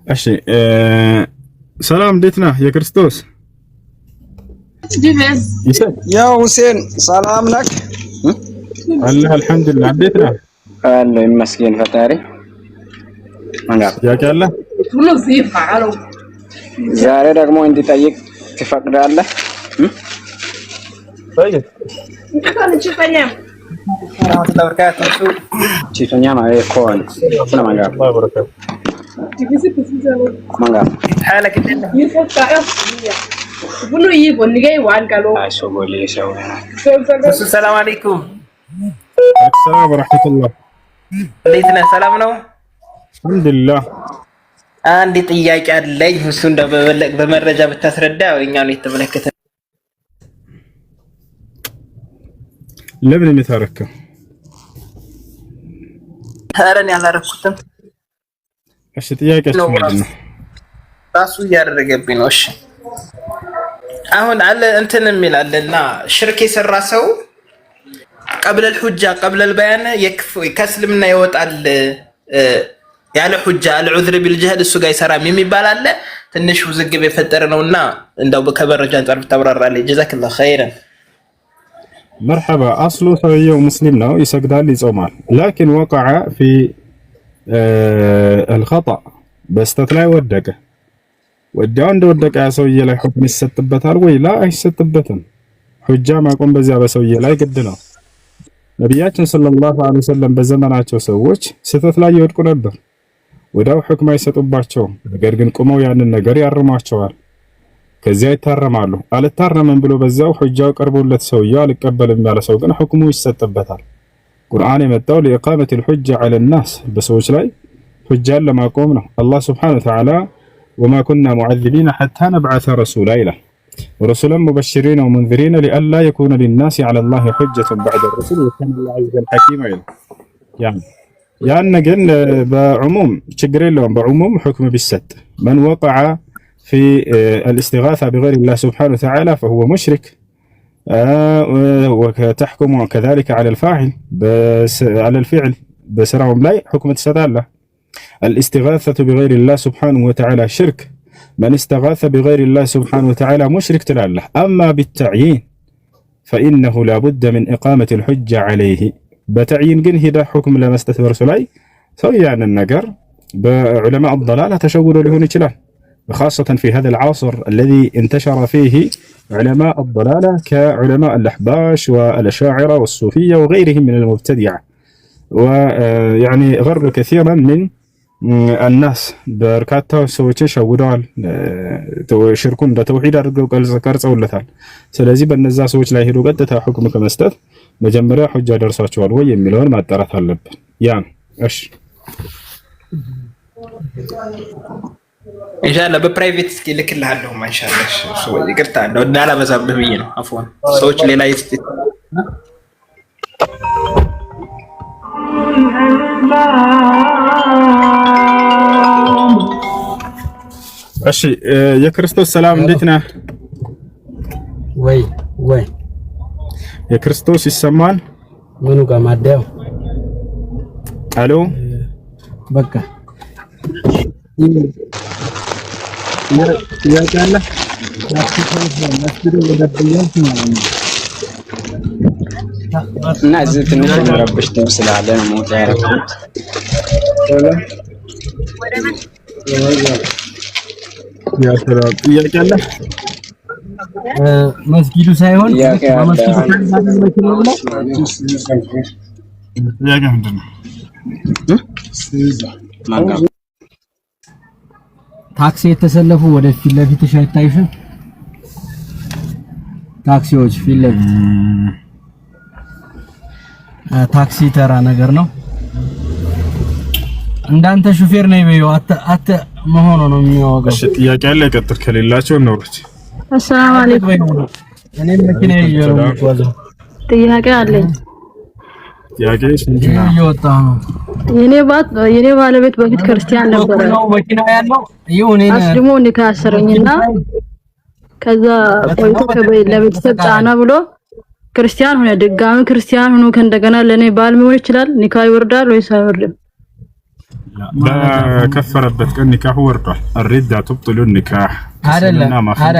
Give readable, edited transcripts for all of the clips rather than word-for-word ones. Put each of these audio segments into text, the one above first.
እሺ ሰላም እንዴት ነህ የክርስቶስ ዲቨስ ያው ሁሴን ሰላም ነክ አላህ አልሐምዱሊላህ እንዴት ነህ አለ ይመስገን ፈጣሪ አንጋር ያቀለ ሁሉ ሲፋሉ ዛሬ ደግሞ እንድጠይቅ ትፈቅዳለህ طيب كان تشوفني ቺቶኛ ነው ኮን ስለማንጋር الله وبركاته ማንጋር حالك انت يفتح ሁሉ ይቦን ገይ ዋን ጋሎ አሾጎሌ ሸው ሰላም አለይኩም السلام ورحمة الله እንዴት ነህ ሰላም ነው الحمد لله አንድ ጥያቄ አለኝ እሱ እንደው በመረጃ ብታስረዳ እኛን የተመለከተ ለምን እንታረከው ታረን ያላረኩትም እሺ ጥያቄያችሁ ምንድነው ራሱ ያደረገብኝ ነው እሺ አሁን አለ እንትን የሚላለና ሽርክ የሰራ ሰው قبل الحجه قبل البيان يكفي كسلمنا ይወጣል ያለ ሁጃ العذر بالجهل እሱ ጋር ይሰራም የሚባል አለ ትንሽ ውዝግብ የፈጠረ ነውና እንደው በከበረጃ አንፃር ተብራራለህ جزاك الله خيرا مرحبا اصله ሰውየው ሙስሊም ነው ይሰግዳል ይጾማል لكن وقع في الخطأ በስተት ላይ ወደቀ ወዲያው እንደወደቀ ሰውዬ ላይ ሁክም ይሰጥበታል ወይ ላ አይሰጥበትም ሁጃ ማቆም በዚያ በሰውዬ ላይ ግድ ነው ነብያችን ሰለላሁ ዐለይሂ ወሰለም በዘመናቸው ሰዎች ስተት ላይ ይወድቁ ነበር ወዳው ሁክም አይሰጡባቸው ነገር ግን ቆመው ያንን ነገር ያርማቸዋል ከዚያ ይታረማሉ አልታረመም ብሎ በዛው ሁጃው ቀርቦለት ሰውዬው አልቀበልም ያለ ሰው ግን ሁክሙ ይሰጥበታል ቁርአን የመጣው ለኢቃመት الحجة على الناس በሰዎች ላይ ሁጃን ለማቆም ነው አላህ Subhanahu Wa Ta'ala وما كنا معذبين حتى نبعث رسولا إله ورسلا مبشرين ومنذرين لئلا يكون للناس على الله حجة بعد الرسل وكان الله عزيزا حكيما يعني ግን بعموم ችግር የለውም بعموم حكم بالسد من وقع في الاستغاثة بغير الله سبحانه وتعالى فهو مشرك وتحكم كذلك على الفاعل بس على الفعل بسرعهم لا حكم تسداله الاستغاثة بغير الله سبحانه وتعالى شرك من استغاث بغير الله سبحانه وتعالى مشرك تلاله أما بالتعيين فإنه لا بد من إقامة الحجة عليه بتعيين جن هذا حكم لما استثمر سلاي سويان النجر بعلماء الضلالة تشولوا له نجلا وخاصة في هذا العصر الذي انتشر فيه علماء الضلالة كعلماء الأحباش والأشاعرة والصوفية وغيرهم من المبتدعة ويعني غر كثيرا من الناس በርካታ ሰዎችን ሸውደዋል ሽርኩን በተውሂድ አድርገው ቀርጸውለታል ስለዚህ በእነዛ ሰዎች ላይ ሄዶ ቀጥታ ሁክም ከመስጠት መጀመሪያ ሁጃ ደርሷቸዋል ወይ የሚለውን ማጣራት አለብን ያን እሺ ኢንሻአላህ በፕራይቬት እስኪ ልክልሃለሁ ማሻአላህ እሱ ይቅርታ እንደው እንዳላበዛብህ ብዬ ነው አፍዋን ሰዎች ሌላ ይስጥ እሺ የክርስቶስ ሰላም እንዴት ነህ ወይ የክርስቶስ ይሰማል ምኑ ጋር ማዳው አሎ በቃ ያቃለ እና እዚህ ትንሽ የሚረብሽ ድምፅ ስላለ ነው ሞት ያደረኩት ያ ሰላም ያቃለ መስጊዱ ሳይሆን መስጊዱ ያጋ ምንድነው ታክሲ የተሰለፉ ወደ ፊት ለፊትሽ አይታይሽም ታክሲዎች ፊት ለፊት ታክሲ ተራ ነገር ነው እንዳንተ ሹፌር ነኝ በይው አተ መሆኑ ነው የሚያወጋው እሺ ጥያቄ አለ ይቀጥል ከሌላቸው እንውረድ አሰላሙ አለይኩም እኔ መኪና ይዤው ነው ጥያቄ አለኝ ጥያቄ ምንድነው እየወጣ ነው የኔ ባለቤት በፊት ክርስቲያን ነበረ መኪና ያለው ይሁን አስልሞ ንካሰረኝና ከዛ ቆይቶ ለቤተሰብ ጫና ብሎ ክርስቲያን ሆነ ድጋሚ ክርስቲያን ሆኖ ከእንደገና ለኔ ባል መሆን ይችላል ኒካ ይወርዳል ወይስ አይወርድም በከፈረበት ቀን ኒካሁ ወርዷል። الردة تبطل النكاح አይደለም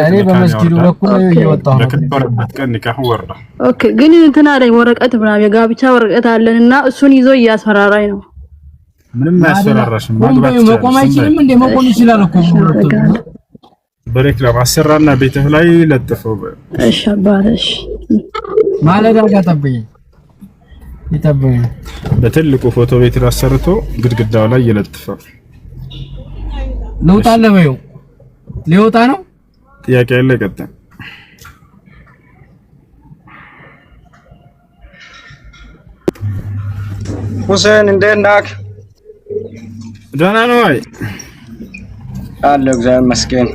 እኔ በመስጊዱ በኩል ነው እየወጣሁ በከፈረበት ቀን ኒካሁ ወርዷል። ኦኬ ግን እንትና ላይ ወረቀት ምናምን የጋብቻ ወረቀት አለንና እሱን ይዞ እያስፈራራኝ ነው። ምንም ያስፈራራሽም ማግባት መቆም አይችልም እንደ መቆም ይችላል እኮ በሬክላም አሰራና ቤትህ ላይ ለጥፈው። እሺ አባረሽ ማለዳ ጋጠብኝ ይተበኝ በትልቁ ፎቶ ቤት አሰርቶ ግድግዳው ላይ ይለጥፋል። ለውጣ ለበየው ሊወጣ ነው ጥያቄ ያለ ቀጥታ ሁሴን እንዴት ነህ? ደህና ነው ወይ? አለሁ እግዚአብሔር ይመስገን።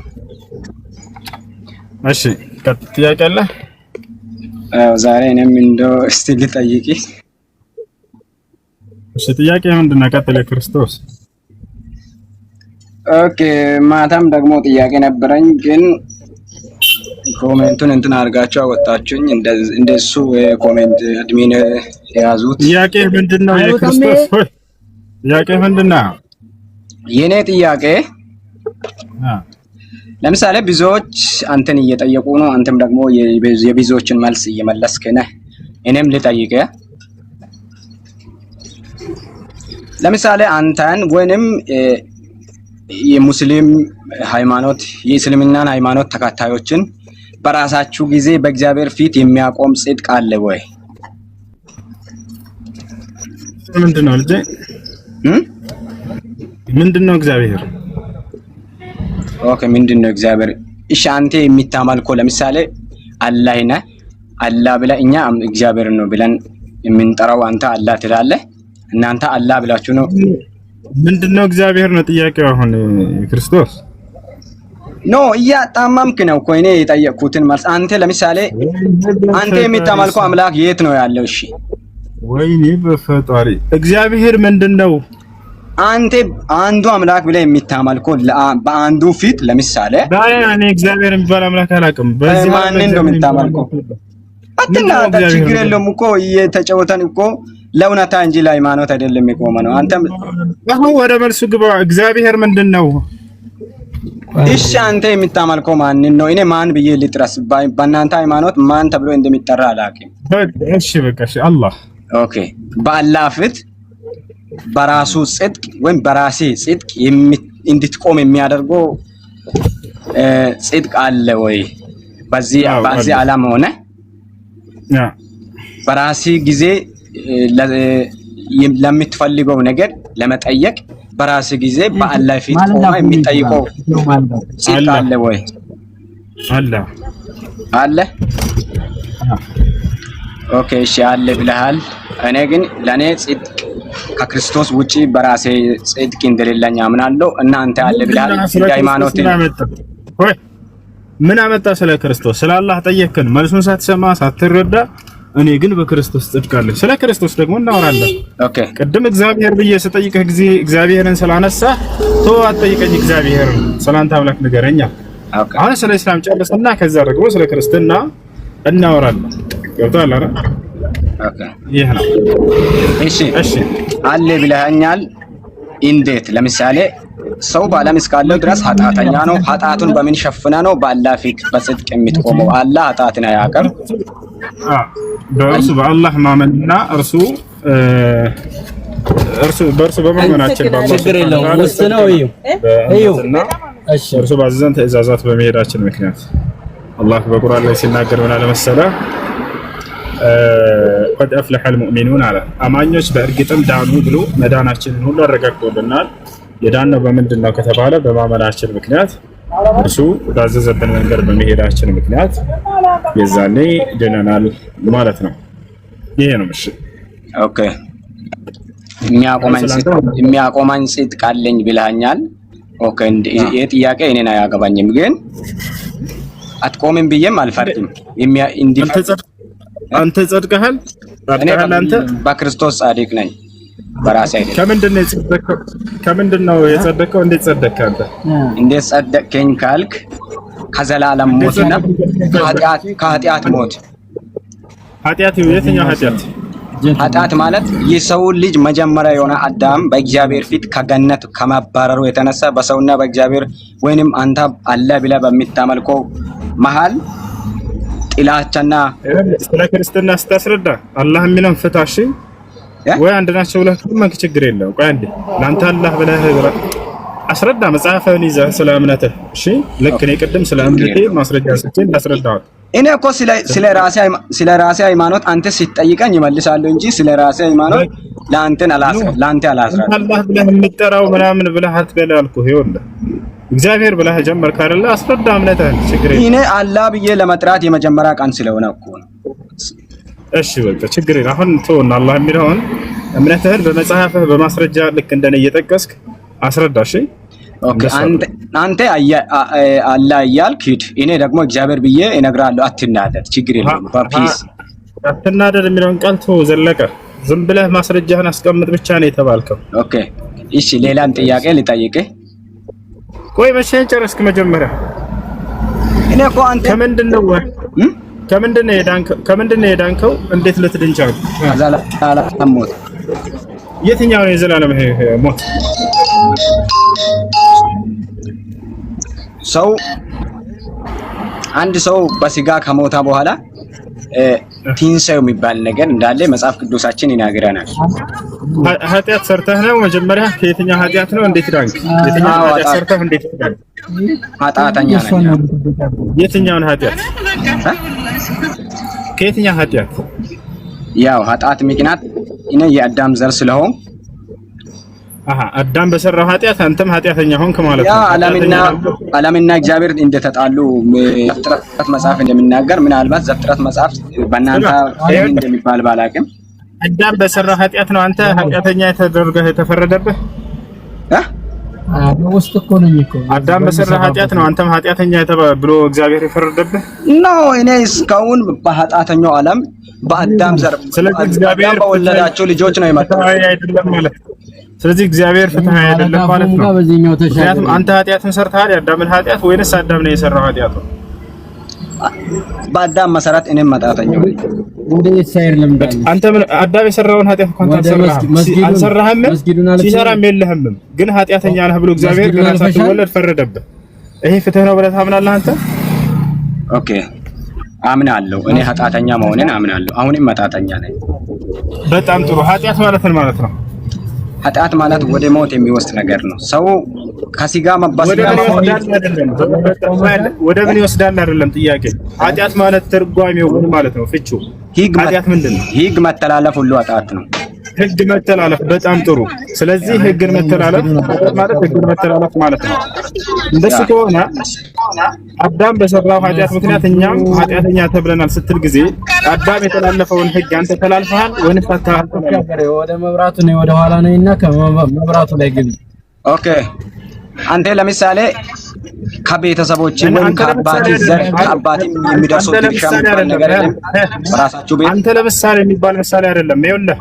እሺ ጥያቄ አለ? ዛሬ እኔም እንደው እስቲ ልጠይቂ። እሺ ጥያቄ ምንድነው? ቀጥለ ክርስቶስ። ኦኬ ማታም ደግሞ ጥያቄ ነበረኝ ግን ኮሜንቱን እንትን አድርጋችሁ አወጣችሁኝ። እንደሱ ኮሜንት አድሚን ያዙት። ጥያቄ ምንድነው? የክርስቶስ ሆይ ጥያቄ ምንድነው? የኔ ጥያቄ ለምሳሌ ብዙዎች አንተን እየጠየቁ ነው፣ አንተም ደግሞ የብዙዎችን መልስ እየመለስክ ነህ። እኔም ልጠይቅ። ለምሳሌ አንተን ወይንም የሙስሊም ሃይማኖት የእስልምናን ሃይማኖት ተከታዮችን በራሳችሁ ጊዜ በእግዚአብሔር ፊት የሚያቆም ጽድቅ አለ ወይ? ምንድነው ልጄ? ምንድነው እግዚአብሔር? ኦኬ ምንድነው እግዚአብሔር? እሺ አንተ የሚታመልከው ለምሳሌ አላህ ነህ። አላህ ብለህ እኛ እግዚአብሔር ነው ብለን የምንጠራው አንተ አላህ ትላለህ። እናንተ አላህ ብላችሁ ነው። ምንድነው እግዚአብሔር ነው ጥያቄው አሁን ክርስቶስ? ኖ እያጣማምክ ነው እኮ እኔ የጠየቅኩትን መልስ። አንተ ለምሳሌ አንተ የሚታመልከው አምላክ የት ነው ያለው? እሺ ወይኔ በፈጣሪ እግዚአብሔር ምንድነው? አንተ አንዱ አምላክ ብለህ የሚታመልከው በአንዱ ፊት ለምሳሌ እኔ እግዚአብሔር የሚባል አምላክ አላውቅም። በዚህ ማንን ነው የምታመልከው? አትናታ ችግር የለውም እኮ እየተጫወተን እኮ ለእውነታ እንጂ ለሃይማኖት አይደለም የቆመ ነው። አንተም አሁን ወደ መልሱ ግባ። እግዚአብሔር ምንድነው? እሺ አንተ የምታመልከው ማንን ነው? እኔ ማን ብዬ ልጥራስ? በእናንተ ሃይማኖት ማን ተብሎ እንደሚጠራ አላውቅም። እሺ በቃ እሺ አላህ። ኦኬ በአላህ ፊት በራሱ ጽድቅ ወይም በራሴ ጽድቅ እንድትቆም የሚያደርገው ጽድቅ አለ ወይ? በዚህ ዓለም ሆነ በራሴ ጊዜ ለምትፈልገው ነገር ለመጠየቅ በራሴ ጊዜ በአላህ ፊት ቆማ የሚጠይቀው ጽድቅ አለ ወይ? አለ። ኦኬ እሺ አለ ብለሃል። እኔ ግን ለኔ ጽድቅ ከክርስቶስ ውጪ በራሴ ጽድቅ እንደሌለኝ አምናለሁ። እና አንተ አለ ብለሃል። የሃይማኖት ወይ ምን አመጣ ስለ ክርስቶስ? ስለ አላህ ጠየቅከን፣ መልሱን ሳትሰማ ሳትረዳ። እኔ ግን በክርስቶስ ጽድቅ አለ። ስለ ክርስቶስ ደግሞ እናወራለን። ኦኬ ቅድም እግዚአብሔር ብዬ ስጠይቅህ ጊዜ እግዚአብሔርን ስላነሳ አትጠይቀኝ። እግዚአብሔርን ስላንተ አምላክ ንገረኛ። አሁን ስለ እስላም ጨርስና ከዛ ደግሞ ስለ ክርስትና እናወራለን። ገብቶሃል አይደል? ኦኬ ይሄ ነው። እሺ አለ ብለኛል። እንዴት? ለምሳሌ ሰው በዓለም እስካለው ድረስ ኃጢአተኛ ነው። ኃጢአቱን በምን ሸፍና ነው በአላህ ፊት በጽድቅ የምትቆመው? አላህ ኃጢአትን አያውቅም። በእርሱ በአላህ ማመንና እርሱ በእርሱ በማመናችን ችግር የለውም። ውስጥ ነው እሺ እርሱ ባዘዘን ትእዛዛት በመሄዳችን ምክንያት አላህ በቁርአን ላይ ሲናገር ምን አለ መሰለህ? قد أفلح المؤمنون على አማኞች በእርግጥም ዳኑ ብሎ መዳናችንን ሁሉ አረጋግጦልናል። የዳነው በምንድነው ከተባለ በማመናችን ምክንያት እርሱ ባዘዘብን መንገድ በመሄዳችን ምክንያት የዛኔ ድነናል ማለት ነው። ይሄ ነው። እሺ ኦኬ የሚያቆመኝ ጽድቅ አለኝ ብለኛል። ኦኬ ይሄ ጥያቄ እኔን አያገባኝም፣ ግን አትቆምም ብዬም አልፈርድም። አንተ ጸድቀሃል። አንተ በክርስቶስ ጻድቅ ነኝ በራሴ አይደለም። ከምንድነው የጸደቀው? እንዴት ጸደቅክ አንተ? እንዴት ጸደቅከኝ ካልክ ከዘላለም ሞትና ከኃጢአት ሞት። ኃጢአት የትኛው ኃጢአት? ኃጢአት ማለት የሰው ልጅ መጀመሪያ የሆነ አዳም በእግዚአብሔር ፊት ከገነት ከመባረሩ የተነሳ በሰውና በእግዚአብሔር ወይንም አንተ አለ ብለህ በሚታመልከው መሃል ጥላቻና ስለ ክርስትና ስታስረዳ አላህ የሚለውን ፍታሽ ወይ አንድ ናቸው ብለህ ከመንክ ችግር የለው። ቆይ አንዴ ለአንተ አላህ ብለህ አስረዳ መጽሐፍህን ይዘህ ስለ እምነትህ። እሺ ልክ እኔ ቅድም ስለ እምነቴ ማስረጃ ሰጥቼ እንዳስረዳሁት እኔ እኮ ስለ ራሴ ሃይማኖት አንተ ሲጠይቀኝ ይመልሳለሁ እንጂ ስለ ራሴ ሃይማኖት ለአንተ አላስረዳም። አላህ ብለህ የምትጠራው ምናምን ብለህ አትበል አልኩህ። ይኸውልህ እግዚአብሔር ብለህ ጀመርክ አይደለ? አስረዳ እምነትህን። ችግር የለም። እኔ አላህ ብዬ ለመጥራት የመጀመሪያ ቀን ስለሆነ እኮ ነው። እሺ በቃ ችግር የለም። አሁን ተውና አላህ የሚለውን እምነትህን በመጽሐፍህ በማስረጃ ልክ እንደኔ እየጠቀስክ አስረዳ። እሺ ኦኬ። አንተ አላህ እያልክ ሂድ፣ እኔ ደግሞ እግዚአብሔር ብዬ እነግራለሁ። አትናደድ፣ ችግር የለም። በፒስ አትናደድ የሚለውን ቃል ተው ዘለቀ። ዝም ብለህ ማስረጃህን አስቀምጥ ብቻ ነው የተባልከው። ኦኬ እሺ። ሌላን ጥያቄ ልጠይቅህ። ቆይ መቼ ጨረስክ? መጀመሪያ እኔ እኮ አንተ ከምንድን ነው የዳንከው? እንዴት ልትድን ቻልክ? ዘላለም ሞት። የትኛው ነው የዘላለም ሞት? አንድ ሰው በስጋ ከሞታ በኋላ ትንሣኤው የሚባል ነገር እንዳለ መጽሐፍ ቅዱሳችን ይናገረናል። ኃጢአት ሰርተህ ነው መጀመሪያ? ከየትኛው ኃጢአት ነው? እንዴት ዳንክ? የትኛው ኃጢአት ሰርተህ እንዴት ዳንክ? ኃጢአተኛ ነኝ። የትኛውን ኃጢአት? ከየትኛው ኃጢአት? ያው ኃጢአት ምክንያት እኔ የአዳም ዘር ስለሆን አዳም በሰራው ኃጢአት አንተም ኃጢአተኛ ሆንክ ማለት ነው። ዓለምና እግዚአብሔር እንደተጣሉ ዘፍጥረት መጽሐፍ እንደሚናገር፣ ምናልባት ዘፍጥረት መጽሐፍ በእናንተ እንደሚባል ባላቅም አዳም በሰራው ኃጢአት ነው አንተ ኃጢአተኛ የተፈረደብህ። ውስጥ እኮ ነው እኮ አዳም በሰራው ኃጢአት ነው አንተም ኃጢአተኛ ብሎ እግዚአብሔር የፈረደብህ ነው። እኔ እስካሁን በኃጢአተኛው ዓለም በአዳም ዘር እግዚአብሔር በወለዳቸው ልጆች ነው የመጣው አይደለም ማለት ነው። ስለዚህ እግዚአብሔር ፍትሃ አይደለም ማለት ነው። ምክንያቱም አንተ ኃጢአትን ሰርተሃል፣ የአዳምን ኃጢአት ወይንስ አዳም ነው የሰራው ኃጢአቱ? በአዳም መሰረት እኔም ኃጢአተኛው ነኝ። ወደ ኢሳይር ለምዳል አንተ አዳም የሰራውን ኃጢአት እንኳን አልሰራህም፣ ሲሰራም የለህም፣ ግን ኃጢአተኛ ነህ ብሎ እግዚአብሔር ገና ሳትወለድ ፈረደብህ። ይሄ ፍትህ ነው ብለህ ታምናለህ አንተ? ኦኬ አምናለሁ። እኔ ኃጢአተኛ መሆኔን አምናለሁ። አሁንም ኃጢአተኛ ነኝ። በጣም ጥሩ። ኃጢአት ማለት ምን ማለት ነው? ኃጢአት ማለት ወደ ሞት የሚወስድ ነገር ነው። ሰው ከስጋ መባሰል ወደ ምን ይወስዳል አይደለም ጥያቄ። ኃጢአት ማለት ትርጓሜው ምን ማለት ነው? ፍቺው ኃጢአት ምንድነው? ሕግ መተላለፍ ሁሉ ኃጢአት ነው። ሕግ መተላለፍ። በጣም ጥሩ። ስለዚህ ሕግን መተላለፍ ማለት ሕግን መተላለፍ ማለት ነው። እንደሱ ከሆነ አዳም በሰራው ኃጢአት ምክንያት እኛም ኃጢአተኛ ተብለናል ስትል ጊዜ አዳም የተላለፈውን ሕግ አንተ ተላልፈሃል ወይስ አታላልፈም? ወደ መብራቱ ነው ወደ ኋላ ነውና ከመብራቱ ላይ ግን ኦኬ። አንተ ለምሳሌ ከቤተሰቦች ወይም ከአባቴ ዘር ከአባቴ የሚደርሰው ድርሻ ነገር የለም በራሳችሁ ቤት። አንተ ለምሳሌ የሚባል ምሳሌ አይደለም። ይኸውልህ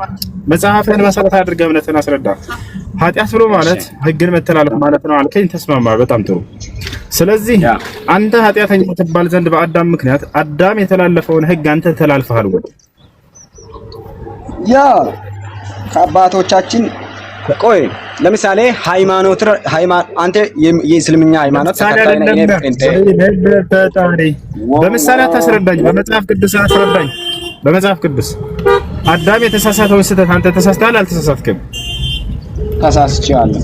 መጽሐፍህን መሰረት አድርገህ እምነትህን አስረዳ። ኃጢአት ብሎ ማለት ሕግን መተላለፍ ማለት ነው አልከኝ። ተስማማ። በጣም ጥሩ። ስለዚህ አንተ ኃጢአተኛ ትባል ዘንድ በአዳም ምክንያት አዳም የተላለፈውን ሕግ አንተ ተላልፈሃል ወይ? ያ ከአባቶቻችን ቆይ ለምሳሌ ሃይማኖት አንተ የእስልምና ሃይማኖት ተከታይ ነህ። በምሳሌ አታስረዳኝ፣ በመጽሐፍ ቅዱስ አስረዳኝ። በመጽሐፍ ቅዱስ አዳም የተሳሳተውን ስህተት አንተ ተሳስተሃል አልተሳሳትክም? ተሳስቻለሁ።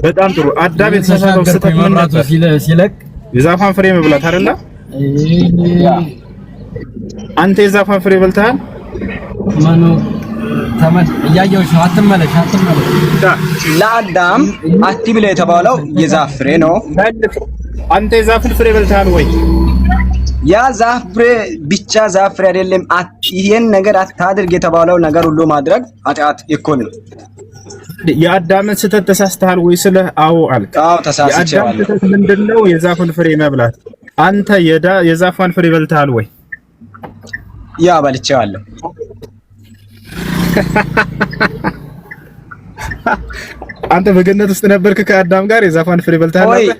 በጣም ጥሩ። አዳም የተሳሳተውን ስህተት ምን ነበር? ሲለቅ የዛፏን ፍሬ መብላት አይደለ? አንተ የዛፏን ፍሬ በልተሃል? ማኑ እያየሁሽ ነው። አትመለሽ። ለአዳም አትብላ የተባለው የዛፍ ፍሬ ነው። አንተ የዛፍን ፍሬ በልተሃል ወይ? ያ ዛፍ ፍሬ ብቻ ዛፍ ፍሬ አይደለም። ይሄን ነገር አታድርግ የተባለው ነገር ሁሉ ማድረግ ኃጢአት እኮ ነው። የአዳምን ስህተት ተሳስተሃል ወይ ስለ አዎ አልክ። አዎ ተሳስቻለሁ። የአዳም ስህተት ምንድነው? የዛፉን ፍሬ መብላት። አንተ የዛፏን ፍሬ በልተሃል ወይ? ያ በልቼዋለሁ። አንተ በገነት ውስጥ ነበርክ ከአዳም ጋር የዛፏን ፍሬ በልተሃል ነበር?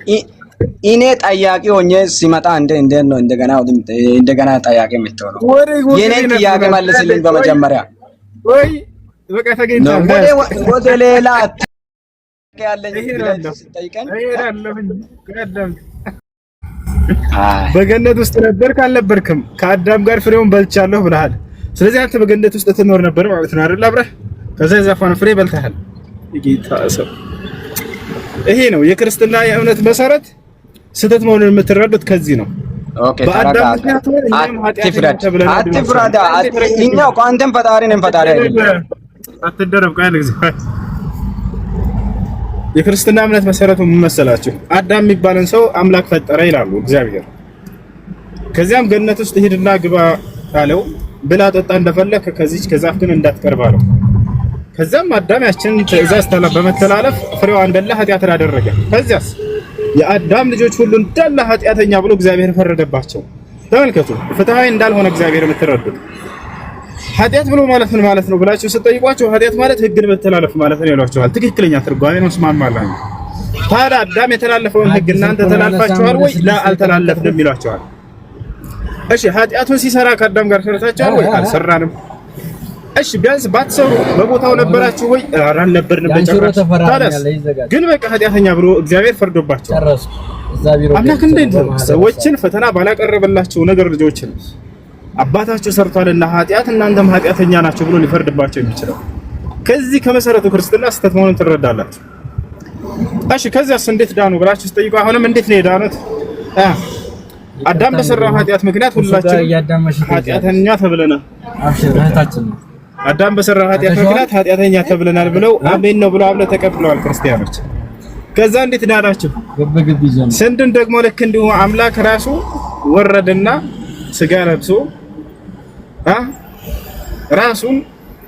እኔ ጠያቂ ሆኜ ሲመጣ እንዴት ነው እንደገና ጠያቂ የምትሆነው? የኔ ጥያቄ መልስልኝ በመጀመሪያ። ወይ በቃ ተገኝተሃል። ወደ ሌላ ያለኝ ጠይቀኝ። በገነት ውስጥ ነበርክ አልነበርክም? ከአዳም ጋር ፍሬውን በልቻለሁ ብለሃል። ስለዚህ አንተ በገነት ውስጥ ትኖር ነበር ማለት ነው አይደል? አብረህ ከዛ የዛፏን ፍሬ በልተሃል። ጌታ ሰው ይሄ ነው የክርስትና የእምነት መሰረት። ስህተት መሆኑን የምትረዱት ከዚህ ነው። ኦኬ በአዳም ምክንያት ነው እኛም ኃጢአተኛ ተብለን አትፍራዳ። እኛ እኮ አንተም ፈጣሪ ነን ፈጣሪ አይደለም። አትደረብ ቃል እግዚአብሔር የክርስትና እምነት መሰረቱ ምን መሰላችሁ? አዳም የሚባልን ሰው አምላክ ፈጠረ ይላሉ እግዚአብሔር። ከዚያም ገነት ውስጥ ሂድና ግባ አለው። ብላ ጠጣ እንደፈለክ ከዚች ከዛፍ ግን እንዳትቀርብ አለው። ከዛም አዳም ያችን ትእዛዝ በመተላለፍ ፍሬዋን በላ ኃጢአትን አደረገ። ከዚያስ የአዳም ልጆች ሁሉ እንዳለ ኃጢአተኛ ብሎ እግዚአብሔር ፈረደባቸው። ተመልከቱ ፍትሃዊ እንዳልሆነ እግዚአብሔር የምትረዱት ኃጢአት ብሎ ማለት ምን ማለት ነው ብላችሁ ስትጠይቋቸው ኃጢአት ማለት ህግን መተላለፍ ማለት ነው ይሏቸዋል። ትክክለኛ ትርጓሜ ነው እስማማለሁ። ታዲያ አዳም የተላለፈውን ህግ እናንተ ተላልፋችኋል ወይ? ላ አልተላለፍንም ይሏቸዋል። እሺ ኃጢአቱን ሲሰራ ከአዳም ጋር ሰርታችኋል ወይ? አልሰራንም። እሺ ቢያንስ ባትሰሩ በቦታው ነበራችሁ ወይ? አልነበርንም በጭራሽ። ታዲያስ ግን በቃ ኃጢአተኛ ብሎ እግዚአብሔር ፈርዶባቸዋል። አምላክ እንዴት ሰዎችን ፈተና ባላቀረበላቸው ነገር ልጆችን አባታቸው ሰርቷልና ኃጢአት እናንተም ኃጢአተኛ ናቸው ብሎ ሊፈርድባቸው የሚችለው ከዚህ ከመሰረቱ ክርስትና ስህተት መሆኑን ትረዳላችሁ። እሺ ከዚያስ እንዴት ዳኑ ብላችሁ ስጠይቁ አሁንም እንዴት ነው የዳኑት? አዳም በሰራው ኃጢአት ምክንያት ሁላችን ኃጢአተኛ ተብለናል። አዳም በሰራው ኃጢአት ምክንያት ኃጢአተኛ ተብለናል ብለው አሜን ነው ብለው አብለው ተቀብለዋል ክርስቲያኖች። ከዛ እንዴት ዳናችሁ? ስንድን ደግሞ ልክ እንዲሁ አምላክ ራሱ ወረደና ስጋ ለብሶ ራሱን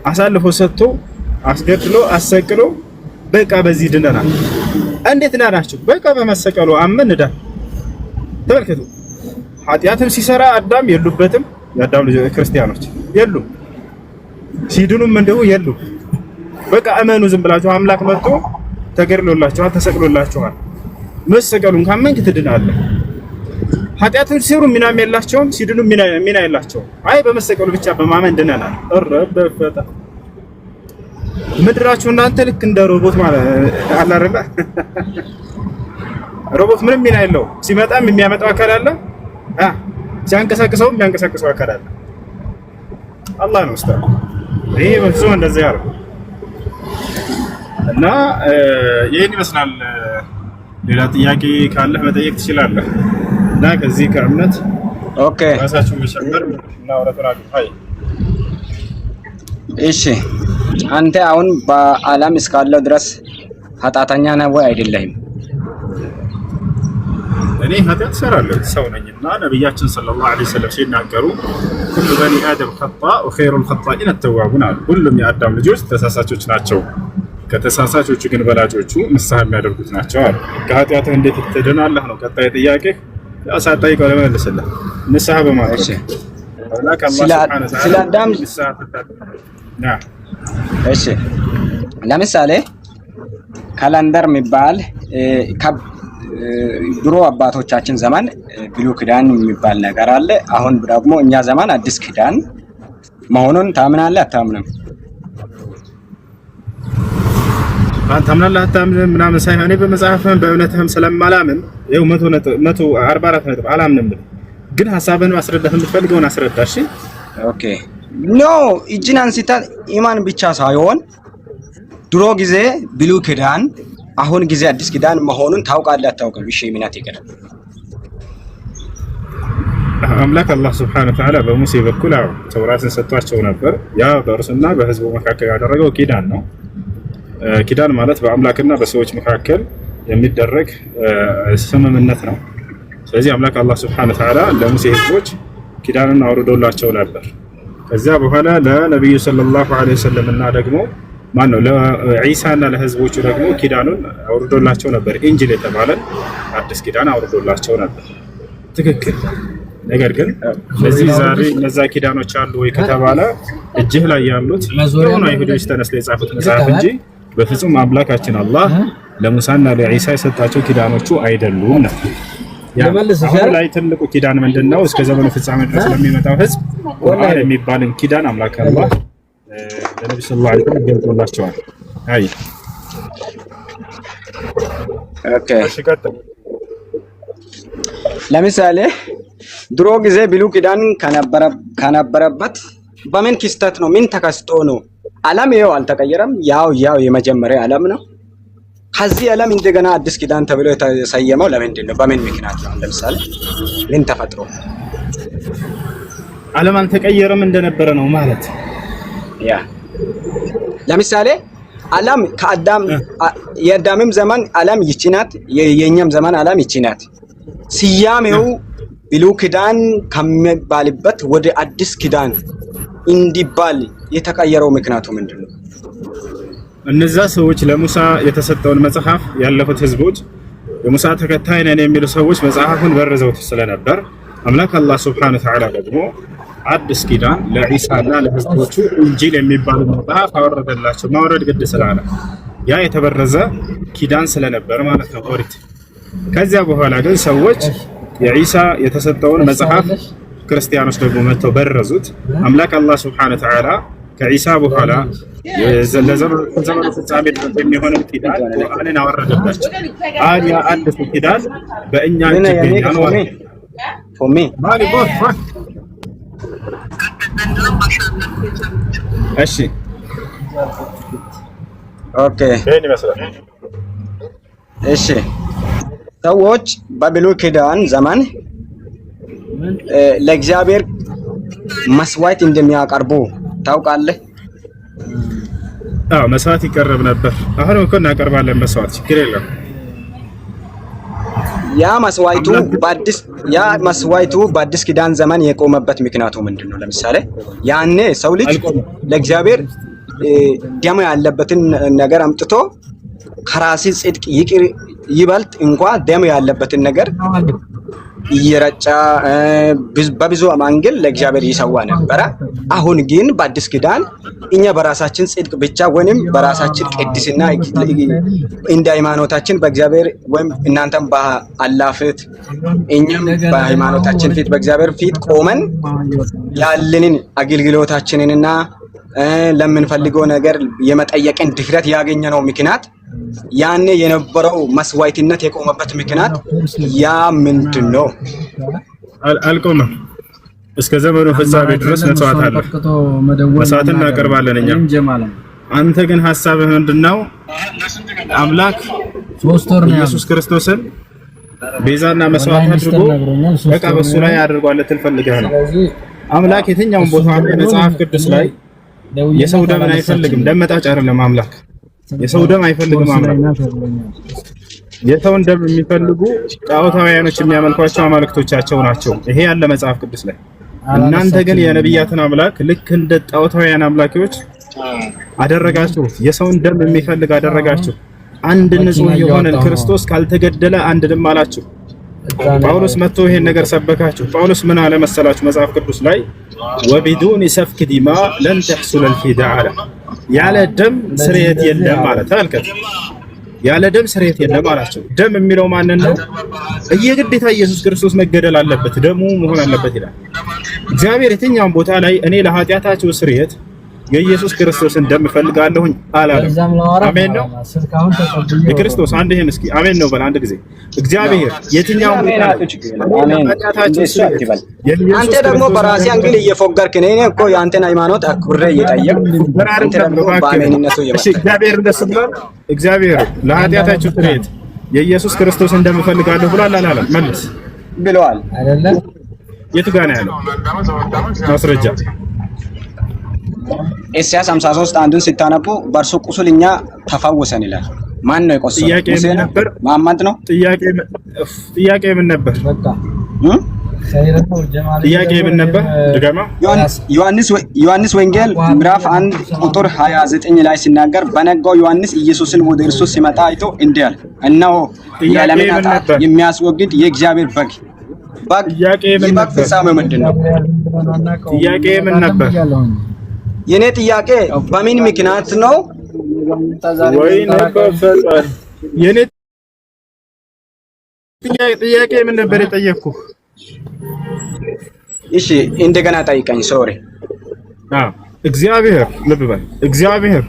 አሳልፎ ሰጥቶ አስገድሎ አሰቅሎ በቃ በዚህ ድነናል። እንዴት ዳናችሁ? በቃ በመሰቀሉ አመን ዳን። ተመልከቱ ኃጢአትም ሲሰራ አዳም የሉበትም። የአዳም ልጅ ክርስቲያኖች የሉም፣ ሲድኑም እንደው የሉም። በቃ እመኑ ዝም ብላችሁ አምላክ መጥቶ ተገድሎላችኋል፣ ተሰቅሎላችኋል። መሰቀሉን ካመንክ ትድናለህ። ኃጢአትን ሲሰሩ ሚናም የላቸውም፣ ሲድኑ ሚና የላቸውም። አይ በመሰቀሉ ብቻ በማመን ድነናል። ረበፈታ ምድራችሁ እናንተ ልክ እንደ ሮቦት ማለት አላረባ ሮቦት ምንም ሚና የለውም። ሲመጣም የሚያመጣው አካል አለ፣ ሲያንቀሳቅሰው የሚያንቀሳቅሰው አካል አለ። አላህ ነው ኡስታዝ። ይሄ በፍጹም እንደዚህ ያለው እና ይሄን ይመስላል። ሌላ ጥያቄ ካለህ መጠየቅ ትችላለህ። እና ከዚህ ከእምነት ኦኬ ራሳችሁን መሸበር እና ወራቶራል አይ እሺ አንተ አሁን በዓለም እስካለው ድረስ ኃጢአተኛ ነህ ወይ አይደለህም? እኔ ኃጢአት እሰራለሁ ሰው ነኝና ነብያችን ሰለላሁ ዐለይሂ ወሰለም ሲናገሩ ሁሉ በኒ አደም ኸጣእ ወኸይሩል ኸጣኢን አተዋቡን አሉ። ሁሉም የአዳም ልጆች ተሳሳቾች ናቸው፣ ከተሳሳቾቹ ግን በላጮቹ ንስሐ የሚያደርጉት ናቸው አሉ። ከኃጢአትህ እንዴት ትድናለህ ነው ቀጣይ ጥያቄ። አሳጣይቀው ለመልስልህ ንስሐ በማድረግ ስለ አዳም እሺ ለምሳሌ ካላንደር የሚባል ድሮ አባቶቻችን ዘመን ብሉይ ኪዳን የሚባል ነገር አለ። አሁን ደግሞ እኛ ዘመን አዲስ ኪዳን መሆኑን ታምናለህ አታምንም? ታምናለህ አታምንም ምናምን ሳይሆን እኔ በመጽሐፍም በእውነትህም ስለማላምን ይኸው 144 ነጥብ አላምንም። ግን ሐሳብህን ማስረዳት የምትፈልገውን አስረዳ። እሺ ኦኬ ኖ እጅን አንስታ ኢማን ብቻ ሳይሆን ድሮ ጊዜ ብሉይ ኪዳን አሁን ጊዜ አዲስ ኪዳን መሆኑን ታውቃለህ አታውቅም? እሺ ምናት ይቀር አምላክ አላህ Subhanahu Wa Ta'ala በሙሴ በኩል ተውራትን ሰጥቷቸው ነበር። ያ በእርሱና በህዝቡ መካከል ያደረገው ኪዳን ነው። ኪዳን ማለት በአምላክና በሰዎች መካከል የሚደረግ ስምምነት ነው። ስለዚህ አምላክ አላህ Subhanahu Wa Ta'ala ለሙሴ ህዝቦች ኪዳንን አውርዶላቸው ነበር። ከዚያ በኋላ ለነብዩ ሰለላሁ ዐለይሂ ወሰለም እና ደግሞ ማነው ለኢሳና ለህዝቦቹ ደግሞ ኪዳኑን አውርዶላቸው ነበር። ኢንጂል የተባለ አዲስ ኪዳን አውርዶላቸው ነበር። ትክክል። ነገር ግን ለዚህ ዛሬ እነዛ ኪዳኖች አሉ ወይ ከተባለ እጅህ ላይ ያሉት የሆኑ አይሁዶች ተነስተው የጻፉት መጽሐፍ እንጂ በፍጹም አምላካችን አላህ ለሙሳና ለኢሳ የሰጣቸው ኪዳኖቹ አይደሉም ነው። አሁን ላይ ትልቁ ኪዳን ምንድነው? እስከ ዘመኑ ፍጻሜ ድረስ ለሚመጣው ህዝብ ቁርአን የሚባልን ኪዳን አምላክ አላህ ለነብዩ ሰለላሁ ዐለይሂ ወሰለም ገልጦላቸዋል። አይ ኦኬ ለምሳሌ ድሮ ጊዜ ብሉይ ኪዳን ከነበረበት በምን ክስተት ነው? ምን ተከስቶ ነው? ዓለም ይኸው አልተቀየረም። ያው የመጀመሪያ ዓለም ነው። ከዚህ ዓለም እንደገና አዲስ ኪዳን ተብሎ የተሰየመው ለምንድን ነው? በምን ምክንያት ነው? ለምሳሌ ምን ተፈጥሮ? ዓለም አልተቀየረም እንደነበረ ነው ማለት ያ ለምሳሌ ዓለም ከአዳም የአዳምም ዘመን ዓለም ይቺ ናት፣ የኛም ዘመን ዓለም ይቺ ናት። ስያሜው ብሉይ ኪዳን ከሚባልበት ወደ አዲስ ኪዳን እንዲባል የተቀየረው ምክንያቱ ምንድነው? እነዛ ሰዎች ለሙሳ የተሰጠውን መጽሐፍ ያለፉት ህዝቦች የሙሳ ተከታይ ነን የሚሉ ሰዎች መጽሐፉን በርዘውት ስለነበር አምላክ አላህ Subhanahu Wa Ta'ala ደግሞ አዲስ ኪዳን ለኢሳና ለህዝቦቹ እንጂል የሚባል መጽሐፍ አወረደላቸው። ማውረድ ግድ ስላለ ያ የተበረዘ ኪዳን ስለነበር ማለት ነው ኦሪት። ከዚያ በኋላ ግን ሰዎች የኢሳ የተሰጠውን መጽሐፍ ክርስቲያኖች ደግሞ መተው በረዙት። አምላክ አላህ Subhanahu Wa Ta'ala ከኢሳ በኋላ ለዘመኑ ፍጻሜ ድረስ የሚሆነው ኪዳን ቁርአንን አወረደላቸው። ያ አዲሱ ኪዳን በእኛ እጅ ይገኛል ማለት ነው። እሺ ኦኬ እሺ ሰዎች በብሉይ ኪዳን ዘመን ለእግዚአብሔር መስዋዕት እንደሚያቀርቡ ታውቃለህ? መስዋዕት ይቀርብ ነበር። አሁን እኮ እናቀርባለን መስዋዕት፣ ችግር የለም። ያ መስዋዕቱ በአዲስ ኪዳን ዘመን የቆመበት ምክንያቱ ምንድነው? ለምሳሌ ያኔ ሰው ልጅ ለእግዚአብሔር ደም ያለበትን ነገር አምጥቶ ከራሲ ጽድቅ ይቅር ይበልጥ እንኳን ደም ያለበትን ነገር እየረጫ በብዙ መንገድ ለእግዚአብሔር ይሰዋ ነበረ። አሁን ግን በአዲስ ኪዳን እኛ በራሳችን ጽድቅ ብቻ ወይም በራሳችን ቅድስና እንደ ሃይማኖታችን በእግዚአብሔር ወይም እናንተም በአላህ ፊት እኛም በሃይማኖታችን ፊት በእግዚአብሔር ፊት ቆመን ያለንን አገልግሎታችንንና ለምንፈልገው ነገር የመጠየቅን ድፍረት ያገኘነው ምክንያት ያኔ የነበረው መስዋዕትነት የቆመበት ምክንያት ያ ምንድነው? አልቆመም። እስከ ዘመኑ ፍጻሜ ድረስ መስዋዕት አለ። መስዋዕት እናቀርባለን እኛ። አንተ ግን ሐሳብህ ምንድነው? አምላክ ኢየሱስ ክርስቶስን ቤዛና መስዋዕት አድርጎ በቃ በሱ ላይ አድርጓል ትፈልገህ ነው። አምላክ የትኛውን ቦታ በመጽሐፍ ቅዱስ ላይ የሰው ደምን አይፈልግም። ደም መጣጭ አይደለም አምላክ። የሰው ደም አይፈልግም አምላክ። የሰውን ደም የሚፈልጉ ጣዖታውያኖች የሚያመልኳቸው አማልክቶቻቸው ናቸው። ይሄ ያለ መጽሐፍ ቅዱስ ላይ። እናንተ ግን የነብያትን አምላክ ልክ እንደ ጣዖታውያን አምላኪዎች አደረጋችሁ። የሰውን ደም የሚፈልግ አደረጋችሁ። አንድ ንጹህ የሆነ ክርስቶስ ካልተገደለ አንድም አላችሁ። ጳውሎስ መጥቶ ይሄን ነገር ሰበካችሁ። ጳውሎስ ምን አለ መሰላችሁ? መጽሐፍ ቅዱስ ላይ ወቢዱን ሰፍክ ዲማ ለን ተሕሱል الفداء አለ። ያለ ደም ስርየት የለም ማለት አልከት። ያለ ደም ስርየት የለም አላቸው። ደም የሚለው ማንን ነው? የግዴታ ኢየሱስ ክርስቶስ መገደል አለበት፣ ደሙ መሆን አለበት ይላል እግዚአብሔር። የትኛውም ቦታ ላይ እኔ ለኃጢአታችሁ ስርየት የኢየሱስ ክርስቶስን ደም ፈልጋለሁኝ አላለም። አሜን ነው የክርስቶስ አንድ ይሄን እስኪ አሜን ነው በል አንድ ጊዜ። እግዚአብሔር የትኛውም ቦታ አንተ ደግሞ በራሴ አንግል እየፎገርክ ነኝ። እኔ እኮ ያንተን ሃይማኖት አክብሬ እየጠየቅኩ አንተ ደግሞ በአሜንነቱ እሺ እግዚአብሔር ደስ ብሏል። እግዚአብሔር ለኃጢአታችሁ ስርየት የኢየሱስ ክርስቶስን ደም ፈልጋለሁ ብሏል አላለም? መልስ ብለዋል አይደለ? የቱ ጋር ነው ያለው ማስረጃ? ኢሳይያስ 53 አንዱን ሲታነቡ በእርሱ ቁስል እኛ ተፈወሰን ይላል። ማን ነው የቆሰለው? ሙሴ ነበር? መሐመድ ነው? ጥያቄ ምን ነበር? ጥያቄ ምን ነበር? ድጋማ ዮሐንስ ወንጌል ምዕራፍ 1 ቁጥር 29 ላይ ሲናገር በነጋው ዮሐንስ ኢየሱስን ወደ እርሱ ሲመጣ አይቶ እንዲህ አለ፣ እነሆ የዓለምን ኃጢአት የሚያስወግድ የእግዚአብሔር በግ። የበግ ፍጻሜው ምንድን ነው? ጥያቄ ምን ነበር? የኔ ጥያቄ በምን ምክንያት ነው? ወይ ነበር የኔ ጥያቄ ምን ነበር የጠየቅኩህ? እሺ እንደገና ጠይቀኝ። ሶሪ እግዚአብሔር ልብ በል እግዚአብሔር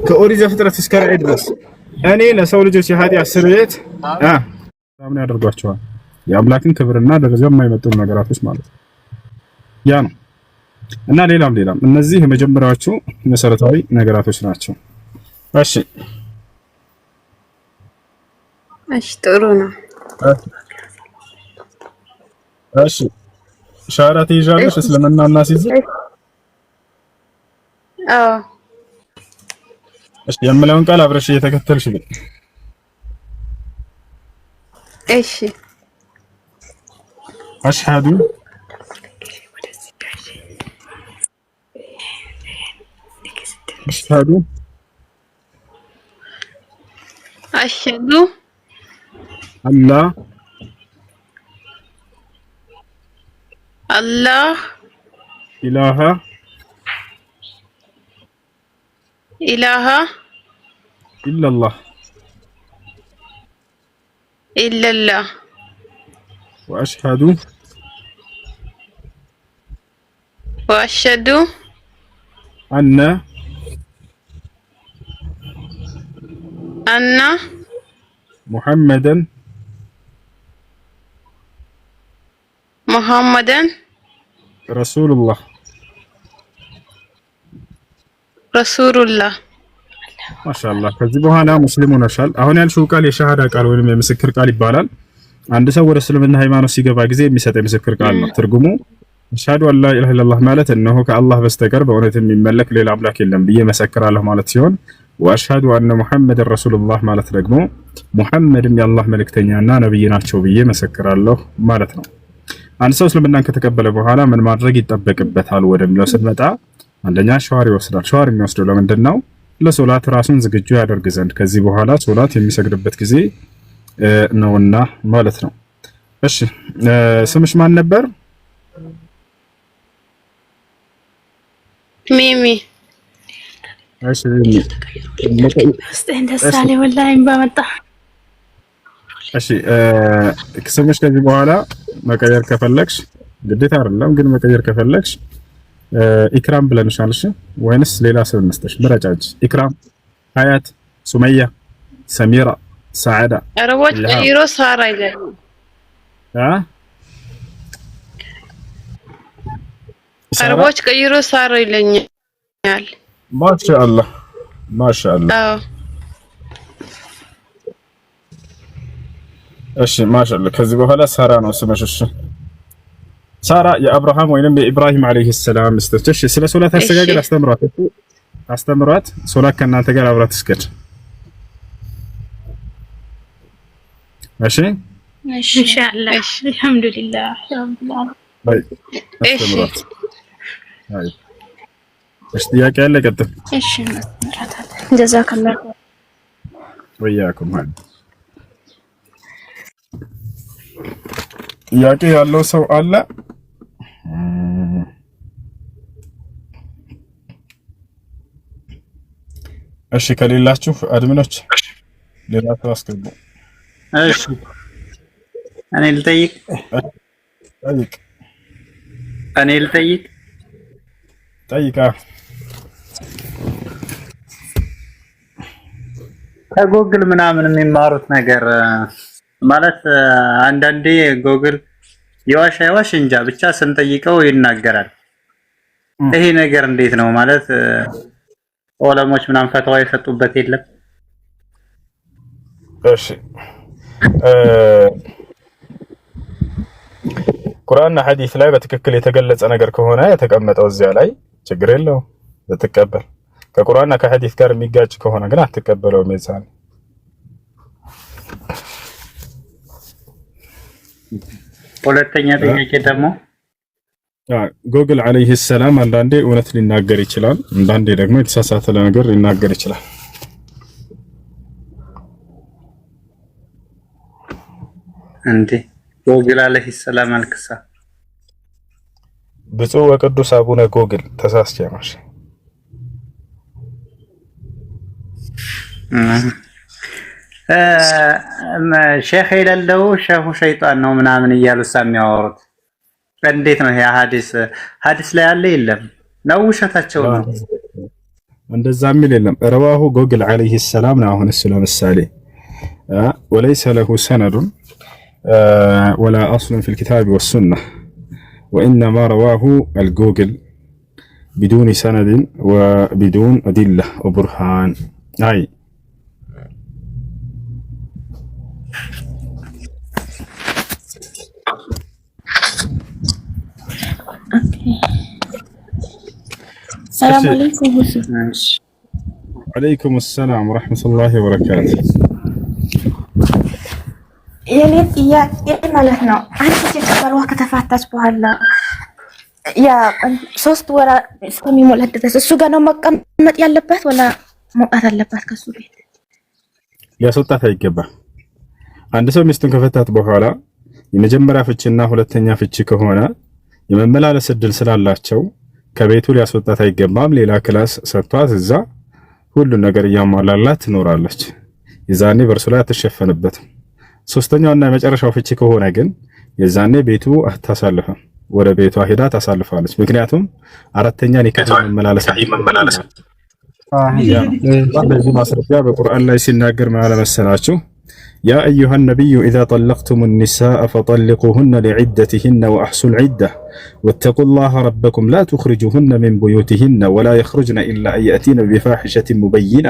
ከኦሪት ዘፍጥረት እስከ ራዕይ ድረስ እኔ ለሰው ልጆች የኃጢአት ስርየት ምን ያደርጓቸዋል? የአምላክን ክብርና ደረጃ የማይመጥኑ ነገራቶች ማለት ነው። ያ ነው እና ሌላም እነዚህ የመጀመሪያዎቹ መሰረታዊ ነገራቶች ናቸው። እሺ ጥሩ ነው። እሺ ሻራ ትይዣለሽ እስልምናና ሲይዝ እሺ የምለውን ቃል አብረሽ እየተከተልሽ ነው። እሺ አሽሃዱ አላህ ኢላሃ ኢላላህ ወአሽሃዱ አነ ሙሐመደን ረሱሉላህ ማሻአላህ። ከዚህ በኋላ ሙስሊም ሆነሻል። አሁን ያልሽው ቃል የሸሃዳ ቃል ወይም የምስክር ቃል ይባላል። አንድ ሰው ወደ እስልምና ሃይማኖት ሲገባ ጊዜ የሚሰጥ የምስክር ቃል ነው። ትርጉሙ አሽሃዱ አን ላ ኢላሀ ኢለላህ ማለት እነሆ ከአላህ በስተቀር በእውነት የሚመለክ ሌላ አምላክ የለም ብዬ መሰክራለሁ ማለት ሲሆን ወአሽሃዱ አነ ሙሐመድን ረሱሉላህ ማለት ደግሞ ሙሐመድም የአላህ መልእክተኛና ነብይ ናቸው ብዬ መሰክራለሁ ማለት ነው። አንድ ሰው እስልምናን ከተቀበለ በኋላ ምን ማድረግ ይጠበቅበታል ወደሚለው ስንመጣ አንደኛ ሸዋር ይወስዳል። ሸዋር የሚወስደው ለምንድን ነው? ለሶላት ራሱን ዝግጁ ያደርግ ዘንድ ከዚህ በኋላ ሶላት የሚሰግድበት ጊዜ ነውና ማለት ነው። እሺ ስምሽ ማን ነበር? ሚሚ። እሺ እንደሳለ ወላሂ ባመጣ። እሺ ስምሽ ከዚህ በኋላ መቀየር ከፈለግሽ ግዴታ አይደለም፣ ግን መቀየር ከፈለግሽ ኢክራም ብለንሻል። እሺ ወይንስ ሌላ ስም እንስጥሽ? ምረጫች። ኢክራም፣ ሀያት፣ ሱመያ፣ ሰሚራ፣ ሰዓዳ። አረቦች ቀይሮ ሳራ ይላል። አረቦች ቀይሮ ሳራ ይለኛል። ማሻአላህ ማሻአላህ። እሺ ማሻአላህ። ከዚህ በኋላ ሳራ ነው ስምሽ። እሺ ሳራ የአብርሃም ወይንም የኢብራሂም አለይሂ ሰላም ሚስት። እሺ ስለ ሶላት አሰጋገድ አስተምሯት። ሶላት ከእናንተ ጋር አብራ ትስገድ። እሺ ኢንሻአላህ። አልሐምዱሊላህ አስተምሯት። እሺ ጥያቄ ያለ ቀጥል። እሺ ጀዛከላህ ወያኩም። ጥያቄ ያለው ሰው አለ? እሺ ከሌላችሁ አድምኖች ሌላ ሰው አስገቡ። እሺ እኔ ልጠይቅ። ጠይቃ። ከጎግል ምናምን የሚማሩት ነገር ማለት አንዳንዴ ጎግል የዋሽ አይዋሽ እንጃ ብቻ ስንጠይቀው ይናገራል። ይሄ ነገር እንዴት ነው ማለት ዑለሞች ምናምን ፈተዋ የሰጡበት የለም? እሺ ቁርአንና ሐዲስ ላይ በትክክል የተገለጸ ነገር ከሆነ የተቀመጠው እዚያ ላይ ችግር የለውም ልትቀበል። ከቁርአንና ከሐዲስ ጋር የሚጋጭ ከሆነ ግን አትቀበለውም። የዛኔ ሁለተኛ ጥያቄ ደግሞ ጎግል አለይሂ ሰላም አንዳንዴ እውነት ሊናገር ይችላል፣ አንዳንዴ ደግሞ የተሳሳተ ነገር ሊናገር ይችላል። እንዴ ጎግል አለይሂ ሰላም አልክሳ ብፁዕ ወቅዱስ አቡነ ጎግል ተሳስቼ ነው። ሼህ የሌለው ሼሁ ሸይጣን ነው ምናምን እያሉ የሚያወሩት እንዴት ነው? ይሄ ሐዲስ ላይ አለ የለም? ነው ውሸታቸው ነው? እንደዛ የሚል የለም። ረዋሁ ጎግል አለይሂ ሰላም ነው። አሁን እሱ ለምሳሌ ወለይሰ ለሁ ሰነዱን ወላ አስሉን ፊል ኪታቢ ወሱና ወኢነማ ረዋሁ አልጎግል ቢዱን ሰነድን ወቢዱን አዲላ ወቡርሃን። አይ ሰላም አለይኩም። ወአለይኩም ሰላም ወራህመቱላሂ ወበረካቱ። የኔ ጥያቄ ማለት ነው አንድ ሴት ባሏ ከተፋታች በኋላ ያ 3 ወር እስከሚሞላት ድረስ እሱ ጋር ነው መቀመጥ ያለባት ወላ መውጣት አለባት ከሱ ቤት? ሊያስወጣት አይገባም። አንድ ሰው ሚስቱን ከፈታት በኋላ የመጀመሪያ ፍቺና ሁለተኛ ፍቺ ከሆነ የመመላለስ እድል ስላላቸው ከቤቱ ሊያስወጣት አይገባም። ሌላ ክላስ ሰጥቷት እዛ ሁሉን ነገር እያሟላላት ትኖራለች። የዛኔ በእርሱ ላይ አትሸፈንበትም። ሶስተኛውና የመጨረሻው ፍቺ ከሆነ ግን የዛኔ ቤቱ አታሳልፍም፣ ወደ ቤቷ ሄዳ ታሳልፋለች። ምክንያቱም አራተኛ ኒካህ መመላለስ ለዚህ ማስረጃ በቁርአን ላይ ሲናገር ማለት መሰላችሁ ያ አዩሃ ነቢዩ ኢዛ ጠለቅቱም ኒሳአ ፈጠልቁሁነ ሊዒደቲሂነ ወአሕሱ ልዒደ ወተቁላህ ረበኩም ላ ትኽሪጁሁነ ሚን ቡዩቲሂነ ወላ የኽሩጅነ ኢላ አን የእቲነ ቢፋሒሸቲን ሙበይና።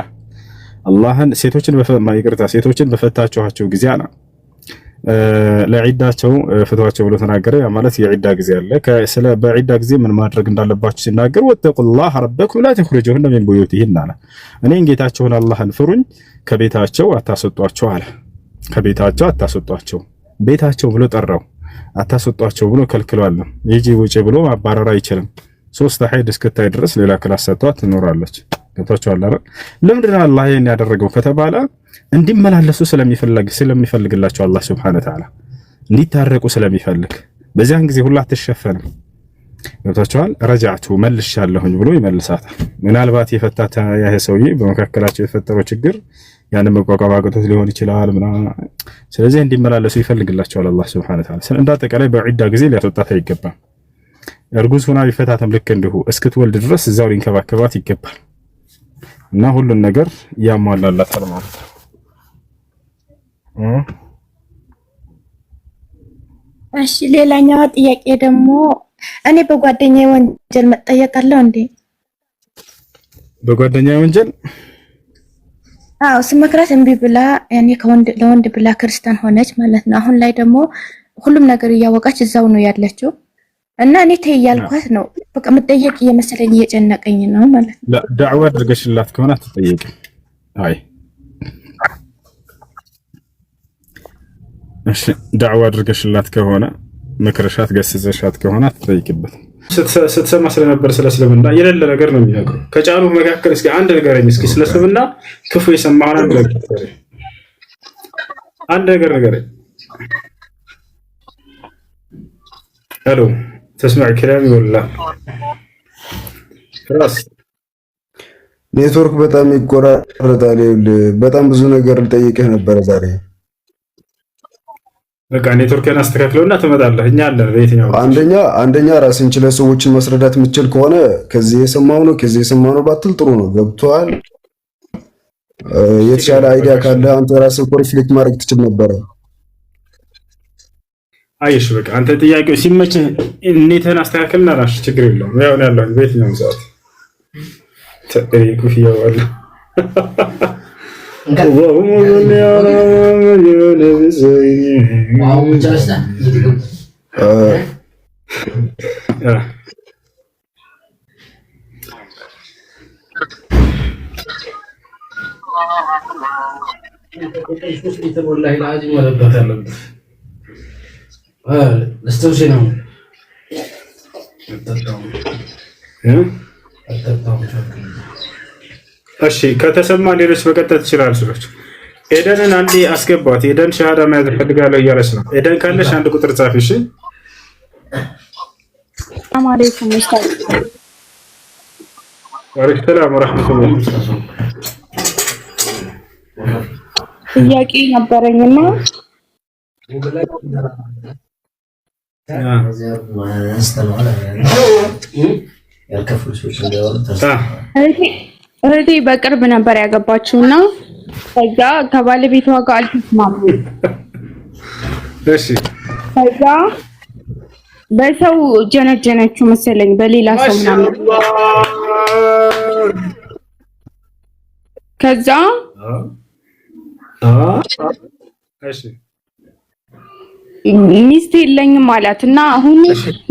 አላህን ሴቶችን በፈታችኋቸው ጊዜ አለ ለዒዳቸው ፍቷቸው ብሎ ተናገረ። ያ ማለት የዒዳ ጊዜ አለ። ስለ በዒዳ ጊዜ ምን ማድረግ እንዳለባችሁ ሲናገር ወተቁላህ ረበኩም ላ ትኽሪጁሁነ ሚን ቡዩቲሂነ አለ። እኔን ጌታቸውን አላህን ፍሩኝ ከቤታቸው አታስወጧቸው አለ። ከቤታቸው አታስወጧቸው፣ ቤታቸው ብሎ ጠራው። አታስወጧቸው ብሎ ከልክሏል። ይጂ ውጪ ብሎ ማባረር አይችልም። 3 ሀይድ እስክታይ ድረስ ሌላ ክላስ ሰጥቷት ትኖራለች። ገብታችኋል አይደል? ለምንድን ነው አላህ ይሄን ያደረገው ከተባለ እንዲመላለሱ ስለሚፈልግላቸው አላህ Subhanahu Wa Ta'ala እንዲታረቁ ስለሚፈልግ በዚያን ጊዜ ሁሉ አትሸፈንም። ገብታችኋል? ረጃዕቱ መልሻለሁኝ ብሎ ይመልሳታል። ምናልባት የፈታታ ያሄ ሰውዬ በመካከላቸው የፈጠረው ችግር ያንን መቋቋም አቅቶት ሊሆን ይችላል ምናምን። ስለዚህ እንዲመላለሱ ይፈልግላቸዋል አላህ Subhanahu Wa Ta'ala። እንዳጠቃላይ በዒዳ ጊዜ ሊያስወጣት አይገባም። እርጉዝ ሆና ቢፈታተም ልክ እንዲሁ እስክትወልድ ድረስ እዛው ሊንከባከባት ይገባል እና ሁሉን ነገር ያሟላላታል ማለት ነው። እሺ ሌላኛው ጥያቄ ደግሞ እኔ በጓደኛዬ ወንጀል መጠየቅ አለው እንዴ? በጓደኛዬ ወንጀል? አዎ ስመክራት እምቢ ብላ ያኔ ለወንድ ብላ ክርስቲያን ሆነች ማለት ነው። አሁን ላይ ደግሞ ሁሉም ነገር እያወቃች እዛው ነው ያለችው እና እኔ ተይ ያልኳት ነው። በቃ መጠየቅ እየመሰለኝ እየጨነቀኝ ነው ማለት ነው። ዳዕዋ አድርገሽላት ከሆነ አትጠየቅም። አይ እሺ ዳዕዋ አድርገሽላት ከሆነ መክረሻት ገስጸሻት ከሆነ አትጠይቅበት። ስትሰማ ስለነበር ስለ እስልምና የሌለ ነገር ነው የሚነግሩ። ከጫሉ መካከል እስኪ አንድ ንገረኝ እስኪ ስለ እስልምና ክፉ የሰማኸው አንድ ነገር ንገረኝ። ሄሎ تسمع كلامي ولا خلاص? ኔትወርክ በጣም ይቆራረጣል። በጣም ብዙ ነገር ልጠይቅህ ነበር ዛሬ። በቃ ኔትወርክን አስተካክለውና ትመጣለህ። እኛ አለን በየትኛው አንደኛ ራስን ችለህ ሰዎችን ማስረዳት የምትችል ከሆነ ከዚህ የሰማው ነው ባትል ጥሩ ነው። ገብቶሃል? የተሻለ አይዲያ ካለ አንተ ራስህ ኮንፍሊክት ማድረግ ትችል ነበር። አይሽ በቃ አንተ ጥያቄው ሲመችህ ኔትህን አስተካክልና ራስህ ችግር የለውም። ያው ነው ያለው በየትኛው ሰዓት ተጠሪኩ ይያዋል اللهم صل على محمد وعلى سيدنا واو جلسنا والله العظيم ولا بتكلم استوشي نوم እሺ ከተሰማ ሌሎች መቀጠል ትችላል። ሰዎች ኤደንን አንዴ አስገባት። ኤደን ሻሃዳ መያዝ ፈልጋለሁ እያለች ነው። ኤደን ካለሽ አንድ ቁጥር ጻፊ። እሺ ሰላም አለይኩም ኡስታዝ። ወአለይኩም ሰላም ወራህመቱላህ። ጥያቄ ነበረኝና እህቴ በቅርብ ነበር ያገባችውና ከዛ ከባለቤቷ ጋር አልተስማሙም። እሺ ከዛ በሰው ጀነጀነችው መሰለኝ በሌላ ሰው ምናምን። ከዛ እሺ ሚስት የለኝም አላትና አሁን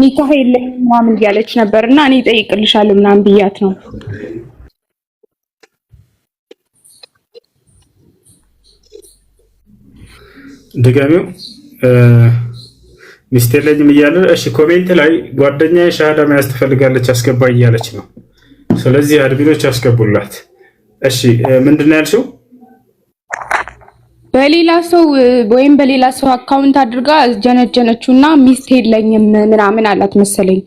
ኒካህ የለኝም ምናምን እያለች ነበርና እኔ እጠይቅልሻለሁ ምናምን ብያት ነው። ድጋሚው ሚስት የለኝም እያለ እሺ፣ ኮሜንት ላይ ጓደኛዬ ሻሃዳ መያዝ ትፈልጋለች አስገባ እያለች ነው። ስለዚህ አድሚኖች ያስገቡላት። እሺ ምንድነው ያልሽው? በሌላ ሰው ወይም በሌላ ሰው አካውንት አድርጋ ጀነጀነችውና ሚስት የለኝም ምናምን አላት መሰለኝ።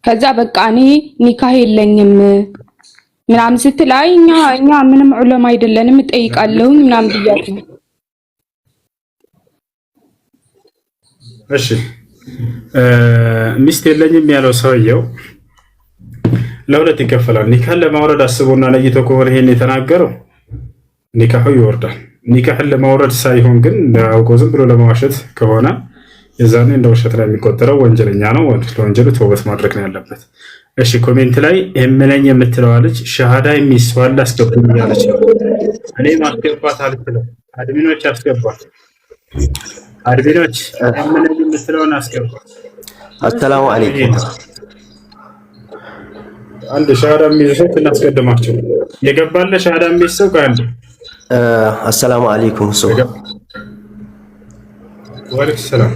ከዛ በቃ እኔ ኒካህ የለኝም ምናምን ስትል አይ እኛ ምንም ዑለማ አይደለንም እጠይቃለሁ ምናምን ብያት ነው። እሺ ሚስት የለኝም ያለው ሰውየው ለሁለት ይከፈላል። ኒካህን ለማውረድ አስቦና ለይቶ ከሆነ ይሄን የተናገረው ኒካሁ ይወርዳል። ኒካህን ለማውረድ ሳይሆን ግን አውቆ ዝም ብሎ ለማዋሸት ከሆነ የዛኔ እንደ ውሸት ላይ የሚቆጠረው ወንጀለኛ ነው። ለወንጀሉ ተውበት ማድረግ ነው ያለበት። እሺ ኮሜንት ላይ እምነኝ የምትለዋ ልጅ ሻሃዳ የሚስዋል አስገቡኝ ያለች ነው። እኔ ማስገባት አልችልም። አድሚኖች አስገባት። አድሚኖች እምነኝ የምትለውን አስገባት። አሰላሙ አለይኩም። አንድ ሻሃዳ የሚይዘው እናስቀድማቸው። የገባለ ሻሃዳ የሚይዘው ካንተ አሰላሙ አለይኩም። ወአለይኩም ሰላም።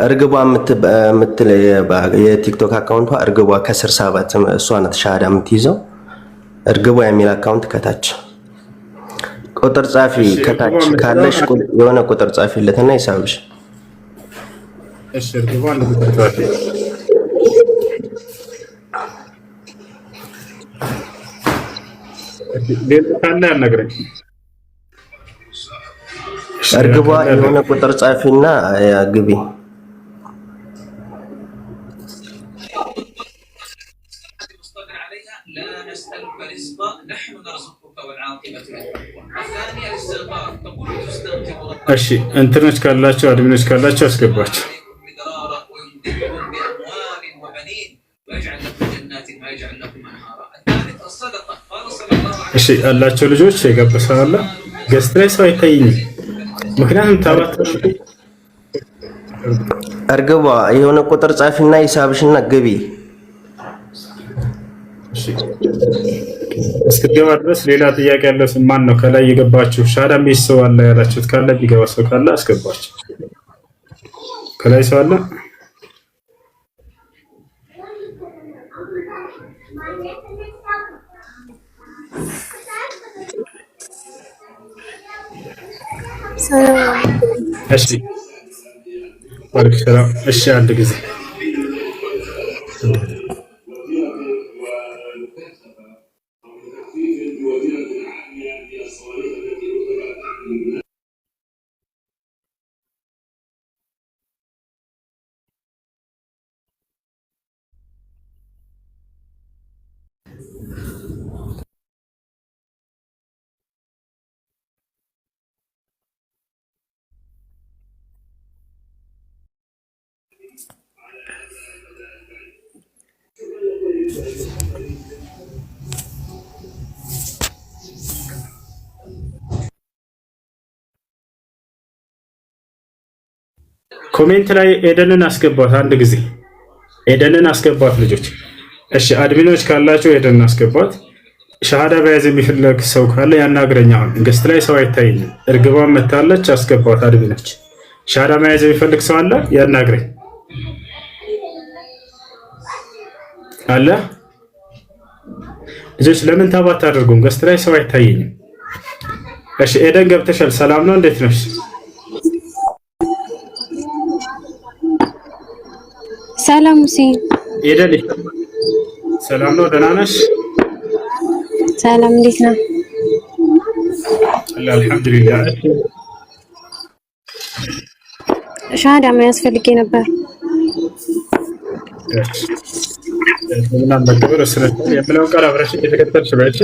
እርግቧ የምትል የቲክቶክ አካውንቷ እርግቧ ከስር ሳባት እሷ ናት ሻሃዳ የምትይዘው። እርግቧ የሚል አካውንት ከታች ቁጥር ጻፊ ከታች ካለሽ የሆነ ቁጥር ጻፊለትና ይሳብሽ። እሺ እርግቧ ቁጥር ጻፊ ካለ ያናግረኝ። እርግቧ የሆነ ቁጥር ጻፊና ግቢ። እሺ እንትኖች ካላቸው አድሚኖች ካላቸው አስገባቸው። እሺ ያላቸው ልጆች የገበሰዋላ ገስት ላይ ሰው አይታየኝም። ምክንያቱም ታባት እርግቧ የሆነ ቁጥር ጻፊና ሂሳብሽና ግቢ። እሺ እስከገባ ድረስ ሌላ ጥያቄ ያለው ማን ነው? ከላይ የገባችሁ ሻሃዳ የሚይዝ ሰው አለ ያላችሁት ካለ ቢገባ ሰው ካለ አስገባችሁ። ከላይ ሰው አለ? እሺ ወአለይኩም ሰላም። እሺ አንድ ጊዜ ኮሜንት ላይ ኤደንን አስገባት። አንድ ጊዜ ኤደንን አስገባት ልጆች። እሺ አድሚኖች ካላችሁ ኤደንን አስገባት። ሻሃዳ በያዝ የሚፈልግ ሰው ካለ ያናግረኝ። አሁን ገስት ላይ ሰው አይታይኝም። እርግቧን መታለች፣ አስገባት። አድሚኖች ሻሃዳ መያዝ የሚፈልግ ሰው አለ ያናግረኝ። አለ ልጆች ለምን ታባት አድርጉም? ገስት ላይ ሰው አይታየኝም። እሺ ኤደን ገብተሻል። ሰላም ነው? እንዴት ነሽ? ሰላም ሲ ኤደን ሰላም ነው? ደህና ነሽ? ሰላም እንዴት ነው? አልሐምዱሊላህ። ሻሃዳ መያዝ ፈልጌ ነበር። እስልምናን መቀበል ወስነሻል የሚለውን ቃል አብረሽ እየተከተልሽ በእሺ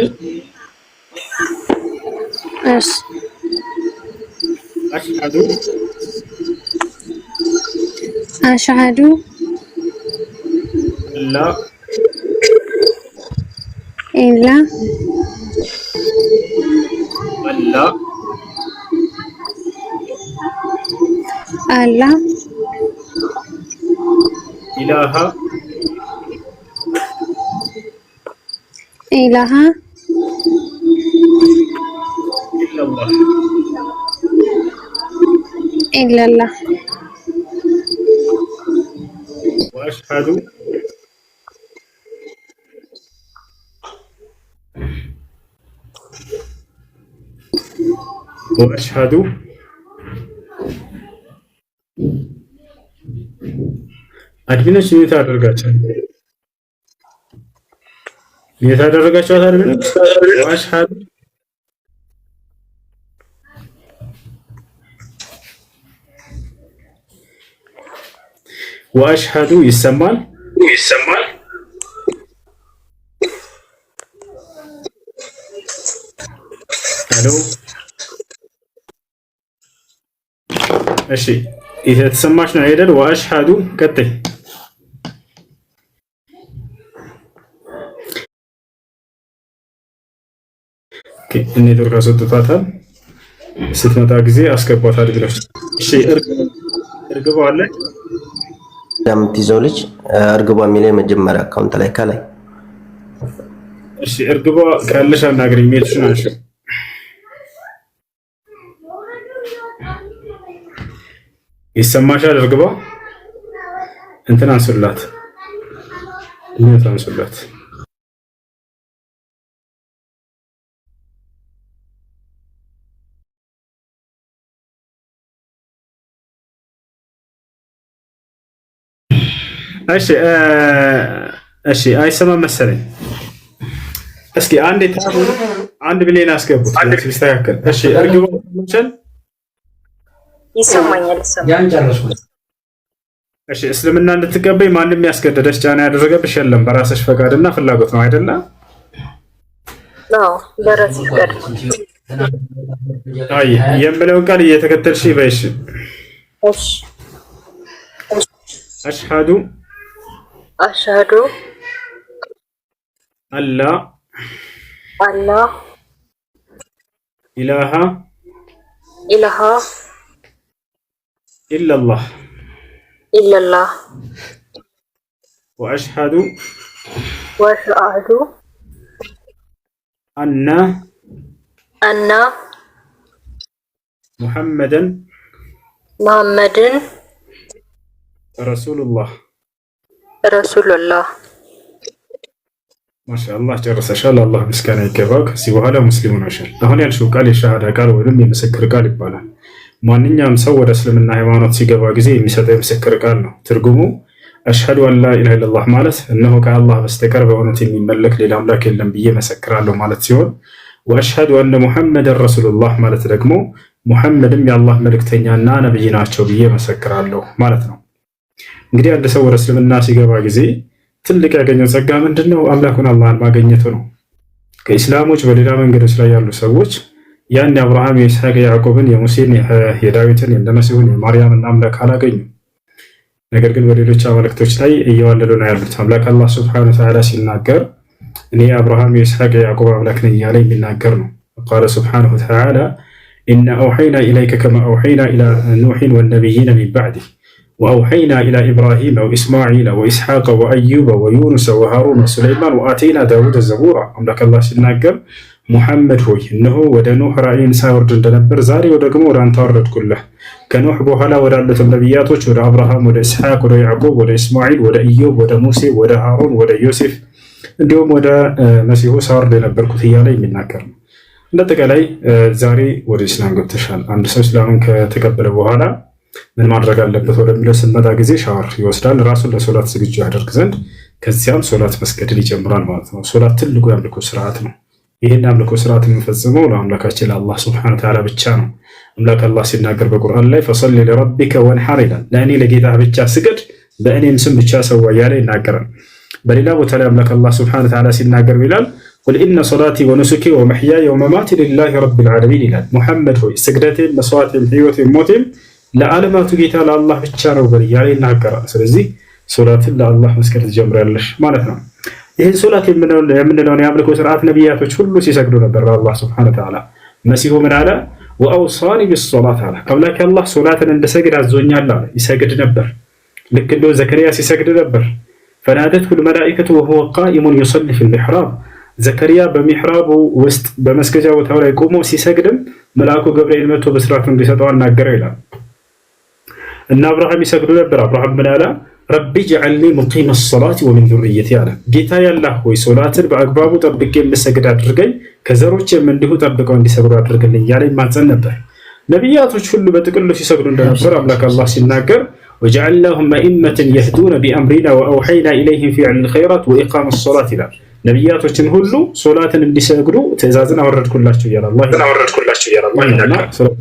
እሺ አሽሀዱ ላ ኢላ አላ ኢላሃ ኢላላህ ወአሽሀዱ አድሚኖች ምን ታደርጋቸው? የታደረጋቸው አድሚኖች ወአሽሀዱ ወአሽሀዱ ይሰማል ሄሎ እሺ የተሰማሽ ነው አይደል? ወአሽሀዱ ቀጥይ ኔትወርክ አስወጥቷታል። ስትመጣ ጊዜ አስገቧታል ብለሽ እሺ። እርግቧ አለ የምትይዘው ልጅ እርግቧ የሚለው የመጀመሪያ አካውንት ላይ ከላይ እሺ። እርግቧ ካለሽ አናግሪኝ። ሜትሽን አንሺ። ይሰማሻል? እርግቧ እንትን አንሱላት፣ ኔት አንሱላት። እሺ አይሰማም መሰለኝ። እስኪ አንድ ብሌን አስገቡት ሲስተካከል። እሺ እርግቧ ይሰማኛል። እሺ እስልምና እንድትቀበይ ማንም ያስገደደሽ ጫና ያደረገብሽ የለም። በራስሽ ፈቃድና ፍላጎት ነው አይደለ? አዎ በራስሽ ፈቃድ። አይ የምለውን ቃል እየተከተልሽ በይሽ። እሺ አሽሀዱ አላ ኢላሃ ኢለላህ ወአሽሀዱ አነ ሙሐመደን ረሱሉላህ ማሻአላህ ጨርሰሻል። አላህ ምስጋና ይገባው። ከዚህ በኋላ ሙስሊም ሆነሻል። አሁን ያልሽው ቃል የሻሃዳ ቃል ወይም የምስክር ቃል ይባላል። ማንኛውም ሰው ወደ እስልምና ሃይማኖት ሲገባ ጊዜ የሚሰጠው የምስክር ቃል ነው። ትርጉሙ አሽሀዱ አን ላ ኢላሀ ኢለላህ ማለት እነሆ ከአላህ በስተቀር በእውነት የሚመለክ ሌላ አምላክ የለም ብዬ መሰክራለሁ ማለት ሲሆን፣ ወአሽሀዱ አነ ሙሐመደን ረሱሉላህ ማለት ደግሞ ሙሐመድም የአላህ መልእክተኛና ነብይ ናቸው ብዬ መሰክራለሁ ማለት ነው። እንግዲህ አንድ ሰው ወደ እስልምና ሲገባ ጊዜ ትልቅ ያገኘው ጸጋ ምንድነው? አምላኩን አላህን ማግኘቱ ነው። ከኢስላሞች በሌላ መንገዶች ላይ ያሉ ሰዎች ያን የአብርሃም የይስሐቅ የያዕቆብን የሙሴን የዳዊትን የነመሲሁን የማርያምን አምላክ አላገኙ። ነገር ግን በሌሎች አማልክቶች ላይ እየዋለሉ ነው ያሉት። አምላክ አላህ ሱብሓነሁ ወተዓላ ሲናገር እኔ የአብርሃም የይስሐቅ የያዕቆብ አምላክ ነኝ እያለ የሚናገር ነው። ቃለ ሱብሓነሁ ወተዓላ ኢና አውሐይና ኢለይከ ከማ አውሐይና ኢላ ኑሕን ወነቢይነ ሚን ባዕዲህ ወአውሐይና ኢላ ኢብራሂመ ወኢስማዒለ ወኢስሐቀ ወአዩበ ወዩኑሰ ወሃሩነ ወሱለይማን ወአተይና ዳውደ ዘቡራ። አምላክ አላህ ሲናገር ሙሐመድ ሆይ እነሆ ወደ ኖህ ራእይን ሳወርድ እንደነበር ዛሬው ደግሞ ወደ አንተ አወረድኩልህ። ከኖህ በኋላ ወዳሉትም ነቢያቶች ወደ አብርሃም፣ ወደ ኢስሐቅ፣ ወደ ያዕቆብ፣ ወደ ኢስማዒል፣ ወደ ኢዮብ፣ ወደ ሙሴ፣ ወደ ሃሩን፣ ወደ ዮሴፍ እንዲሁም ወደ መሲሁ ሳወርድ የነበርኩት እያለ የሚናገር ነው። እንደአጠቃላይ ዛሬ ወደ ኢስላም ገብተሻል። አንድ ሰው እስላምን ከተቀበለ በኋላ ምን ማድረግ አለበት ወደሚለው ስንመጣ ጊዜ ሻወር ይወስዳል፣ ራሱን ለሶላት ዝግጁ ያደርግ ዘንድ። ከዚያም ሶላት መስገድን ይጀምራል ማለት ነው። ሶላት ትልቁ የአምልኮ ስርዓት ነው። ይህን አምልኮ ስርዓት የምንፈጽመው ለአምላካችን ለአላህ ሱብሓነሁ ወተዓላ ብቻ ነው። አምላክ አላህ ሲናገር በቁርአን ላይ ፈሰሊ ሊረቢከ ወንሐር ይላል። ለእኔ ለጌታ ብቻ ስገድ፣ በእኔም ስም ብቻ ሰዋ እያለ ይናገራል። በሌላ ቦታ ላይ አምላክ አላህ ሱብሓነሁ ወተዓላ ሲናገር ይላል ቁል ኢነ ሶላቲ ወኑሱኪ ወመሕያየ ወመማቲ ሊላሂ ረቢል ዓለሚን ይላል። ሙሐመድ ሆይ ስግደቴም፣ መስዋዕቴም፣ ህይወቴም፣ ሞቴም ለዓለማቱ ጌታ ለአላህ ብቻ ነው በል እያለ ይናገራል። ስለዚህ ሶላትን ለአላህ መስገድ ትጀምሪያለሽ ማለት ነው። ይህን ሶላት የምንለውን የአምልኮ ስርዓት ነቢያቶች ሁሉ ሲሰግዱ ነበር ለአላህ ሱብሓነሁ ወተዓላ። መሲሁ ምን አለ? ወአውሳኒ ቢሶላት አለ። አምላክ አላህ ሶላትን እንድሰግድ አዞኛል አለ። ይሰግድ ነበር። ልክ እንደ ዘከርያ ሲሰግድ ነበር። ፈናደትሁ ልመላኢከቱ ወሁወ ቃኢሙን ዩሰሊ ፊል ሚሕራብ። ዘከርያ በሚሕራቡ ውስጥ በመስገጃ ቦታው ላይ ቆሞ ሲሰግድም መልአኩ ገብርኤል መጥቶ በስራቱ እንዲሰጠው አናገረው ይላል። እና አብርሃም ይሰግዱ ነበር። አብርሃም ምን አለ? ረቢ ጅዐልኒ ሙቂመ ሰላቲ ወሚን ዙርየቲ አለ። ጌታ ያላህ ሆይ ሶላትን በአግባቡ ጠብቄ እንድሰግድ አድርገኝ፣ ከዘሮችም እንዲሁ ጠብቀው እንዲሰግዱ አድርግልኝ እያለ ይማጸን ነበር። ነቢያቶች ሁሉ በጥቅሉ ሲሰግዱ እንደነበር አምላክ አላህ ሲናገር ወጀዐልናሁም አኢመተን የህዱነ ቢአምሪና ወአውሐይና ኢለይሂም ፊዕለል ኸይራት ወኢቃመ ሰላት ይላል። ነቢያቶችን ሁሉ ሶላትን እንዲሰግዱ ትእዛዝን አወረድኩላቸው እያለ አላህ ይናገራል።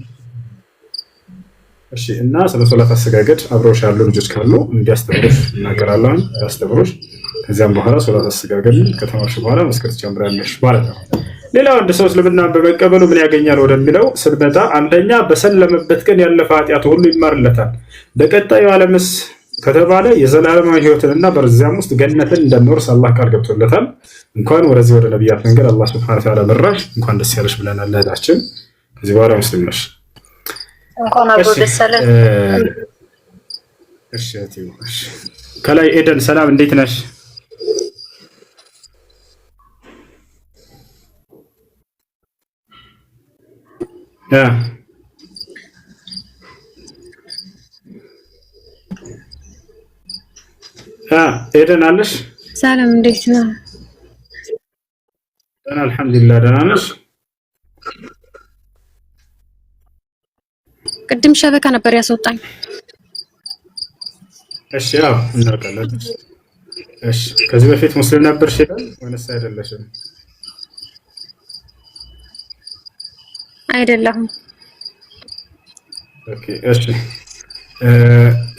እሺ እና ስለ ሶላት አሰጋገድ አብረውሽ ያሉ ልጆች ካሉ እንዲያስተምሩሽ እናገራለን። ያስተምሩሽ። ከዚያም በኋላ ሶላት አሰጋገድ ከተማርሽ በኋላ መስከር ትጀምሪያለሽ ማለት ነው። ሌላው አንድ ሰው እስልምናን በመቀበሉ ምን ያገኛል ወደሚለው ስንመጣ፣ አንደኛ በሰለመበት ቀን ያለፈ ኃጢአቱ ሁሉ ይማርለታል። በቀጣዩ ዓለምስ ከተባለ የዘላለማዊ ሕይወትንና በዚያም ውስጥ ገነትን እንደሚወርስ አላህ ቃል ገብቶለታል። እንኳን ወደዚህ ወደ ነቢያት መንገድ አላህ ሱብሓነሁ ወተዓላ መራሽ፣ እንኳን ደስ ያለሽ ብለናል እህታችን። ከዚህ በኋላ ሙስሊም ነሽ። እንኳን አብሮ ደስ አለን። እሺ እሺ። ከላይ ኤደን ሰላም፣ እንዴት ነሽ? ኤደን አለሽ? ሰላም እንዴት ነህ? ደህና አልሐምዱሊላህ። ደህና ነሽ? ቅድም ሸበካ ነበር ያስወጣኝ። እሺ ያው እናውቃለን። እሺ ከዚህ በፊት ሙስሊም ነበርሽ ወይስ አይደለሽም? አይደለሁም። ኦኬ እሺ።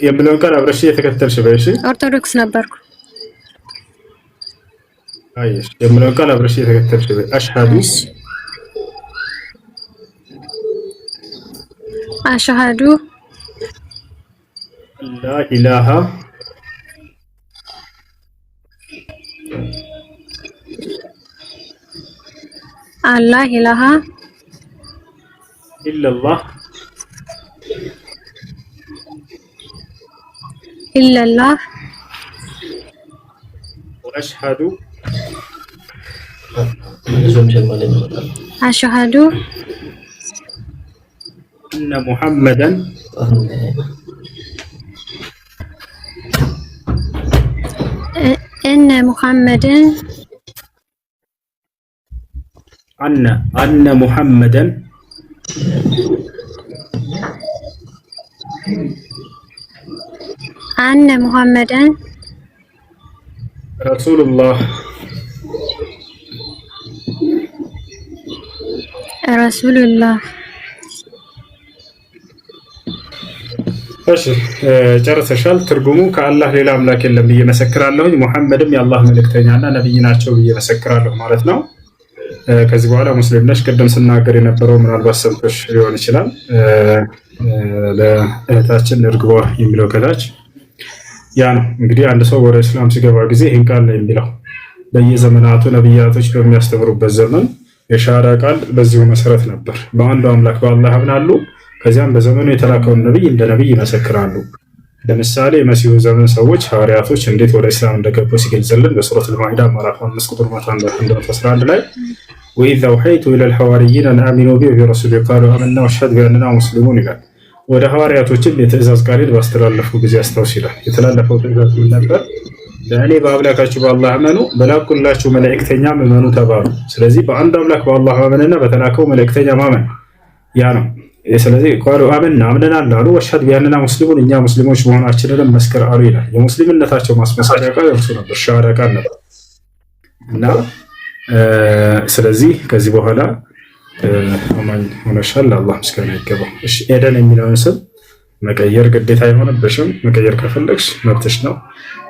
የምለውን ቃል አብረሽ የተከተልሽ በእሺ። ኦርቶዶክስ ነበርኩ። አይሽ የምለውን ቃል አብረሽ የተከተልሽ በ አሽሃዱ አሽሃዱ ላ ኢላሃ አላ ኢላሃ ኢላላህ ኢላላህ ወአሽሃዱ አሽሃዱ እነ ሙሐመደን እነ ሙሐመድን አነ ሙሐመደን አነ ሙሐመደን ረሱሉላህ ረሱሉላህ። እሺ ጨርሰሻል። ትርጉሙ ከአላህ ሌላ አምላክ የለም ብዬ መሰክራለሁ፣ ሙሐመድም የአላህ መልእክተኛና ነብይ ናቸው ብዬ መሰክራለሁ ማለት ነው። ከዚህ በኋላ ሙስሊም ነሽ። ቅድም ስናገር የነበረው ምናልባት ሰምተሽ ሊሆን ይችላል። ለእህታችን እርግቧ የሚለው ከታች ያ ነው እንግዲህ አንድ ሰው ወደ እስላም ሲገባ ጊዜ ይህን ቃል ነው የሚለው። በየዘመናቱ ነቢያቶች በሚያስተምሩበት ዘመን የሻሃዳ ቃል በዚሁ መሰረት ነበር። በአንዱ አምላክ በአላህ ያምናሉ። ከዚያም በዘመኑ የተላከውን ነቢይ እንደ ነቢይ ይመሰክራሉ። ለምሳሌ የመሲሁ ዘመን ሰዎች ሐዋርያቶች እንዴት ወደ እስላም እንደገቡ ሲገልጽልን በሱረቱል ማኢዳ ምዕራፍ 5 ቁጥር 111 ላይ ወኢዝ አውሐይቱ ኢለል ሐዋርይን አን አሚኑ ቢ ወቢረሱሊ ቃሉ አመና ወአሽሀዱ ቢአንና ሙስሊሙን ይላል። ወደ ሐዋርያቶችም የትእዛዝ ቃልን ባስተላለፉ ጊዜ አስታውስ ይላል። የተላለፈው ትእዛዝ ምን ነበር? በእኔ በአምላካችሁ በአላህ እመኑ፣ በላኩላችሁ መልእክተኛም እመኑ ተባሉ። ስለዚህ በአንድ አምላክ በአላህ ማመንና በተላከው መልእክተኛ ማመን ያ ነው። ስለዚህ ቃሉ አመና አምነናል አሉ፣ ወአሽሀዱ ቢአንና ሙስሊሙን እኛ ሙስሊሞች መሆናችንን መስክር አሉ ይላል። የሙስሊምነታቸው ማስመሰሪያ ቃል እርሱ ነበር፣ ሻሃዳ ቃል ነበር እና ስለዚህ ከዚህ በኋላ አማኝ ሆነሻል። አላህ ምስጋና ይገባው። እሺ ኤደን የሚለውን ስም መቀየር ግዴታ አይሆንብሽም። መቀየር ከፈለግሽ መብትሽ ነው።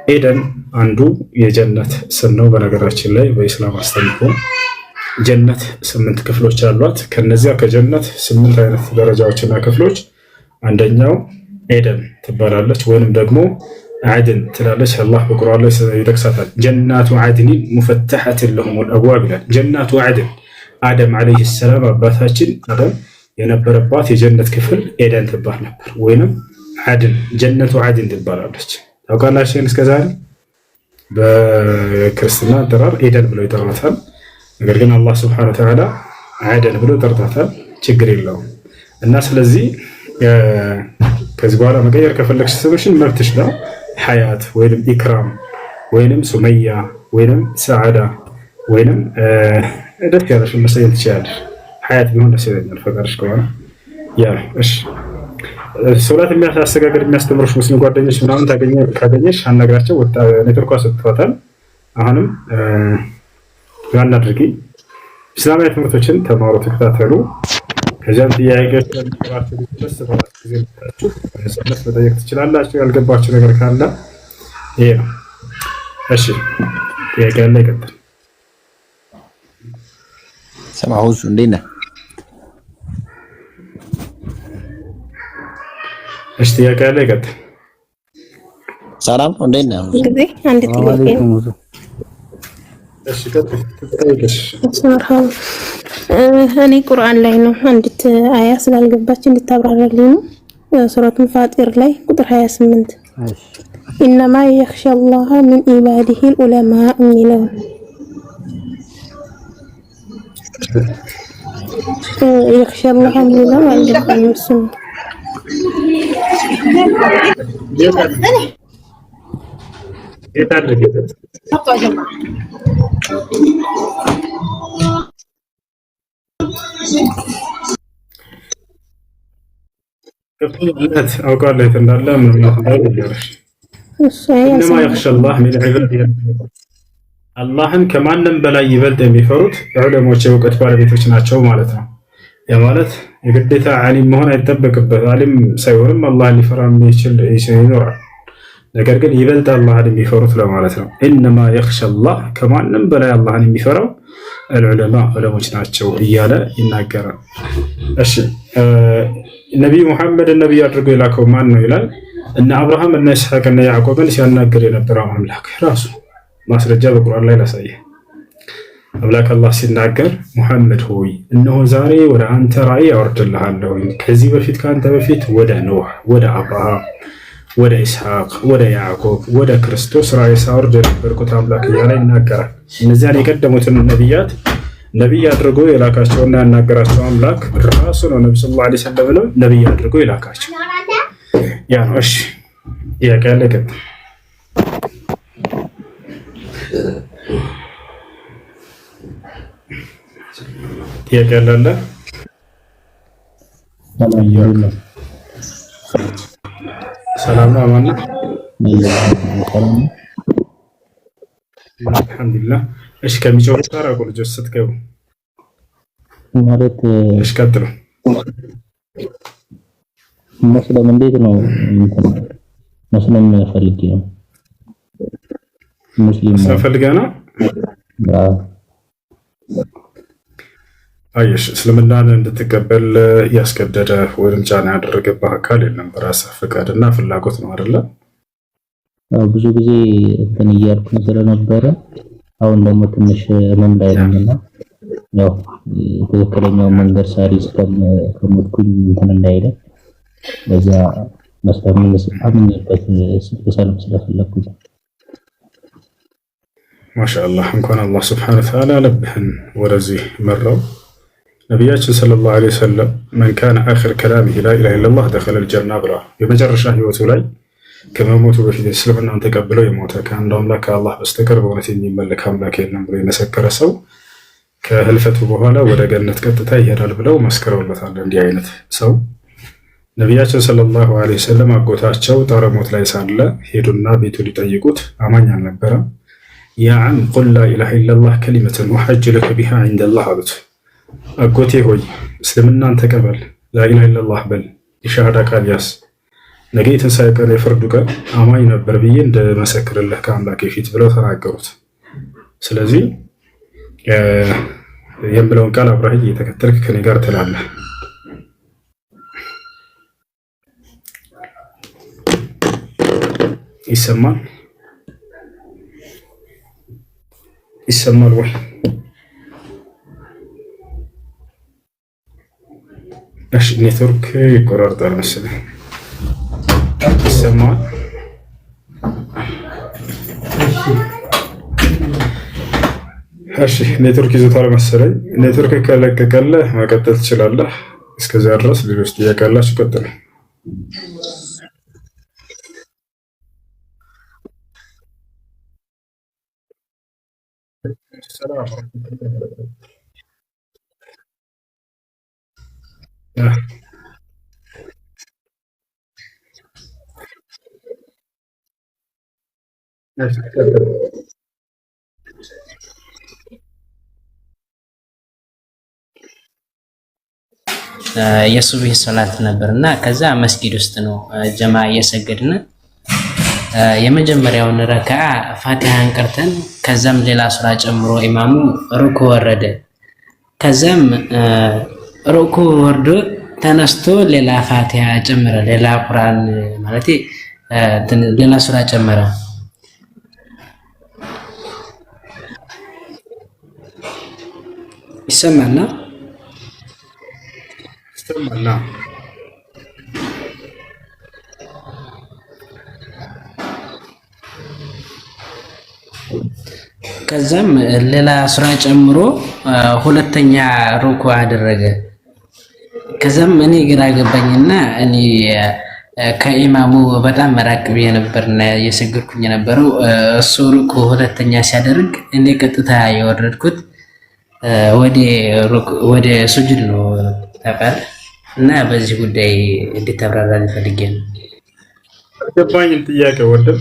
ኤደን አንዱ የጀነት ስም ነው። በነገራችን ላይ በኢስላም አስተምሮ ጀነት 8 ክፍሎች አሏት። ከነዚያ ከጀነት 8 አይነት ደረጃዎችና ክፍሎች አንደኛው ኤደን ትባላለች፣ ወይንም ደግሞ አድን ትላለች። አላህ በቁርአን ላይ ይጠቅሳታል። ጀናቱ አድን ሙፈተሐትን ለሁሙል አብዋብ ይላል። ጀናቱ አድን አደም ዓለይሂ ሰላም አባታችን አደም የነበረባት የጀነት ክፍል ኤደን ትባል ነበር፣ ወይንም አድን ጀነቱ አድን ትባላለች። ታውቃላችሁ? እስከዛሬ በክርስትና አጠራር ኤደን ብለው ይጠራታል። ነገር ግን አላህ ሱብሓነሁ ወተዓላ አደን ብሎ ጠርቷታል። ችግር የለውም እና ስለዚህ ከዚህ በኋላ መቀየር ከፈለግሽ ስምሽን መብትሽ ነው። ሐያት ወይንም ኢክራም ወይንም ሱመያ ወይንም ሰዓዳ ወይንም ደስ ያለሽን መሰየም ትችላለሽ። ሐያት ቢሆን ደስ ይለኛል ፈቃድሽ ከሆነ። ያ እሺ፣ ሶላት የሚያስተጋግድ የሚያስተምሩሽ ሙስሊም ጓደኞች ምናምን ካገኘሽ አናግራቸው። ኔትወርኳ ሰጥቷታል። አሁንም ያን አድርጊ። እስላማዊ ትምህርቶችን ተማሩ፣ ተከታተሉ። ከዚያም ጥያቄዎች ለሚቀራችሁ ድረስ በራሱ ጊዜ ልታችሁ በነፃነት መጠየቅ ትችላላችሁ። ያልገባችሁ ነገር ካለ ይሄ ነው። እሺ፣ ጥያቄ ያለ ይቀጥል። ሰማሁስ እንዴት ነህ? እሺ፣ ጥያቄ ያለ ይቀጥል። ሰላም ነው፣ እንዴት ነህ? እንግዲህ አንድ ጥያቄ ነው። እሺ፣ ቀጥል። ተጠይቀሽ እኔ ቁርአን ላይ ነው አንዲት አያ ስላልገባች እንድታብራራልኝ ነው። ሱረቱል ፋጢር ላይ ቁጥር 28 ኢነማ የኽሸላህ ሚን ኢባዲሂል ዑለማ የሚለው የኽሸላህ የሚለው አልገባኝም። እሱ ከፍለት አውቃለሁ እንዳለ ምን ማለት ኢነማ የኽሸላህ ሚን ዒባዲሂ አላህን ከማንም በላይ ይበልጥ የሚፈሩት ዑለሞች የእውቀት ባለቤቶች ናቸው ማለት ነው። ያ ማለት የግዴታ ዓሊም መሆን አይጠበቅበት። ዓሊም ሳይሆንም አላህን ሊፈራ የሚችል ይኖራል። ነገር ግን ይበልጥ አላህን የሚፈሩት ለማለት ነው። ኢነማ የኽሸላህ ከማንም በላይ አላህን የሚፈራው አልዑለማ ዑለሞች ናቸው እያለ ይናገራል። እሺ፣ ነቢዩ ሙሐመድን ነቢይ አድርጎ የላከው ማን ነው ይላል። እነ አብርሃም እነ ኢስሐቅ እነ ያዕቆብን ሲያናገር የነበረው አምላክ ራሱ ማስረጃ በቁርአን ላይ ላሳየ። አምላክ አላህ ሲናገር ሙሐመድ ሆይ እነሆ ዛሬ ወደ አንተ ራእይ አወርድልሃለሁ፣ ከዚህ በፊት ከአንተ በፊት ወደ ኖህ፣ ወደ አብርሃም፣ ወደ ኢስሐቅ፣ ወደ ያዕቆብ፣ ወደ ክርስቶስ ራእይ ሳወርድ የነበርኩት አምላክ እያለ ይናገራል። እነዚያን የቀደሙትን ነቢያት ነቢይ አድርጎ የላካቸውና ያናገራቸው አምላክ ራሱ ነው። ነብዩ ሰለላሁ ዐለይሂ ወሰለም ነው ነቢይ አድርጎ የላካቸው። ያ ነው። እሺ፣ ጥያቄ ያለ ይቀጥል። ጥያቄ ያለ ሰላም ነው። አማን ነው። አልሐምዱሊላህ። እሺ፣ ከሚጮህ ጋር አቁ ልጆች ስትገቡ ማለት እሺ፣ ቀጥሉ። መስለም እንዴት ነው? መስለም ፈልጌ ነው። ሙስሊም ፈልጌ ነው። አየሽ፣ እስልምናን እንድትቀበል ያስገደደ ወይም ጫና ያደረገብህ አካል የለም። በራስህ ፍቃድና ፍላጎት ነው አይደለ? ብዙ ጊዜ እንትን እያልኩኝ ስለነበረ አሁን ደግሞ ትንሽ እመም ላይ ነኝና ያው ትክክለኛው መንገድ ሳሪስ ከሞትኩኝ እንትን እንዳይለ ለዛ መስለምን አምኜበት ሰላም ስለፈለኩኝ ማሻአላህ። እንኳን አላህ ሱብሓነሁ ወተዓላ ልብህን ወደዚህ መራው። ነቢያችን ሰለላሁ ዐለይሂ ወሰለም መን ካነ አኺር ከላሚሂ ላ ኢላሃ ኢለላህ ደኸለል ጀና ብለዋል። የመጨረሻ ህይወቱ ላይ ከመሞቱ በፊት እስልምናን ተቀብለው የሞተ ከአንድ አምላክ ከአላህ በስተቀር በእውነት የሚመለክ አምላክ የለም ብሎ የመሰከረ ሰው ከህልፈቱ በኋላ ወደ ገነት ቀጥታ ይሄዳል ብለው መስክረውለታል። እንዲህ አይነት ሰው ነቢያችን ሰለላሁ ዐለይሂ ወሰለም አጎታቸው ጣረ ሞት ላይ ሳለ ሄዱና ቤቱ ሊጠይቁት አማኝ አልነበረም። ያ ዓም ቁል ላ ኢላሃ ኢለላህ ከሊመተን ወሐጅ ለከ ቢሃ ዒንደላህ አሉት። አጎቴ ሆይ እስልምናን ተቀበል፣ ላኢላሃ ኢለላህ በል፣ የሻሃዳ ቃል ያዝ፣ ነገ የትንሣኤ ቀን የፍርዱ ቀን አማኝ ነበር ብዬ እንደመሰክርልህ ከአምላኬ ፊት ብለው ተናገሩት። ስለዚህ የምለውን ቃል አብረህ እየተከተልክ ከኔ ጋር ትላለህ። ይሰማል? ይሰማል ወይ? እሺ፣ ኔትወርክ ይቆራርጣል መሰለኝ። ይሰማል? እሺ፣ ኔትወርክ ይዞታል መሰለኝ። ኔትወርክ ከለቀቀልህ መቀጠል ትችላለህ። እስከዚያ ድረስ ሌሎች ጥያቄ ያላችሁ ቀጥሉ። የሱብህ ሶላት ነበርና ከዛ መስጊድ ውስጥ ነው ጀማ እየሰገድን የመጀመሪያውን ረካዓ ፋቲሃን ቀርተን ከዛም ሌላ ሱራ ጨምሮ ኢማሙ ሩኩ ወረደ። ከዛም ሩኩ ወርዶ ተነስቶ ሌላ ፋቲሃ ጨመረ፣ ሌላ ቁርአን ማለት ሌላ ሱራ ጨመረ። ይሰማልና ከዛም ሌላ ሱራ ጨምሮ ሁለተኛ ሩኩ አደረገ። ከዛም እኔ ግራ ገባኝና እኔ ከኢማሙ በጣም መራቅ ብዬ ነበርና የሰገድኩኝ የነበረው እሱ ሩኩ ሁለተኛ ሲያደርግ እኔ ቀጥታ የወረድኩት ወደ ሱጁድ ነው ታውቃለህ። እና በዚህ ጉዳይ እንድታብራራልኝ ፈልጌ ነው። ገባኝን ጥያቄ ወንድም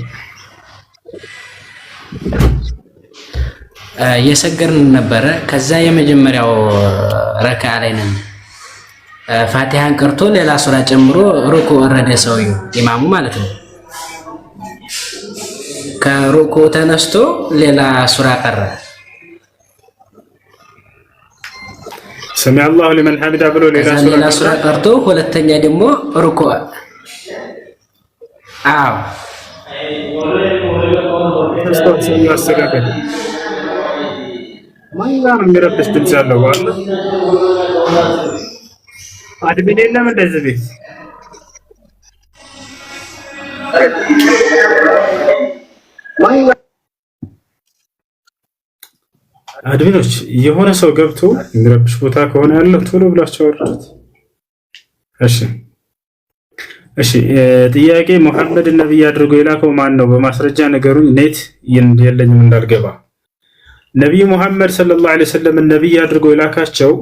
የሰገርን ነበረ። ከዛ የመጀመሪያው ረካ ላይ ነን። ፋቲሃን ቀርቶ ሌላ ሱራ ጨምሮ ሩኩ ወረደ ሰውየው ኢማሙ ማለት ነው። ከሩኩ ተነስቶ ሌላ ሱራ ቀረ። ሰሚ አላሁ ሊመን ሐሚዳ ብሎ ሌላ ሱራ ቀርቶ ሁለተኛ ደግሞ ሩኩ አዎ ያስተጋገደ ማን ጋር የሚረብሽ ድምፅ ያለው አለ? አድሚን የለም እንደዚህ ቤት አድሚኖች የሆነ ሰው ገብቶ የሚረብሽ ቦታ ከሆነ ያለው ቶሎ ብላችሁ አውርዱት። እሺ ጥያቄ ሙሐመድ ነብይ አድርጎ የላከው ማን ነው? በማስረጃ ነገሩኝ። ኔት የለኝም እንዳልገባ። ነብይ ሙሐመድ ሰለላሁ ዐለይሂ ወሰለም ነብይ አድርጎ የላካቸው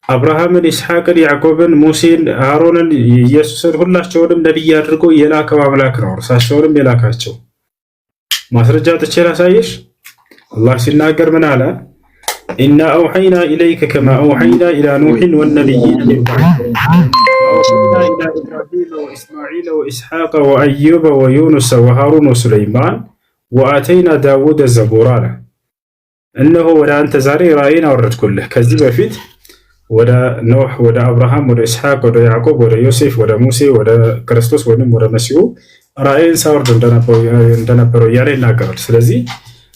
አብርሃምን፣ ኢስሐቅን፣ ያዕቆብን፣ ሙሴን፣ አሮንን፣ ኢየሱስን ሁላቸውንም ነብይ አድርጎ የላከው አምላክ ነው። እርሳቸውንም የላካቸው ማስረጃ ጥቼ ላሳየሽ። አላህ ሲናገር ምን አለ? ኢና አውሐይና ኢለይከ ከማ አውሐይና ኢላ ኑሕን ወነቢይን ሚን በዕድ ወአውሐይና ኢላ ኢብራሂም ወኢስማዒል ወኢስሐቅ ወአዩብ ወዩኑስ ወሃሩን ወሱለይማን ወአተይና ዳውደ ዘቡራ አለ። እነሆ ወደ አንተ ዛሬ ራእይን አወረድኩልህ። ከዚህ በፊት ወደ ኖህ፣ ወደ አብርሃም፣ ወደ ኢስሐቅ፣ ወደ ያዕቆብ፣ ወደ ዮሴፍ፣ ወደ ሙሴ፣ ወደ ክርስቶስ ወይም ወደ መሲሁ ራእይን ሳወርድ እንደነበረው እያለ ይናገራል። ስለዚህ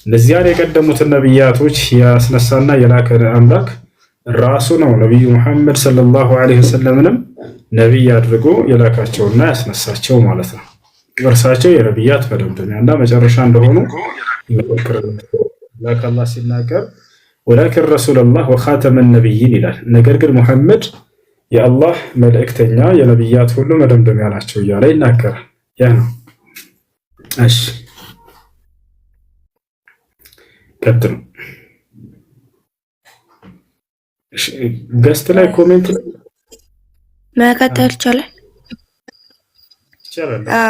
እነዚያን የቀደሙትን ነቢያቶች ያስነሳና የላከ አምላክ ራሱ ነው። ነቢዩ ሙሐመድ ሰለላሁ ዐለይሂ ወሰለምንም ነቢይ አድርጎ የላካቸውና ያስነሳቸው ማለት ነው። እርሳቸው የነቢያት መደምደሚያና መጨረሻ እንደሆኑ ይመሰክራል። አላህ ሲናገር ወላኪን ረሱለላህ ወኻተመ ነቢይን ይላል። ነገር ግን ሙሐመድ የአላህ መልእክተኛ የነቢያት ሁሉ መደምደሚያ ናቸው እያለ ይናገራል። ያ ነው። እሺ ቀጥሉ። ገስት ላይ ኮሜንት መቀጠል ይቻላል።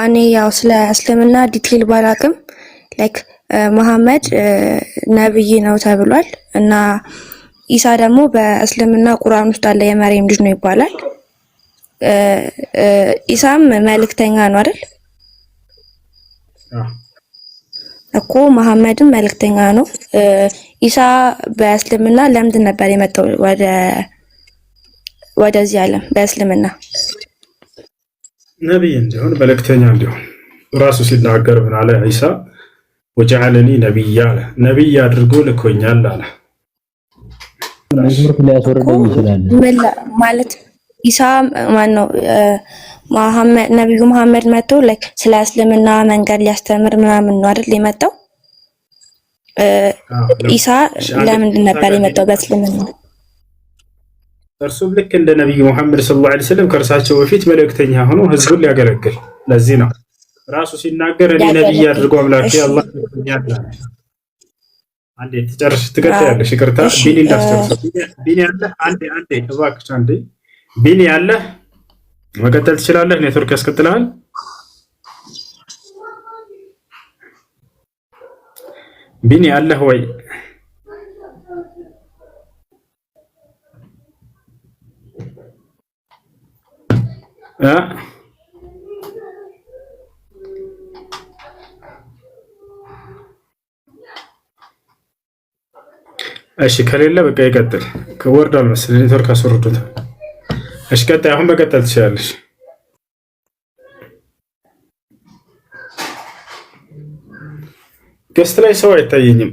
እኔ ያው ስለ እስልምና ዲቴል ባላቅም ላይክ መሐመድ ነብይ ነው ተብሏል እና ኢሳ ደግሞ በእስልምና ቁርአን ውስጥ አለ የመርየም ልጅ ነው ይባላል። ኢሳም መልእክተኛ ነው አይደል? እኮ መሐመድም መልእክተኛ ነው። ኢሳ በእስልምና ለምንድን ነበር የመጣው ወደዚህ ዓለም በእስልምና? ነብይ እንዲሆን መልእክተኛ እንዲሆን ራሱ ሲናገር ምን አለ? ኢሳ ወጀዐለኒ ነብያ አለ። ነብይ አድርጎ ልኮኛል አለ። መዝሙር ላይ ያስወርደው ይችላል ማለት ኢሳ ማን ነው? ነብዩ መሐመድ መጥቶ ላይክ ስለ እስልምና መንገድ ሊያስተምር ምናምን ነው አይደል የመጣው? ኢሳ ለምንድን ነበር የመጣው በእስልምና? እርሱም ልክ እንደ ነብዩ መሐመድ ሰለላሁ ዐለይሂ ወሰለም ከእርሳቸው በፊት መልእክተኛ ሆኖ ህዝቡን ሊያገለግል። ለዚህ ነው ራሱ ሲናገር እኔ ነብይ አድርጎ አምላኬ አላህ ልኮኛል። አንዴ ትጨርሽ ትቀጥያለሽ። ይቅርታ ቢኒ እንዳስጨርሰው። ቢኒ አለ አንዴ እባክሽ አንዴ ቢኒ አለ መቀጠል ትችላለህ። ኔትወርክ ያስቀጥላል። ቢኒ አለህ ወይ? እሺ ከሌለ በቃ ይቀጥል። ከወርዷል መሰለኝ ኔትወርክ አስወርዶታል። እሺ ቀጣይ አሁን መቀጠል ትችላለሽ። ገስት ላይ ሰው አይታየኝም።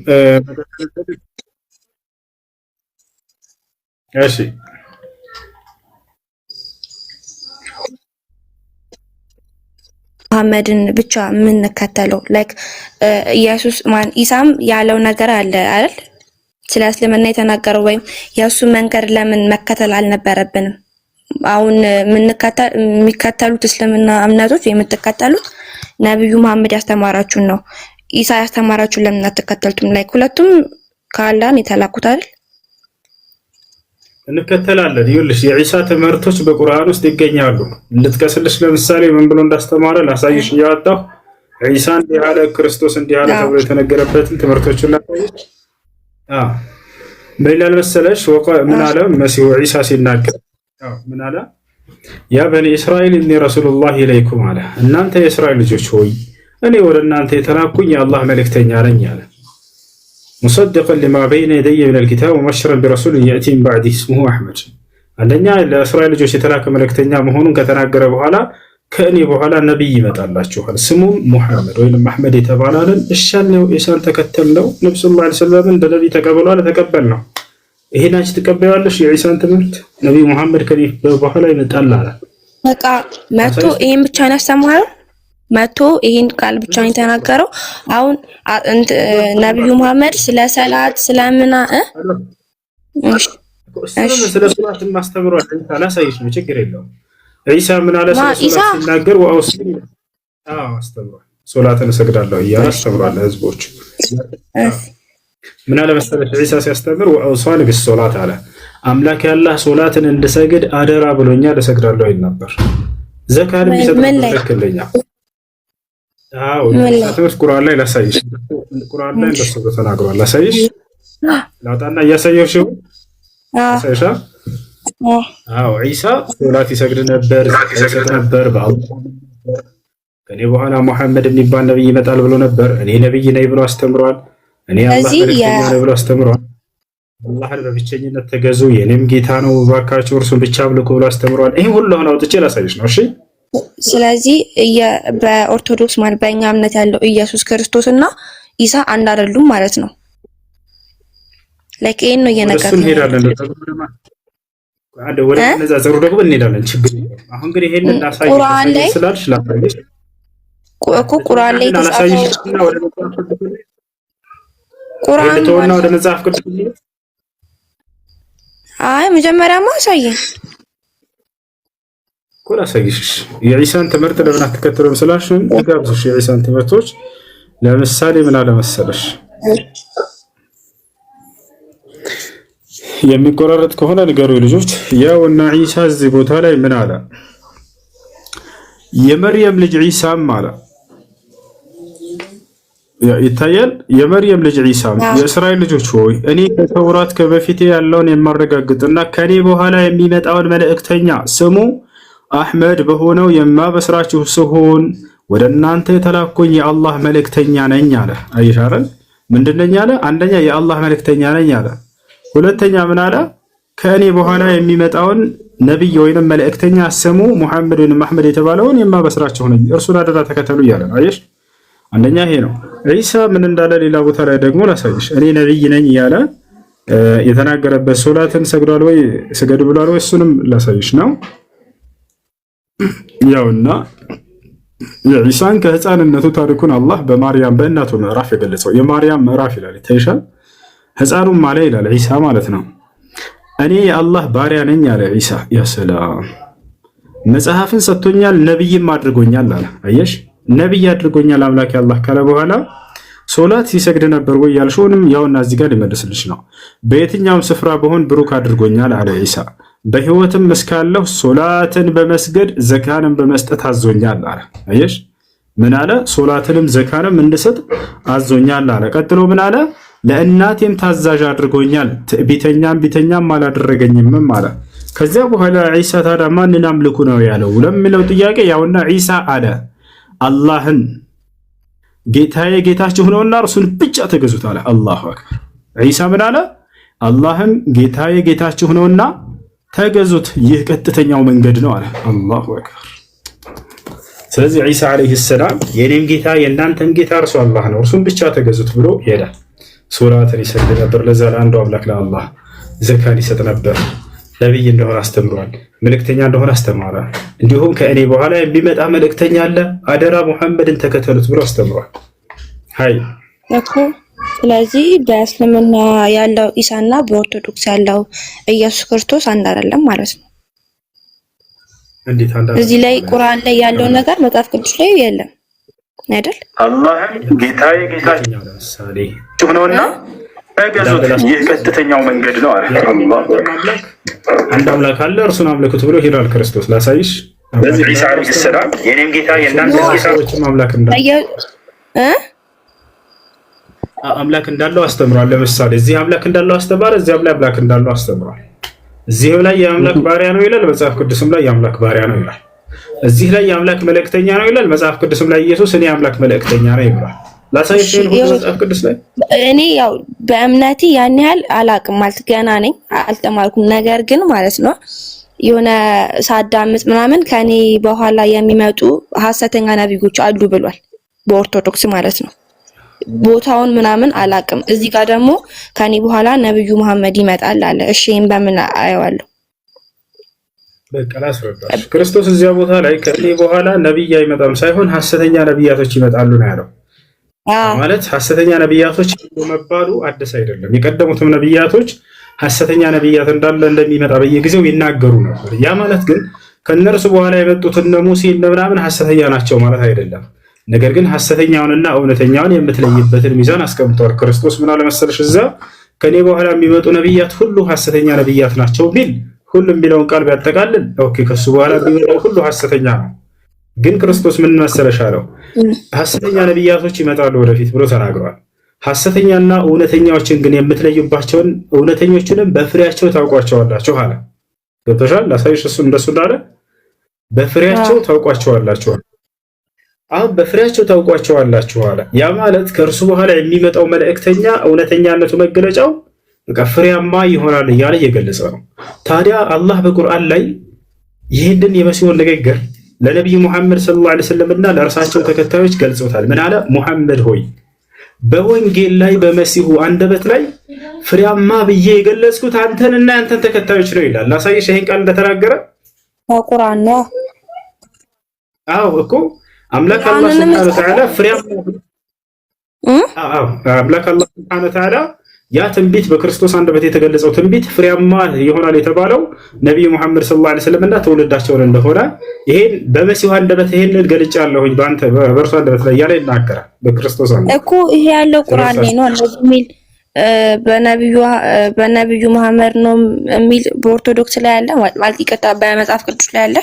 እሺ መሐመድን ብቻ የምንከተለው ላይክ ኢየሱስ ማን ኢሳም ያለው ነገር አለ አይደል? ስለ እስልምና የተናገረው ወይም የእሱ መንገድ ለምን መከተል አልነበረብንም? አሁን የሚከተሉት እስልምና እምነቶች የምትከተሉት ነብዩ መሐመድ ያስተማራችሁን ነው። ኢሳ ያስተማራችሁን ለምን አትከተሉትም? ላይክ ሁለቱም ከአላህ የተላኩት አይደል? እንከተላለን። ይኸውልሽ የኢሳ ትምህርቶች በቁርአን ውስጥ ይገኛሉ። ልጥቀስልሽ ለምሳሌ ምን ብሎ እንዳስተማረ ላሳይሽ እያወጣሁ ኢሳ እንዲህ አለ፣ ክርስቶስ እንዲህ አለ ተብሎ የተነገረበትን ትምህርቶችን ላሳይሽ። ምን ይላል መሰለሽ? ምን አለ መሲሁ ኢሳ ሲናገር ምን አለ? ያ በኒ እስራኤል እኒ ረሱሉላህ ኢለይኩም አለ። እናንተ የእስራኤል ልጆች ሆይ እኔ ወደ እናንተ የተላኩኝ የአላህ መልእክተኛ ነኝ አለ። ሙሰድቀን ሊማ በይነ የደየ ሚነል ኪታብ ወሙበሽረን ቢረሱሊን የእቲ ሚን ባዕዲ እስሙሁ አሕመድ። አንደኛ ለእስራኤል ልጆች የተላከ መልእክተኛ መሆኑን ከተናገረ በኋላ ከእኔ በኋላ ነቢይ ይመጣላችኋል ስሙም ሙሐመድ ወይም አሕመድ የተባላለን። እሻለው ኢሳን ተከተልነው። ነብዩ ሰለላሁ ዐለይሂ ወሰለም እንደ ነቢይ ተቀበሏል፣ ተቀበልነው። ይሄን አንቺ ትቀበያለሽ? የኢሳን ትምህርት ነብዩ መሐመድ ከኔ በኋላ ይመጣል አለ። በቃ መቶ ይሄን ብቻ ነው ያስተማረው። መቶ ይሄን ቃል ብቻ ነው የተናገረው። አሁን ነብዩ መሐመድ ስለ ሰላት ስለምና ስለ ሶላት ማስተምሯል። ታላሳይሽ ነው ችግር የለውም። ኢሳ ምን አለ? ስለ ሶላት ሲናገር ወአውሲኒ አስተምሯል። ሶላትን እሰግዳለሁ እያለ አስተምሯል ህዝቦች። ምን አለ መሰለሽ? ኢሳ ሲያስተምር ወአውሳኒ ቢሶላት አለ። አምላክ ያላህ ሶላትን እንድሰግድ አደራ ብሎኛል፣ እሰግዳለሁ ይል ነበር። ዘካን ቢሰጥ ተከለኛ ትምህርት ቁርአን ላይ ላሳይሽ። ቁርአን ላይ እንደሱ ተናግሯል። ላሳይሽ ላውጣና እያሳየሁሽ ሳይሻ ኢሳ ሶላት ይሰግድ ነበር፣ ይሰግድ ነበር። ከኔ በኋላ ሙሐመድ የሚባል ነብይ ይመጣል ብሎ ነበር። እኔ ነብይ ነኝ ብሎ አስተምሯል። እኔ አላህ መልእክተኛ ነኝ ብሎ አስተምሯል። አላህን በብቸኝነት ተገዙ፣ የኔም ጌታ ነው፣ ባካችሁ እርሱን ብቻ አምልኩ ብሎ አስተምሯል። ይሄ ሁሉ አሁን አውጥቼ ላሳይሽ ነው። እሺ ስለዚህ በኦርቶዶክስ ማለት በእኛ እምነት ያለው ኢየሱስ ክርስቶስ እና ኢሳ አንድ አይደሉም ማለት ነው። ለከይን ነው እየነገርኩኝ እንሄዳለን። ወደ ነዛዘሩ ደግሞ እንሄዳለን። ችግር አሁን ግን ይሄንን ላሳይሽ ስላልሽ ላሳይሽ እኮ ቁርአን ላይ ተጻፈው ቁርአን ተወና ወደ መጽሐፍ ቅዱስ አይ መጀመሪያማ አሳየኝ እኮ ላሳይሽ። የኢሳን ትምህርት ለምን አትከተሉም ስላልሽኝ ልጋብዝሽ። የኢሳን ትምህርቶች ለምሳሌ ምን አለ መሰለሽ? የሚቆራረጥ ከሆነ ንገሩኝ ልጆች። ያውና ኢሳ እዚህ ቦታ ላይ ምን አለ? የመርየም ልጅ ኢሳም አለ ይታያል። የመርየም ልጅ ኢሳም የእስራኤል ልጆች ሆይ እኔ ከተውራት ከበፊቴ ያለውን የማረጋግጥና ከኔ በኋላ የሚመጣውን መልእክተኛ ስሙ አህመድ በሆነው የማበስራችሁ ስሆን ወደ እናንተ የተላኩኝ የአላህ መልእክተኛ ነኝ አለ። አይሻረን ምንድነኝ አለ? አንደኛ የአላህ መልእክተኛ ነኝ አለ። ሁለተኛ ምን አለ? ከእኔ በኋላ የሚመጣውን ነብይ ወይንም መልእክተኛ ስሙ ሙሐመድ ወይንም አህመድ የተባለውን የማበስራችሁ ነኝ፣ እርሱን አደራ ተከተሉ እያለ ነው። አየሽ፣ አንደኛ ይሄ ነው። ዒሳ ምን እንዳለ ሌላ ቦታ ላይ ደግሞ ላሳይሽ። እኔ ነብይ ነኝ እያለ የተናገረበት ሶላትን ሰግዷል ወይ ስገድ ብሏል ወይ እሱንም ላሳይሽ ነው። ያውና የዒሳን ከህፃንነቱ ታሪኩን አላህ በማርያም በእናቱ ምዕራፍ የገለጸው የማርያም ምዕራፍ ይላል። ይታይሻል። ህፃኑም አለ ይላል ዒሳ ማለት ነው። እኔ የአላህ ባሪያ ነኝ አለ ዒሳ። ያ ሰላም መጽሐፍን ሰጥቶኛል ነብይም አድርጎኛል አለ። አየሽ ነብይ አድርጎኛል አምላክ አላህ ካለ በኋላ ሶላት ሲሰግድ ነበር ወይ ያልሽውንም ያውና እዚህ ጋር ሊመልስልሽ ነው። በየትኛውም ስፍራ በሆን ብሩክ አድርጎኛል አለ ዒሳ። በህይወትም እስካለሁ ሶላትን በመስገድ ዘካንም በመስጠት አዞኛል አለ። አየሽ ምን አለ? ሶላትንም ዘካንም እንድሰጥ አዞኛል አለ። ቀጥሎ ምን አለ? ለእናቴም ታዛዥ አድርጎኛል፣ ትዕቢተኛም ቢተኛም አላደረገኝም አለ። ከዚያ በኋላ ዒሳ ታዲያ ማንን አምልኩ ነው ያለው ለሚለው ጥያቄ ያውና ዒሳ አለ አላህን ጌታዬ ጌታችሁ ነውና እርሱን ብቻ ተገዙት አለ። አላሁ አክበር። ዒሳ ምን አለ? አላህም ጌታዬ ጌታችሁ ነውና ተገዙት፣ ይህ ቀጥተኛው መንገድ ነው አለ። አላሁ አክበር። ስለዚህ ዒሳ ዓለይሂ ሰላም የኔም ጌታ የእናንተም ጌታ እርሱ አላህ ነው፣ እርሱን ብቻ ተገዙት ብሎ ይሄዳል። ሶላትን ይሰግድ ነበር ለዛ ለአንዱ አምላክ ለአላህ። ዘካን ይሰጥ ነበር። ነብይ እንደሆነ አስተምሯል። መልእክተኛ እንደሆነ አስተማረ። እንዲሁም ከእኔ በኋላ የሚመጣ መልእክተኛ አለ፣ አደራ ሙሐመድን ተከተሉት ብሎ አስተምሯል። ሃይ እኮ ስለዚህ በእስልምና ያለው ኢሳና በኦርቶዶክስ ያለው ኢየሱስ ክርስቶስ አንድ አይደለም ማለት ነው። እንዴት አንድ? እዚህ ላይ ቁርአን ላይ ያለው ነገር መጽሐፍ ቅዱስ ላይ የለም አይደል? አላህም ጌታዬ ጌታችን ለምሳሌ ነውና ተገዙት፣ ይህ ቀጥተኛው መንገድ ነው አለ። አንድ አምላክ አለ እርሱን አምልኩት ብሎ ሄዷል ክርስቶስ። ላሳይሽ። በዚህ ዒሳ ዓለይሂ ሰላም የኔም ጌታ የእናንተ ጌታዎችም አምላክ አምላክ እንዳለው አስተምሯል። ለምሳሌ እዚህ አምላክ እንዳለው አስተማረ፣ እዚያም ላይ አምላክ እንዳለው አስተምሯል። እዚህም ላይ የአምላክ ባሪያ ነው ይላል፣ መጽሐፍ ቅዱስም ላይ የአምላክ ባሪያ ነው ይላል። እዚህ ላይ የአምላክ መልእክተኛ ነው ይላል፣ መጽሐፍ ቅዱስም ላይ ኢየሱስ እኔ የአምላክ መልእክተኛ ነው ይላል። ላሳይሽ መጽሐፍ ቅዱስ ላይ እኔ ያው በእምነቴ ያን ያህል አላቅም ማለት ገና ነኝ አልተማርኩም። ነገር ግን ማለት ነው የሆነ ሳዳምጥ ምናምን ከኔ በኋላ የሚመጡ ሐሰተኛ ነብዮች አሉ ብሏል፣ በኦርቶዶክስ ማለት ነው። ቦታውን ምናምን አላቅም። እዚህ ጋር ደግሞ ከኔ በኋላ ነብዩ መሐመድ ይመጣል አለ። እሺ ይሄን በምን አየዋለሁ? በቃ ላስረዳሽ። ክርስቶስ እዚያ ቦታ ላይ ከኔ በኋላ ነብይ አይመጣም ሳይሆን ሐሰተኛ ነብያቶች ይመጣሉ ነው ያለው። ማለት ሐሰተኛ ነብያቶች መባሉ አዲስ አይደለም። የቀደሙትም ነብያቶች ሐሰተኛ ነብያት እንዳለ እንደሚመጣ በየጊዜው ይናገሩ ነበር። ያ ማለት ግን ከነርሱ በኋላ የመጡት እነ ሙሴ እነ ምናምን ሐሰተኛ ናቸው ማለት አይደለም። ነገር ግን ሐሰተኛውንና እውነተኛውን የምትለይበትን ሚዛን አስቀምጧል። ክርስቶስ ምን አለ መሰለሽ? እዛ ከኔ በኋላ የሚመጡ ነብያት ሁሉ ሐሰተኛ ነብያት ናቸው ቢል ሁሉም የሚለውን ቃል ቢያጠቃልል ኦኬ፣ ከሱ በኋላ የሚመጣው ሁሉ ሐሰተኛ ነው። ግን ክርስቶስ ምን መሰለሽ አለው? ሐሰተኛ ነብያቶች ይመጣሉ ወደፊት ብሎ ተናግሯል። ሐሰተኛና እውነተኛዎችን ግን የምትለዩባቸውን እውነተኞችንም በፍሬያቸው ታውቋቸዋላችሁ አለ። ገብቶሻል? ላሳይሽ። እሱ እንደሱ እንዳለ በፍሬያቸው ታውቋቸዋላችሁ። አሁን በፍሬያቸው ታውቋቸዋላችሁ አለ። ያ ማለት ከእርሱ በኋላ የሚመጣው መልእክተኛ እውነተኛነቱ መገለጫው በቃ ፍሬያማ ይሆናል እያለ እየገለጸ ነው። ታዲያ አላህ በቁርአን ላይ ይህንን የመሲሁን ንግግር ለነቢዩ ሙሐመድ ሰለላሁ ዐለይሂ ወሰለም እና ለእርሳቸው ተከታዮች ገልጾታል። ምን አለ? ሙሐመድ ሆይ በወንጌል ላይ በመሲሁ አንደበት ላይ ፍሬያማ ብዬ የገለጽኩት አንተንና አንተን ተከታዮች ነው ይላል። ላሳይሽ ይሄን ቃል እንደተናገረ ቁርአን ነው። አዎ እኮ አምላክ አላህ ሱብሓነሁ ወተዓላ ፍሬያማ አምላክ አላህ ሱብሓነሁ ወተዓላ ያ ትንቢት በክርስቶስ አንደበት የተገለጸው ትንቢት ፍሬያማ ይሆናል የተባለው ነብዩ መሐመድ ሰለላሁ ዐለይሂ ወሰለም እና ትውልዳቸው እንደሆነ ይሄን በመሲሁ አንደበት ይሄንን ገልጫለሁኝ በአንተ በእርሱ አንደበት ላይ ያለ ይናገራል። በክርስቶስ አንደበት እኮ ይሄ ያለው ቁርአን ላይ ነው እንደዚህ የሚል በነብዩ መሐመድ ነው የሚል በኦርቶዶክስ ላይ ያለ ማለት ይቀጣ በመጽሐፍ ቅዱስ ላይ ያለ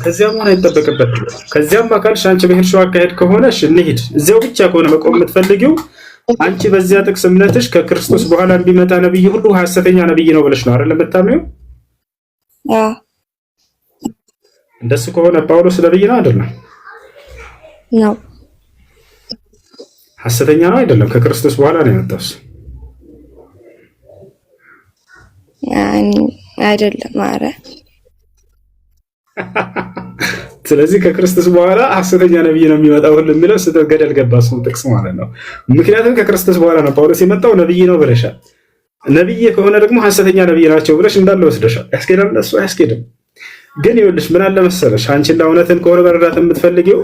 ከዚያም ሆነ አይጠበቅበት። ከዚያም አካልሽ አንቺ በሄድሽው አካሄድ ከሆነሽ እንሂድ። እዚያው ብቻ ከሆነ መቆም የምትፈልጊው አንቺ በዚያ ጥቅስ እምነትሽ ከክርስቶስ በኋላ የሚመጣ ነብይ ሁሉ ሐሰተኛ ነብይ ነው ብለሽ ነው አይደል የምታምኚው? እንደሱ ከሆነ ጳውሎስ ነብይ ነው አይደለም? ነው። ሐሰተኛ ነው አይደለም? ከክርስቶስ በኋላ ነው የመጣው አይደለም? ኧረ ስለዚህ ከክርስቶስ በኋላ ሐሰተኛ ነብይ ነው የሚመጣው ሁሉ የሚለው ስህተት ገደል ገባ። እሱን ጥቅስ ማለት ነው። ምክንያቱም ከክርስቶስ በኋላ ነው ጳውሎስ የመጣው ነብይ ነው ብለሻል። ነብይ ከሆነ ደግሞ ሐሰተኛ ነብይ ናቸው ብለሽ እንዳለ ወስደሻል። ያስኬዳል? እሱ አያስኬድም። ግን ይኸውልሽ ምን አለ መሰለሽ፣ አንቺና እውነትን ከሆነ መረዳት የምትፈልጊው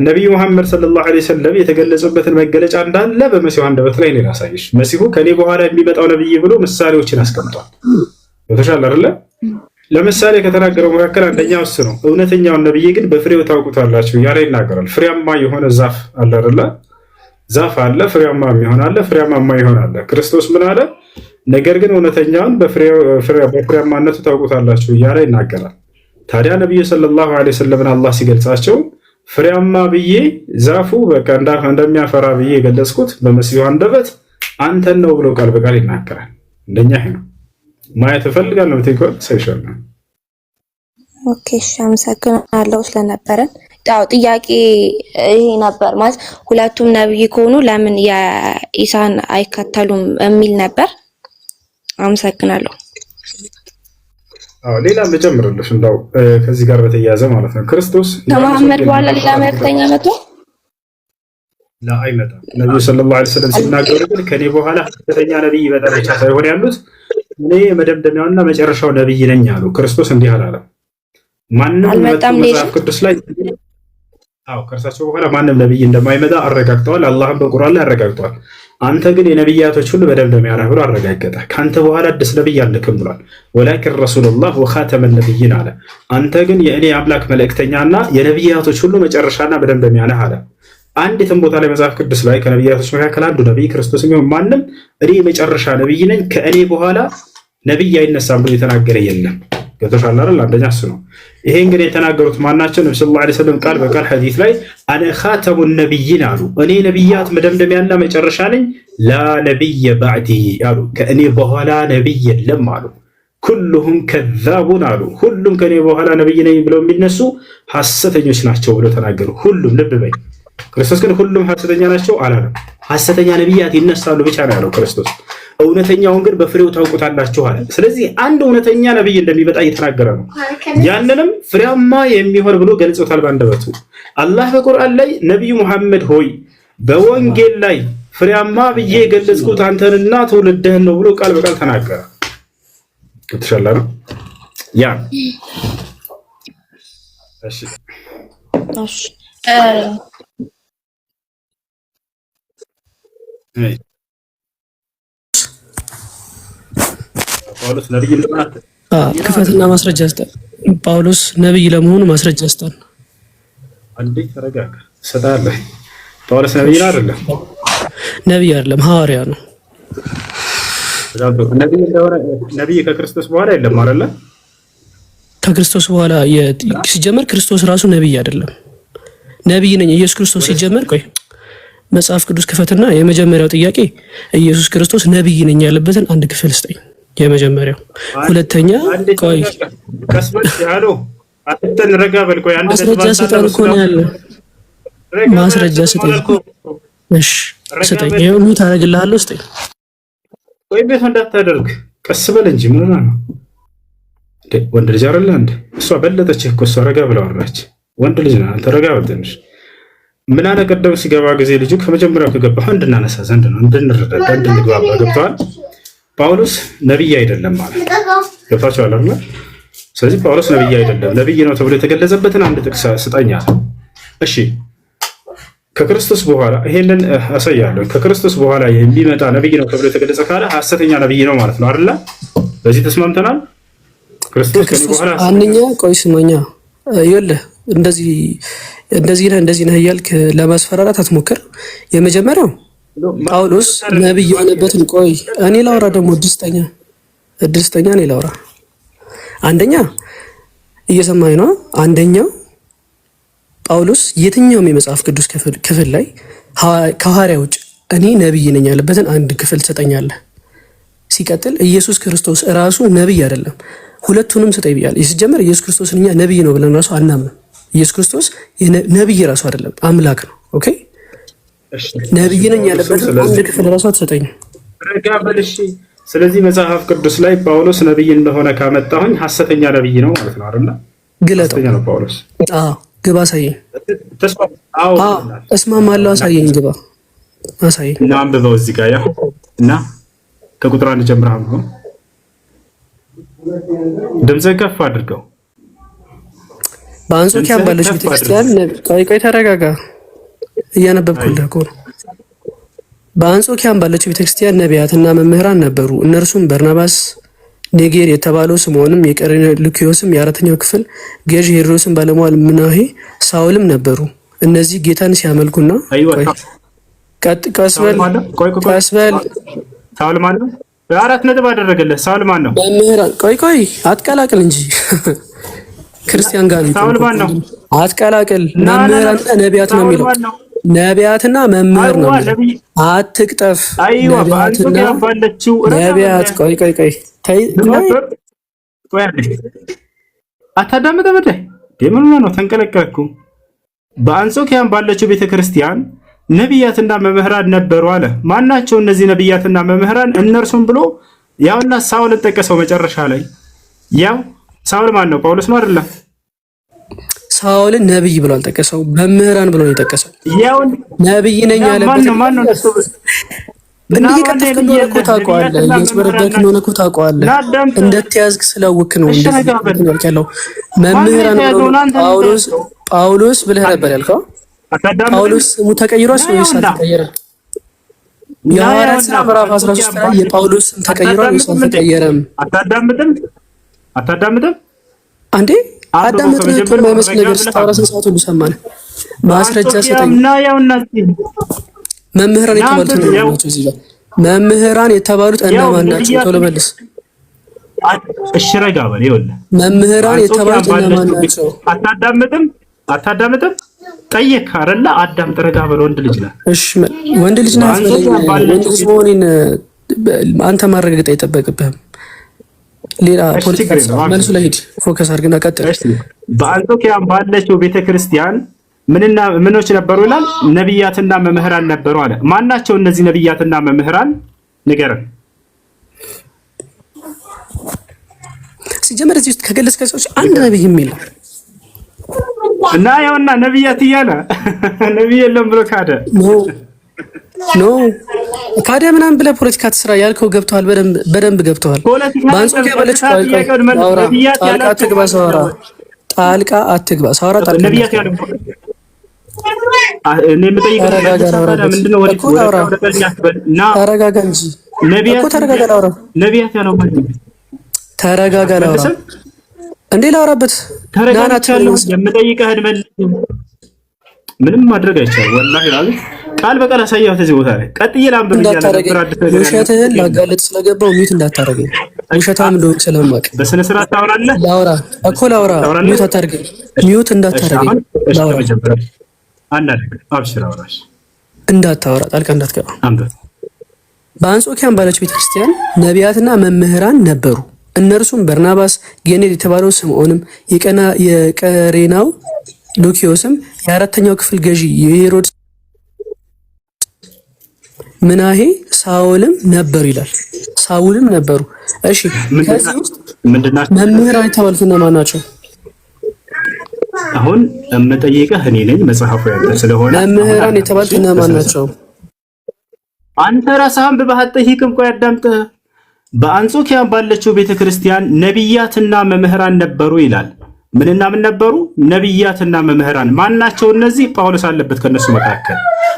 ነብዩ መሐመድ ሰለላሁ ዐለይሂ ወሰለም የተገለጸበትን መገለጫ እንዳለ በመሲሁ አንደበት ላይ ነው ያሳየሽ። መሲሁ ከኔ በኋላ የሚመጣው ነብይ ብሎ ምሳሌዎችን አስቀምጧል። ወተሻል አይደለ? ለምሳሌ ከተናገረው መካከል አንደኛው እሱ ነው። እውነተኛውን ነብይ ግን በፍሬው ታውቁታላችሁ እያለ ይናገራል። ፍሬያማ የሆነ ዛፍ አለ አይደለ? ዛፍ አለ፣ ፍሬያማ የሚሆን አለ፣ ፍሬያማ የሆነ አለ። ክርስቶስ ምን አለ? ነገር ግን እውነተኛውን በፍሬያማነቱ ታውቁታላችሁ እያለ ይናገራል። ታዲያ ነብዩ ሰለላሁ ዐለይሂ ወሰለም አላህ ሲገልጻቸው ፍሬያማ ብዬ ዛፉ በቃ እንደሚያፈራ ብዬ የገለጽኩት በመሲሁ አንደበት አንተን ነው ብሎ ቃል በቃል ይናገራል። እንደኛ ይሄ ነው ማየት እፈልጋለሁ። ተይቆል ሰይሻል ነው። ኦኬ እሺ፣ አመሰግናለሁ ስለነበረን። ያው ጥያቄ ይሄ ነበር ማለት ሁለቱም ነብይ ከሆኑ ለምን የኢሳን አይከተሉም የሚል ነበር። አመሰግናለሁ። ሌላ መጨመርልሽ እንዳው ከዚህ ጋር በተያያዘ ማለት ነው ክርስቶስ ከመሐመድ በኋላ ሌላ መልእክተኛ መጥቶ አይመጣም። ነብዩ ሰለላሁ ዐለይሂ ወሰለም ሲናገሩ ግን ከኔ በኋላ ሐሰተኛ ነብይ ይመጣል ብቻ ሳይሆን ያሉት እኔ መደምደሚያውና መጨረሻው ነብይ ነኝ አሉ። ክርስቶስ እንዲህ አላለም። ማንም መጽሐፍ ቅዱስ ላይ ከእርሳቸው በኋላ ማንም ነብይ እንደማይመጣ አረጋግጠዋል። አላህም በቁርአን ላይ አረጋግጠዋል። አንተ ግን የነብያቶች ሁሉ መደምደሚያ ነህ ብሎ አረጋገጠ። ካንተ በኋላ አዲስ ነብይ አልልክም ብሏል። ወላኪን ረሱሉላህ ወኻተመ ነብይን አለ። አንተ ግን የእኔ አምላክ መልእክተኛና የነብያቶች ሁሉ መጨረሻና መደምደሚያ ነህ አለ። አንዲትም ቦታ ላይ መጽሐፍ ቅዱስ ላይ ከነብያቶች መካከል አንዱ ነብይ ክርስቶስ የሚሆን ማንም እኔ የመጨረሻ ነብይ ነኝ ከእኔ በኋላ ነብይ አይነሳም ብሎ የተናገረ የለም። ገብቶሻል አይደል? አንደኛ እሱ ነው። ይሄ እንግዲህ የተናገሩት ማናቸው? ነብዩ ሰለላሁ ዐለይሂ ወሰለም ቃል በቃል ሐዲስ ላይ አነ ኻተሙ ነብይን አሉ። እኔ ነብያት መደምደሚያና መጨረሻ ነኝ። ላ ነብይ ባዕዲ አሉ። ከእኔ በኋላ ነብይ የለም አሉ። ኩሉሁም ከዛቡን አሉ። ሁሉም ከእኔ በኋላ ነብይ ነኝ ብለው የሚነሱ ሐሰተኞች ናቸው ብለው ተናገሩ። ሁሉም ልብ በይ። ክርስቶስ ግን ሁሉም ሐሰተኛ ናቸው አላለም። ሐሰተኛ ነብያት ይነሳሉ ብቻ ነው ያለው ክርስቶስ። እውነተኛውን ግን በፍሬው ታውቁታላችሁ አለ። ስለዚህ አንድ እውነተኛ ነብይ እንደሚመጣ እየተናገረ ነው። ያንንም ፍሬያማ የሚሆን ብሎ ገልጾታል ባንደበቱ። አላህ በቁርአን ላይ ነብዩ መሐመድ ሆይ በወንጌል ላይ ፍሬያማ ብዬ የገለጽኩት አንተንና ትውልድህን ነው ብሎ ቃል በቃል ተናገረ። ከተሻለ ነው ያ እሺ እሺ ጳውሎስ ነብይ እንደሆነ ክፈትና ማስረጃ ስጠን። ጳውሎስ ነብይ ለመሆኑ ማስረጃ ስጠን። አንዴ ተረጋጋ። ሰጣለህ። ጳውሎስ ነብይ ነው አይደለም? ነብይ አይደለም፣ ሐዋርያ ነው። ነብይ እንደሆነ ነብይ ከክርስቶስ በኋላ የለም አይደለ? ከክርስቶስ በኋላ ሲጀመር ክርስቶስ ራሱ ነብይ አይደለም። ነብይ ነኝ ኢየሱስ ክርስቶስ ሲጀመር ቆይ መጽሐፍ ቅዱስ ክፈትና የመጀመሪያው ጥያቄ ኢየሱስ ክርስቶስ ነብይ ነኝ ያለበትን አንድ ክፍል ስጠኝ። የመጀመሪያው። ሁለተኛ ቆይ ከስመት ያሉ አንተን ረጋ በል። ቆይ አንድ ማስረጃ ስጠን እኮ ነው ያለው። ማስረጃ ስጠኝ። እሺ ስጠኝ። ይሄው ሙት አደርግልሃለሁ። ስጠኝ። ቆይ ቤት እንዳታደርግ ቀስ በል እንጂ ምን ነው ወንድ ልጅ አይደለ እንዴ? እሷ በለጠች እኮ። እሷ ረጋ ብላ ወራች። ወንድ ልጅ ነው። አንተ ረጋ በል ትንሽ። ምን አለ ቀደም ሲገባ ጊዜ ልጁ ከመጀመሪያው ከገባህ እንድናነሳ ዘንድ ነው፣ እንድንረዳ እንድንግባባ። ገብተዋል። ጳውሎስ ነብይ አይደለም ማለት ገብታችኋል አይደል? ስለዚህ ጳውሎስ ነብይ አይደለም፣ ነብይ ነው ተብሎ የተገለጸበትን አንድ ጥቅስ ስጠኝ አለ። እሺ ከክርስቶስ በኋላ ይሄንን አሳያለሁ። ከክርስቶስ በኋላ የሚመጣ ነብይ ነው ተብሎ የተገለጸ ካለ ሐሰተኛ ነብይ ነው ማለት ነው አይደል? በዚህ ተስማምተናል። ክርስቶስ ከዚህ በኋላ አንኛ ቆይ ስማኛ ይኸውልህ እንደዚህ ነህ እያልክ ለማስፈራራት አትሞክር። የመጀመሪያው ጳውሎስ ነብይ የሆነበትን ቆይ እኔ ላውራ፣ ደግሞ እድስተኛ እኔ ላውራ። አንደኛ እየሰማኝ ነው። አንደኛው ጳውሎስ የትኛውም የመጽሐፍ ቅዱስ ክፍል ላይ ከሐዋርያ ውጭ እኔ ነብይ ነኝ ያለበትን አንድ ክፍል ትሰጠኛለህ። ሲቀጥል ኢየሱስ ክርስቶስ ራሱ ነብይ አይደለም። ሁለቱንም ስጠኝ ብያለሁ። ሲጀመር ኢየሱስ ክርስቶስን እኛ ነብይ ነው ብለን ራሱ አናምንም። ኢየሱስ ክርስቶስ ነብይ ራሱ አይደለም አምላክ ነው። ኦኬ ነብይ ነኝ ያለበት አንድ ክፍል ራሱ አትሰጠኝም። ረጋ በል እሺ። ስለዚህ መጽሐፍ ቅዱስ ላይ ጳውሎስ ነብይ እንደሆነ ካመጣሁኝ ሐሰተኛ ነብይ ነው ማለት ነው አይደል? ግለጠው ነው ጳውሎስ። ግባ አሳየኝ። እስማማለሁ። አሳየኝ፣ ግባ አሳየኝ። እና አንብበው እዚህ ጋር ያው እና ከቁጥር 1 ጀምረህ አንብበው። ድምፅህን ከፍ አድርገው። በአንጾኪያ ባለች ቤተክርስቲያን ቆይ ተረጋጋ፣ እያነበብኩልህ እኮ ነው። በአንጾኪያም ባለች ቤተክርስቲያን ነቢያትና መምህራን ነበሩ። እነርሱም በርናባስ፣ ኔጌር የተባለው ስምዖንም፣ የቀሬና ሉኪዮስም፣ የአራተኛው ክፍል ገዥ ሄሮድስም፣ ባለሟል ምናሄ፣ ሳውልም ነበሩ። እነዚህ ጌታን ሲያመልኩና ቀስበል ሳውል ማን ነው? አራት ነጥብ አደረገልህ። ሳውል ማን ነው? መምህራን ቆይ አትቀላቅል እንጂ ክርስቲያን ጋር ነው። ሳውል ማን ነው? አትቀላቅል። መምህራንና ነቢያት ነው የሚለው። ነቢያትና መምህር ነው። አትቅጠፍ። ነቢያትና ነቢያት ቆይ አታዳምጥም እንዴ? ምን ነው ተንቀለቀልኩ። በአንጾኪያም ባለችው ቤተክርስቲያን ነቢያትና መምህራን ነበሩ አለ። ማናቸው እነዚህ ነቢያትና መምህራን? እነርሱም ብሎ ያውና ሳውልን ጠቀሰው መጨረሻ ላይ። ያው ሳውል ማን ነው? ጳውሎስ ነው አይደለም? ሳውልን ነብይ ብሎ አልጠቀሰው፣ መምህራን ብሎ ነው የጠቀሰው። ያው ነብይ ነኝ ያለበት ማን ነው? እንደየቀጠፍክ እንደሆነ እኮ ታውቀዋለህ፣ እየተበረደርክ እንደሆነ እኮ ታውቀዋለህ። እንደተያዝክ ስላወክ ነው እንደዚህ ያለው። መምህራን ብሎ ጳውሎስ ብለህ ነበር ያልከው። ጳውሎስ ስሙ ተቀይሯል ወይስ አልተቀየረም? የሐዋርያት ሥራ ምዕራፍ 13 ላይ የጳውሎስ ስም ተቀይሯል ወይስ አልተቀየረም? አታዳምጥም አንዴ አዳምጥህ እኮ የማይመስል ነገር ስታወራ ስንት ሁሉ ሰማን። ማስረጃ ሰጠኝ። መምህራን የተባሉት እነማን ናቸው? እዚህ ጋር መምህራን የተባሉት እነማን ናቸው? ቶሎ መልስ። እሺ ረጋ በል። ይኸውልህ መምህራን የተባሉት እነማን ናቸው? አታዳምጥም? ጠየቅ አይደለ? አዳምጥ፣ ረጋ በል። ወንድ ልጅ ነህ። እሺ ወንድ ልጅ ነህ። ወንድ ልጅ መሆኔን አንተ ማረጋገጥ አይጠበቅብህም። ሌላ ፖለቲካ መልሱ ላይ ሂድ፣ ፎከስ አድርግና ቀጥል። በአንጾኪያ ባለችው ቤተክርስቲያን ምኖች ነበሩ ይላል? ነቢያትና መምህራን ነበሩ አለ። ማናቸው እነዚህ ነቢያትና መምህራን? ንገረን። ሲጀመር እዚህ ውስጥ ከገለጽከው ሰዎች አንድ ነብይ የሚል እና ያውና ነብያት እያለ ነብይ የለም ብሎ ካደ ኖ ካዲያ ምናምን ብለህ ፖለቲካ ትስራ ያልከው ገብተዋል። በደንብ ገብተዋል። በአንጾኪያ ባለችው ጣልቃ አትግባ። ጣልቃ አትግባ። ነብያት ያለው እኔ የምጠይቀው ምንድነው? ተረጋጋ እንጂ ነቢያት ያለው ተረጋጋ። ላውራ እንዴ? ላውራበት ናናት የምጠይቀህን መልስ። ምንም ማድረግ አይቻልም። ወላሂ ማለት ቃል በቃል አሳያው እዚህ ቦታ ላይ ቀጥዬ ላንብብ ይችላል። ውሸትህን ላጋለጥ ስለገባው ሚውት እንዳታረገኝ። ውሸታም እንደሆንክ ስለማውቅ በስነ ስርዓት ታወራለህ። ላውራ እኮ ላውራ። ሚውት አታርገኝ። ሚውት እንዳታረገኝ። ላውራ አብሽር፣ አውራሽ እንዳታወራ፣ ጣልቃ እንዳትገባ። በአንጾኪያም ባለች ቤተክርስቲያን ነቢያትና መምህራን ነበሩ። እነርሱም በርናባስ፣ ጌኔር የተባለው ስምዖንም፣ የቀሬናው ሉኪዮስም፣ የአራተኛው ክፍል ገዢ የሄሮድስ ምናሄ፣ ሳውልም ነበሩ ይላል። ሳውልም ነበሩ። እሺ ከዚህ ውስጥ መምህራን የተባሉት እነማን ናቸው? አሁን የምጠይቀህ እኔ ነኝ፣ መጽሐፉ ያለ ስለሆነ መምህራን የተባሉት እነማን ናቸው? አንተ ራስህ አንብበህ አትጠይቅም። ቆይ አዳምጠህ። በአንጾኪያ ባለችው ቤተክርስቲያን ነቢያትና መምህራን ነበሩ ይላል። ምንና ምን ነበሩ? ነቢያትና መምህራን። ማን ናቸው እነዚህ? ጳውሎስ አለበት ከነሱ መካከል።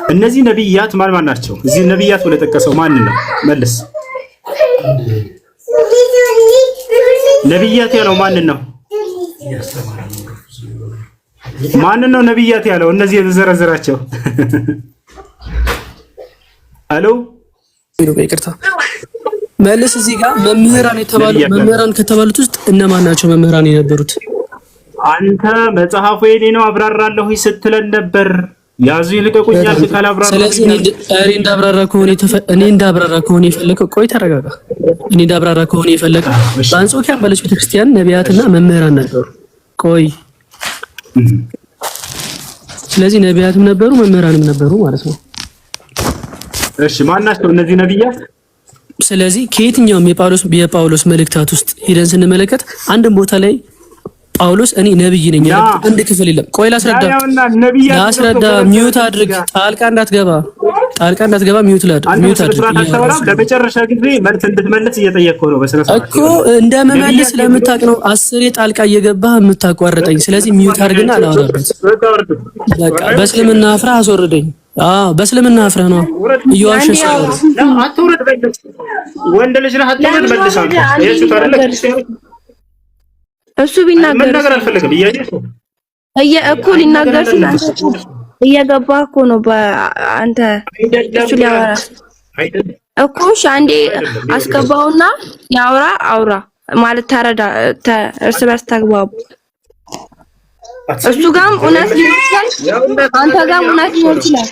እነዚህ ነቢያት ማን ናቸው? እዚህ ነቢያት ብለህ የጠቀሰው ማን ነው? መልስ። ነቢያት ያለው ማን ነው? ማን ነው ነቢያት ያለው? እነዚህ የተዘረዘራቸው አሎ ይቅርታ መልስ። እዚህ ጋር መምህራን የተባሉት መምህራን ከተባሉት ውስጥ እነማን ናቸው መምህራን የነበሩት? አንተ መጽሐፉ የኔ ነው አብራራለሁ ስትለን ነበር። ያዙ ይልቀቁኛል ካላብራራ። ስለዚህ እኔ እንዳብራራ ከሆነ የፈለከው ቆይ ተረጋጋ። እኔ እንዳብራራ ከሆነ የፈለከው በአንጾኪያ ባለች ቤተክርስቲያን ነቢያትና መምህራን ነበሩ። ቆይ ስለዚህ ነቢያትም ነበሩ መምህራንም ነበሩ ማለት ነው። እሺ ማናቸው እነዚህ ነቢያት? ስለዚህ ከየትኛውም የጳውሎስ መልእክታት ውስጥ ሄደን ስንመለከት አንድም ቦታ ላይ ጳውሎስ እኔ ነብይ ነኝ ያለው አንድ ክፍል የለም። ቆይ ላስረዳ። ሚውት አድርግ። ጣልቃ እንዳትገባ ሚውት አድርግ። ለመጨረሻ ጊዜ መልስ እንድትመልስ እየጠየቅኩህ ነው። በስነ ስርዓት እኮ እንደመመልስ ስለምታውቅ ነው 10 ጣልቃ እየገባህ የምታቋርጠኝ። ስለዚህ ሚውት አድርግና አላወራበት። በቃ በእስልምና አፍረህ አስወርደኝ። በእስልምና አፍረህ ነው እየዋሸህ ነው። አትወርድ። ወንድ ልጅ ነህ አትወርድ። መልሳለሁ እየሱት አይደለ እሱ ቢናገር ነገር አልፈልግም እኮ ሊናገር ስላንተ እየገባህ እኮ ነው። በአንተ እሱ ሊያወራ እኮ አንዴ አስገባውና አውራ ማለት ተረዳ፣ እርስ በርስ ተግባቡ። እሱ ጋርም እውነት ሊሆን ይችላል፣ አንተ ጋርም እውነት ሊሆን ይችላል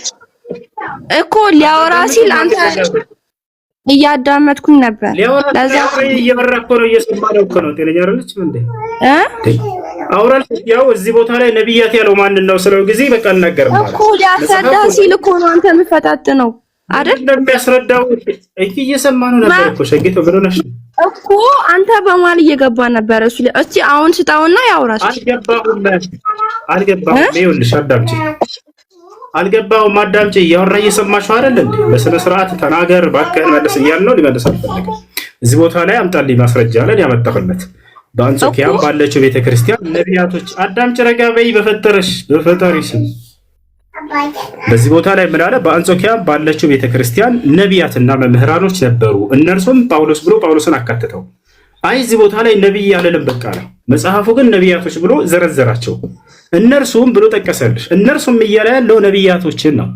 እኮ ሊያወራ ሲል አንተ እያዳመጥኩኝ ነበር። ለዛ እየበራኮ ነው እየሰማነው እኮ ነው። ጤነኛ አይደለች እንዴ? አውራል ያው እዚህ ቦታ ላይ ነብያት ያለው ማንን ነው ስለው ጊዜ በቃ እናገርም እኮ ሊያስረዳ ሲል እኮ ነው አንተ የምፈጣጥነው አይደል? እንደሚያስረዳው እየሰማነው ነበር እኮ ሸጌቶ ብሎናሽ እኮ አንተ በማል እየገባ ነበር። እሱ እስቲ አሁን ስጣውና ያውራሽ። አልገባሁም ይኸውልሽ አዳምጪ። አልገባውም አዳምጪ። እያወራ እየሰማሽው አይደል እንዴ? በስነ ስርዓት ተናገር ባከን መልስ እያልነው ሊመልስ አልፈለገም። እዚህ ቦታ ላይ አምጣልኝ ማስረጃ አለን ያመጣሁለት። በአንጾኪያም ባለችው ቤተክርስቲያን ነቢያቶች አዳምጪ፣ ረጋ በይ በፈጠረሽ በፈጣሪ ስም። በዚህ ቦታ ላይ ምን አለ? በአንጾኪያም ባለችው ቤተክርስቲያን ነቢያትና መምህራኖች ነበሩ፣ እነርሱም ጳውሎስ ብሎ ጳውሎስን አካተተው። አይ እዚህ ቦታ ላይ ነብይ ያለለም በቃ ነው። መጽሐፉ ግን ነቢያቶች ብሎ ዘረዘራቸው። እነርሱም ብሎ ጠቀሰልሽ። እነርሱም እያለ ያለው ነቢያቶችን ነው።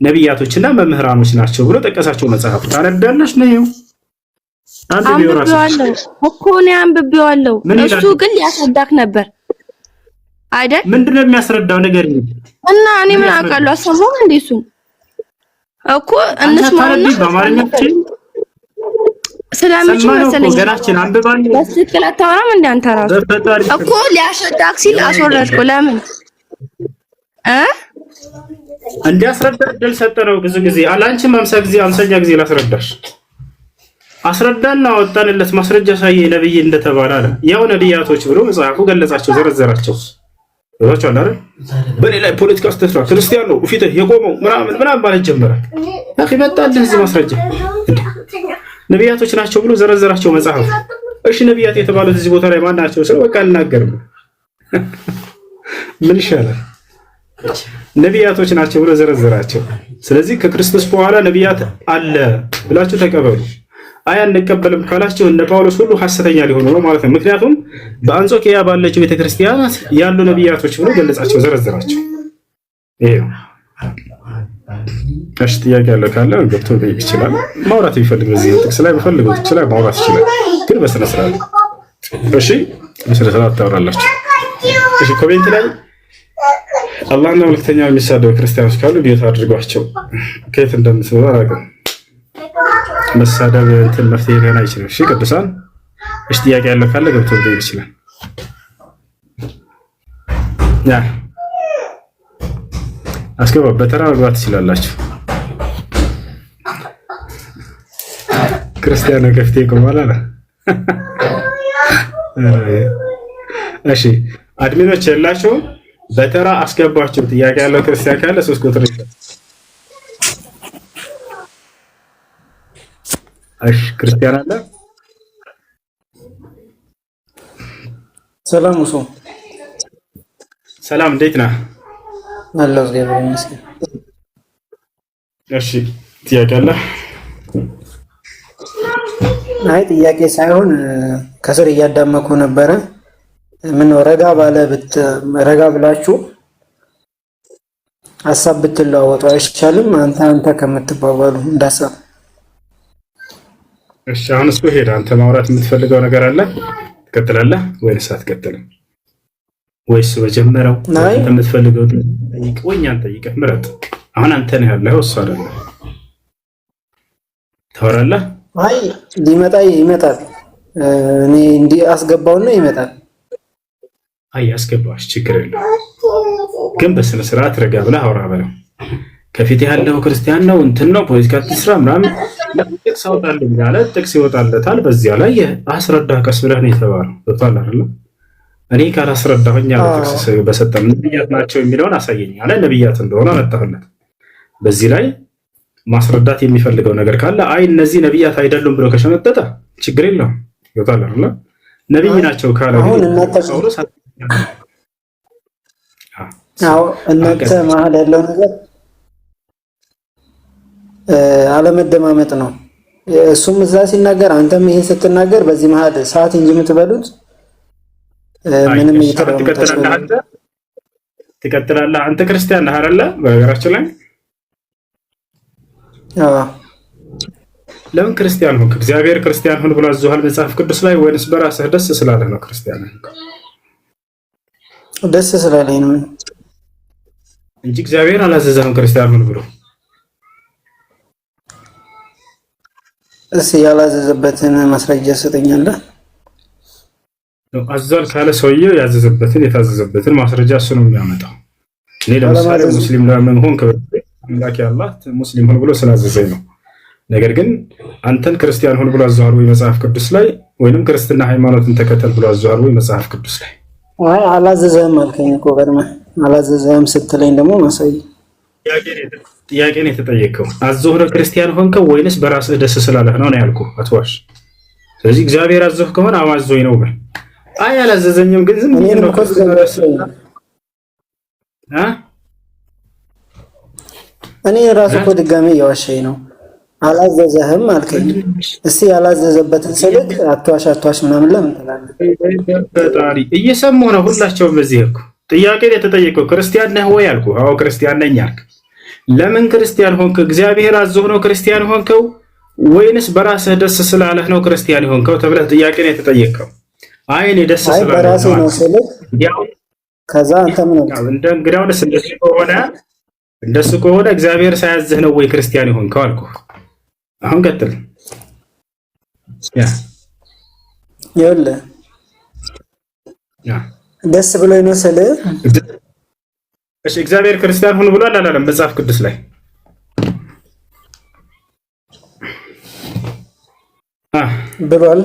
ነቢያቶችና መምህራኖች ናቸው ብሎ ጠቀሳቸው። መጽሐፉ ታነዳለሽ ነው አንብቤዋለሁ እኮ ነው አንብቤዋለሁ። እሱ ግን ሊያስረዳክ ነበር አይደል? ምንድነው የሚያስረዳው ነገር እና እኔ ምን አውቃለሁ? አሰማው እንዴ እሱን እኮ እንስማውና በአማርኛ ስለምንችል መሰለኝ ገራችን አንብባን በትክክል አታወራም እንዴ አንተ ራሱ እኮ ሊያስረዳክ ሲል አስወረድኩ። ለምን እንዲያስረዳ እድል ሰጠነው። ብዙ ጊዜ አላንቺም 50ኛ ጊዜ ላስረዳሽ አስረዳና ወጣንለት ማስረጃ ሳይ ነብይ እንደተባለ አለ። ያው ነቢያቶች ብሎ መጽሐፉ ገለጻቸው፣ ዘረዘራቸው። ወጣቸው አይደል? በሌላ ፖለቲካ አስተስራ ክርስቲያን ነው ፊት የቆመው ምናምን ማለት ጀመረ። አኺ መጣልህ እዚህ ማስረጃ ነቢያቶች ናቸው ብሎ ዘረዘራቸው መጽሐፉ። እሺ ነቢያት የተባሉት እዚህ ቦታ ላይ ማን ናቸው? ሰው በቃ አልናገርም። ምን ይሻላል? ነቢያቶች ናቸው ብሎ ዘረዘራቸው። ስለዚህ ከክርስቶስ በኋላ ነቢያት አለ ብላችሁ ተቀበሉ። አይ አንቀበልም ካላችሁ እነ ጳውሎስ ሁሉ ሐሰተኛ ሊሆኑ ነው ማለት ነው። ምክንያቱም በአንጾኪያ ባለችው ቤተክርስቲያናት ያሉ ነቢያቶች ብሎ ገለጻቸው፣ ዘረዘራቸው። ይሄ ነው። እሺ ጥያቄ ያለው ካለ ገብቶ ጠይቅ ይችላል። ማውራት ቢፈልግ በዚህ ጥቅስ ላይ ቢፈልግ ይችላል፣ ማውራት ይችላል። ግን በስነ ስርዓት እሺ፣ በስነ ስርዓት ታወራላችሁ። እሺ ኮሜንት ላይ አላህና መልእክተኛው የሚሳደቡ ክርስቲያኖች ካሉ ዲዮት አድርጓቸው። ከየት እንደምትመጣ አላውቅም። መሳደብ እንትን መፍትሄ ሊሆን አይችልም። እሺ ቅዱሳን፣ እሺ ጥያቄ ያለው ካለ ገብቶ ጠይቅ ይችላል። ያ አስገባ፣ በተራ መግባት ትችላላችሁ። ክርስቲያኖ ከፍቴ ቆማላ። እሺ አድሚኖች ያላችሁ በተራ አስገባችሁ። ጥያቄ ያለው ክርስቲያን ካለ 3 ቁጥር ይላል። እሺ ክርስቲያን አለ። ሰላም ወሶ ሰላም፣ እንዴት ነህ? አላህ እግዚአብሔር ይመስገን። እሺ ጥያቄ አለ? አይ ጥያቄ ሳይሆን ከስር እያዳመኩ ነበረ። ምን ረጋ ብላችሁ ሀሳብ ብትለዋወጡ አይሻልም? አንተ ከምትባባሉ እንዳሰብ። እሺ አሁን እስኪ ሄድ። አንተ ማውራት የምትፈልገው ነገር አለ? ትቀጥላለህ ወይስ አትቀጥልም? ወይስ በጀመረው የምትፈልገው ጠይቅ ወይ እኛን ጠይቀህ ምረጥ። አሁን አንተ ነህ ያለኸው እሱ አይደለም። ታወራለህ። አይ ይመጣል። እኔ እንዲህ አስገባውና ይመጣል። አይ አስገባሽ፣ ችግር የለውም። ግን በስነ ስርዓት ረጋ ብለህ አውራ በለው። ከፊት ያለው ክርስቲያን ነው እንትን ነው ፖለቲካ ትስራ ምናምን ጥቅስ አውጣልኝ ያለ ጥቅስ ይወጣለታል። በዚያ ላይ አስረዳ ቀስ ብለህ ነው የተባለው። በጣም አይደለ እኔ ካላስረዳሁኝ ያለ ጥቅስ በሰጠን ነብያት ናቸው የሚለውን አሳየኝ አለ። ነብያት እንደሆነ አመጣሁለት። በዚህ ላይ ማስረዳት የሚፈልገው ነገር ካለ አይ እነዚህ ነብያት አይደሉም ብሎ ከሸመጠጠ ችግር የለውም። ይወጣል አይደለ ነብይ ናቸው ካለ አሁን እናንተ መሀል ያለው ነገር አለመደማመጥ ነው። እሱም እዛ ሲናገር አንተም ይሄን ስትናገር በዚህ መሀል ሰዓት እንጂ የምትበሉት ምንም ትቀጥላለህ። አንተ ክርስቲያን ነህ አይደለ? በነገራችን ላይ ለምን ክርስቲያን ሆንክ? እግዚአብሔር ክርስቲያን ሆን ብሎ አዞሃል መጽሐፍ ቅዱስ ላይ ወይንስ በራስህ ደስ ስላለህ ነው ክርስቲያን ሆንክ? ደስ ስላለኝ ነው እንጂ እግዚአብሔር አላዘዘህም ክርስቲያን ሆን ብሎ። ያላዘዘበትን ማስረጃ ሰጠኛለህ። አዟል ካለ ሰውየው ያዘዘበትን የታዘዘበትን ማስረጃ እሱ ነው የሚያመጣው። እኔ ለምሳሌ ሙስሊም ለምን ሆንክ አምላክ ያላህ ሙስሊም ሆን ብሎ ስላዘዘኝ ነው። ነገር ግን አንተን ክርስቲያን ሆን ብሎ አዟል ወይ መጽሐፍ ቅዱስ ላይ ወይንም ክርስትና ሃይማኖትን ተከተል ብሎ አዟል ወይ መጽሐፍ ቅዱስ ላይ? አይ አላዘዘህም አልከኝ እኮ ቀድመህ። አላዘዘህም ስትለኝ ደግሞ ማሳይ ጥያቄ ነው የተጠየቀው። አዞህ ነው ክርስቲያን ሆንከው ወይንስ በራስህ ደስ ስላለህ ነው ያልኩህ። አትዋሽ። ስለዚህ እግዚአብሔር አዞህ ከሆነ አዋዞኝ ነው በል። አይ አላዘዘኝም ግን ዝም ብዬ ነው እኔ ራሱ እኮ ድጋሜ እየዋሸኝ ነው። አላዘዘህም አልከኝ። እስቲ ያላዘዘበትን ስልክ አትዋሽ ምናምን ለምን ትላለህ? ፈጣሪ እየሰማሁ ነው። ሁላቸውም በዚህ እኮ ጥያቄ ነው የተጠየቀው። ክርስቲያን ነህ ወይ አልኩህ። አዎ ክርስቲያን ነኝ አልክ። ለምን ክርስቲያን ሆንክ? እግዚአብሔር አዞህ ነው ክርስቲያን ሆንከው ወይንስ በራስህ ደስ ስላለህ ነው ክርስቲያን ሆንከው ተብለህ ጥያቄ ነው የተጠየቀው። አይ እኔ ደስ ስላለህ በራሴ ነው ስልህ ከዛ አንተ ምን እንግዲያውንስ እንደሱ ከሆነ እግዚአብሔር ሳያዝህ ነው ወይ ክርስቲያን ሆንከው አልኩህ። አሁን ቀጥል። ይኸውልህ ደስ ብሎኝ ነው ስልህ እሺ እግዚአብሔር ክርስቲያን ሁኑ ብሏል አላለም መጽሐፍ ቅዱስ ላይ? ብሏል።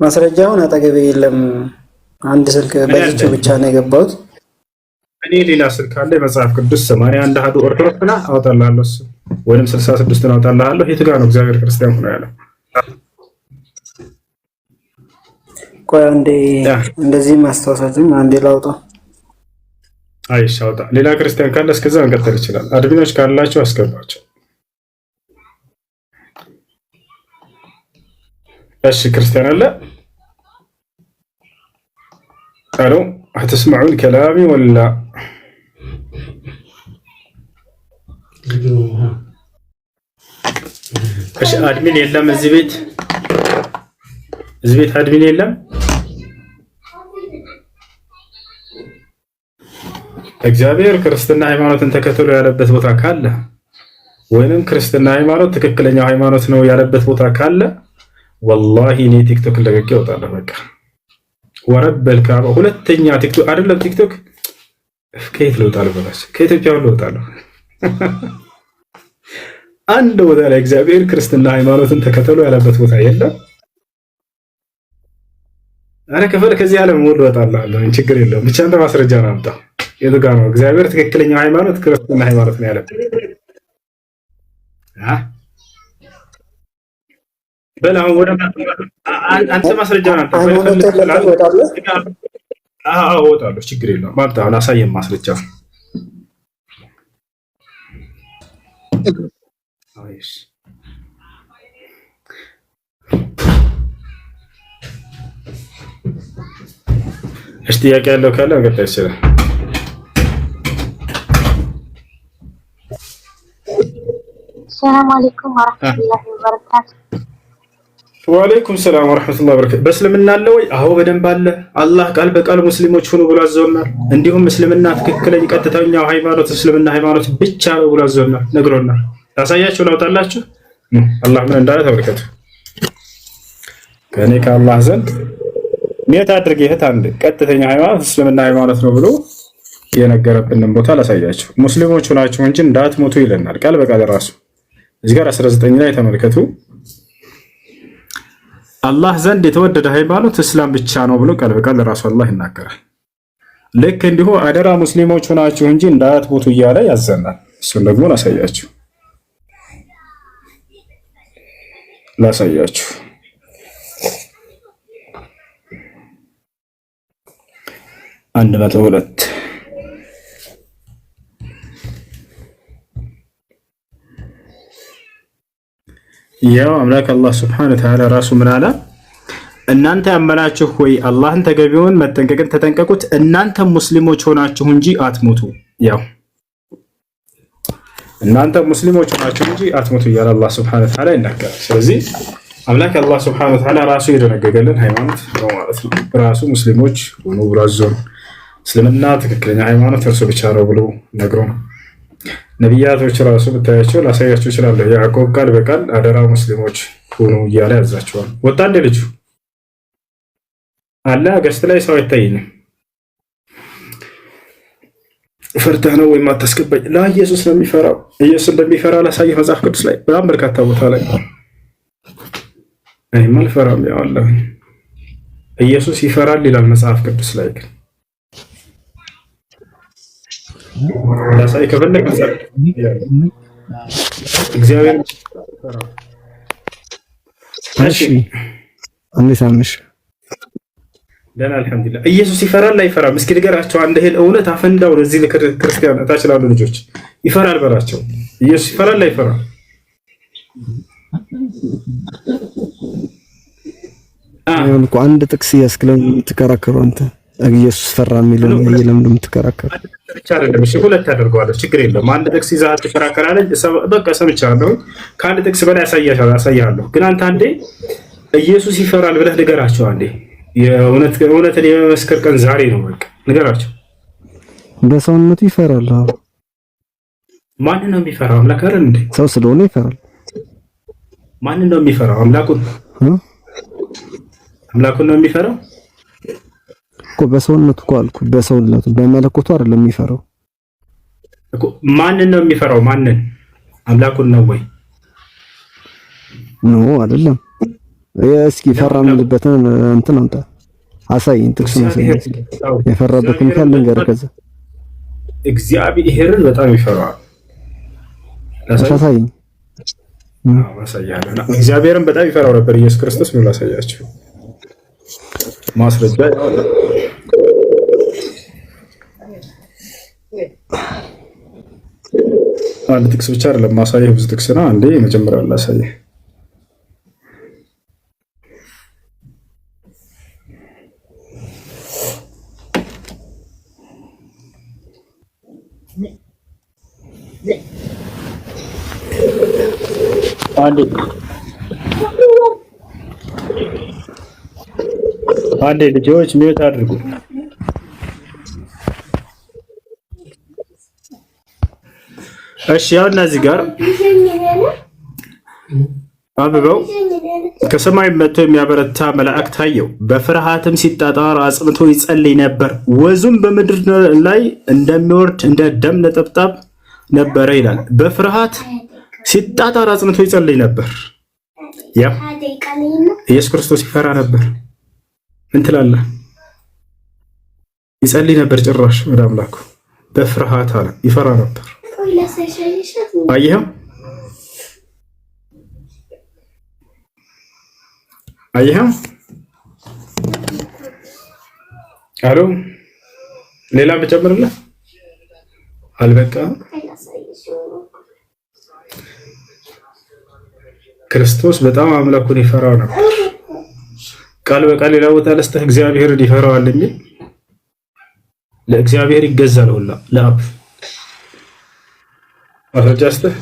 ማስረጃውን አጠገቤ የለም። አንድ ስልክ በዚች ብቻ ነው የገባሁት። እኔ ሌላ ስልክ አለ መጽሐፍ ቅዱስ 81 አሐዱ ኦርቶዶክስ ነው አውጣልሃለሁ እሱ ወይንም 66 ነው አውጣልሃለሁ። የት ጋር ነው እግዚአብሔር ክርስቲያን ሁኑ ያለው? ቆይ አንዴ እንደዚህ ማስታወሳትም አንዴ ላውጣ። አይሽ አውጣ። ሌላ ክርስቲያን ካለ እስከዛ እንቀጥል ይችላል። አድሚኖች ካላችሁ አስገባቸው። እሺ ክርስቲያን አለ? አሎ አትስማዑን ከላሚ ወላ እሺ አድሚን የለም እዚህ ቤት አድሚን የለም። እግዚአብሔር ክርስትና ሃይማኖትን ተከተሉ ያለበት ቦታ ካለ ወይንም ክርስትና ሃይማኖት ትክክለኛው ሃይማኖት ነው ያለበት ቦታ ካለ ወላሂ እኔ ቲክቶክ ለቀቅ እወጣለሁ። በቃ ወረበል ካባ ሁለተኛ ቲክቶክ አይደለም ቲክቶክ ከየት ልወጣለሁ? በላሽ ከኢትዮጵያ ልወጣለሁ። አንድ ቦታ ላይ እግዚአብሔር ክርስትና ሃይማኖትን ተከተሉ ያለበት ቦታ የለም። አረ ከፈለ ከዚህ ዓለም ሙሉ እወጣለሁ። ችግር የለውም። ብቻ እንደ ማስረጃ ነው አምጣ። የቱ ጋር ነው እግዚአብሔር ትክክለኛው ሃይማኖት ክርስትና ሃይማኖት ነው ያለበት? በላው ወደ አንተ ማስረጃ ነው አምጣ። እወጣለሁ። ችግር የለውም። አምጣ። አሁን አሳየን ማስረጃ። አይሽ እሺ ጥያቄ ያለው ካለ መቀጠል ይችላል። ሰላም አለይኩም ወራህመቱላሂ ወበረካቱ። ወአለይኩም ሰላም ወራህመቱላሂ ወበረካቱ። በእስልምና አለ ወይ? አዎ በደንብ አለ። አላህ ቃል በቃል ሙስሊሞች ሁኑ ብሎ አዘውናል። እንዲሁም እስልምና ትክክለኛ ቀጥተኛው ሃይማኖት እስልምና ሃይማኖት ብቻ ነው ብሎ አዘውናል፣ ነግሮናል። ታሳያችሁ ላውጣላችሁ አላህ ምን እንዳለ ተመልከቱ። ከኔ ከአላህ ዘንድ ኔት አድርጌ እህት አንድ ቀጥተኛ ሃይማኖት እስልምና ሃይማኖት ነው ብሎ የነገረብንን ቦታ ላሳያችሁ። ሙስሊሞች ሆናችሁ እንጂ እንዳትሞቱ ይለናል ቃል በቃል ራሱ። እዚህ ጋር 19 ላይ ተመልከቱ። አላህ ዘንድ የተወደደ ሃይማኖት እስላም ብቻ ነው ብሎ ቃል በቃል ራሱ አላህ ይናገራል። ልክ እንዲሁ አደራ ሙስሊሞች ሆናችሁ እንጂ እንዳትሞቱ እያለ ያዘናል። እሱን ደግሞ ላሳያችሁ 102 ያው አምላክ አላህ Subhanahu Wa Ta'ala ራሱ ምን አለ? እናንተ ያመናችሁ ሆይ አላህን ተገቢውን መጠንቀቅን ተጠንቀቁት፣ እናንተ ሙስሊሞች ሆናችሁ እንጂ አትሞቱ። ያው እናንተ ሙስሊሞች ሆናችሁ እንጂ አትሞቱ እያለ አላህ Subhanahu Wa Ta'ala ይናገራል። ስለዚህ አምላክ አላህ Subhanahu Wa Ta'ala ራሱ የደነገገልን ሃይማኖት ነው ማለት ነው። ራሱ ሙስሊሞች ሆኖ ብሎ አዞን። እስልምና ትክክለኛ ሃይማኖት እርሱ ብቻ ነው ብሎ ነግሮ ነቢያቶች ራሱ ብታያቸው ላሳያችሁ እችላለሁ። ያዕቆብ ቃል በቃል አደራ ሙስሊሞች ሆኑ እያለ ያዛቸዋል። ወጣ እንደ ልጁ አለ ገስት ላይ ሰው አይታየኝም። ፈርተህ ነው ወይም አታስገባኝ ላ ኢየሱስ ነው የሚፈራው። ኢየሱስ እንደሚፈራ ላሳየህ መጽሐፍ ቅዱስ ላይ በጣም በርካታ ቦታ ላይ እኔማ አልፈራም ያው አለ ኢየሱስ ይፈራል ይላል መጽሐፍ ቅዱስ ላይ ግን ላሳይ ከፈለክ እግዚአብሔር እሺ እንዴት አመሽ? ደህና አልሐምዱሊላህ። ኢየሱስ ይፈራል አይፈራም? እስኪ ንገራቸው አንድ ሄል እውነት አፈንዳው ለዚህ ክርስቲያን ታች ላሉ ልጆች ይፈራል በላቸው። ኢየሱስ ይፈራል አይፈራም? እኮ አንድ ጥቅስ ያስክለን ተከራከሩ አንተ ኢየሱስ ፈራ የሚለው የለም እንደምትከራከር ብቻ አይደለም። እሺ ሁለት አድርገዋለሁ ችግር የለም። አንድ ጥቅስ ይዘህ ትከራከራለህ። በቃ ሰምቻለሁ። ከአንድ ጥቅስ በላይ አሳያለሁ። ግን አንተ አንዴ ኢየሱስ ይፈራል ብለህ ንገራቸው አንዴ። የእውነትን የመመስከር ቀን ዛሬ ነው። በቃ ንገራቸው። በሰውነቱ ይፈራል። ማንን ነው የሚፈራው? አምላክ አይደል እንዴ? ሰው ስለሆነ ይፈራል። ማንን ነው የሚፈራው? አምላኩን ነው የሚፈራው እኮ በሰውነቱ እኮ አልኩ። በሰውነቱ በመለኮቱ አይደለም የሚፈራው እኮ። ማንን ነው የሚፈራው? ማንን? አምላኩን ነው ወይ? ነው አይደለም። እስኪ ፈራ የሚልበትን እንትን አንተ አሳይኝ፣ ጥቅስ ነው የፈራበትን ካለ ነገር ከዛ እግዚአብሔርን በጣም ይፈራዋል። አሳይኝ። አሳያለሁ። እግዚአብሔርን በጣም ይፈራው ነበር ኢየሱስ ክርስቶስ ነው። ላሳያችሁ ማስረጃ አንድ ጥቅስ ብቻ አይደለም ማሳየህ፣ ብዙ ጥቅስ ነው። አንዴ መጀመሪያ ላሳየህ። አንዴ ልጆች ሚውት አድርጉ። እሺ ያው እነዚህ ጋር አንብበው። ከሰማይ መጥቶ የሚያበረታ መልአክ ታየው፣ በፍርሃትም ሲጣጣር አጽንቶ ይጸልይ ነበር። ወዙም በምድር ላይ እንደሚወርድ እንደ ደም ነጠብጣብ ነበረ ይላል። በፍርሃት ሲጣጣር አጽንቶ ይጸልይ ነበር። ያ ኢየሱስ ክርስቶስ ይፈራ ነበር። ምን ትላለህ? ይጸልይ ነበር ጭራሽ ወደ አምላኩ በፍርሃት አለ። ይፈራ ነበር። አየኸው አየኸው። አሎ ሌላ ብጨምርልህ አልበቃ። ክርስቶስ በጣም አምላኩን ይፈራው ነበር። ቃል በቃል ሌላ ቦታ ለስተህ እግዚአብሔርን ይፈራዋል የሚል ለእግዚአብሔር ይገዛል ሁላ ለአብ ማስረጃ ስተህ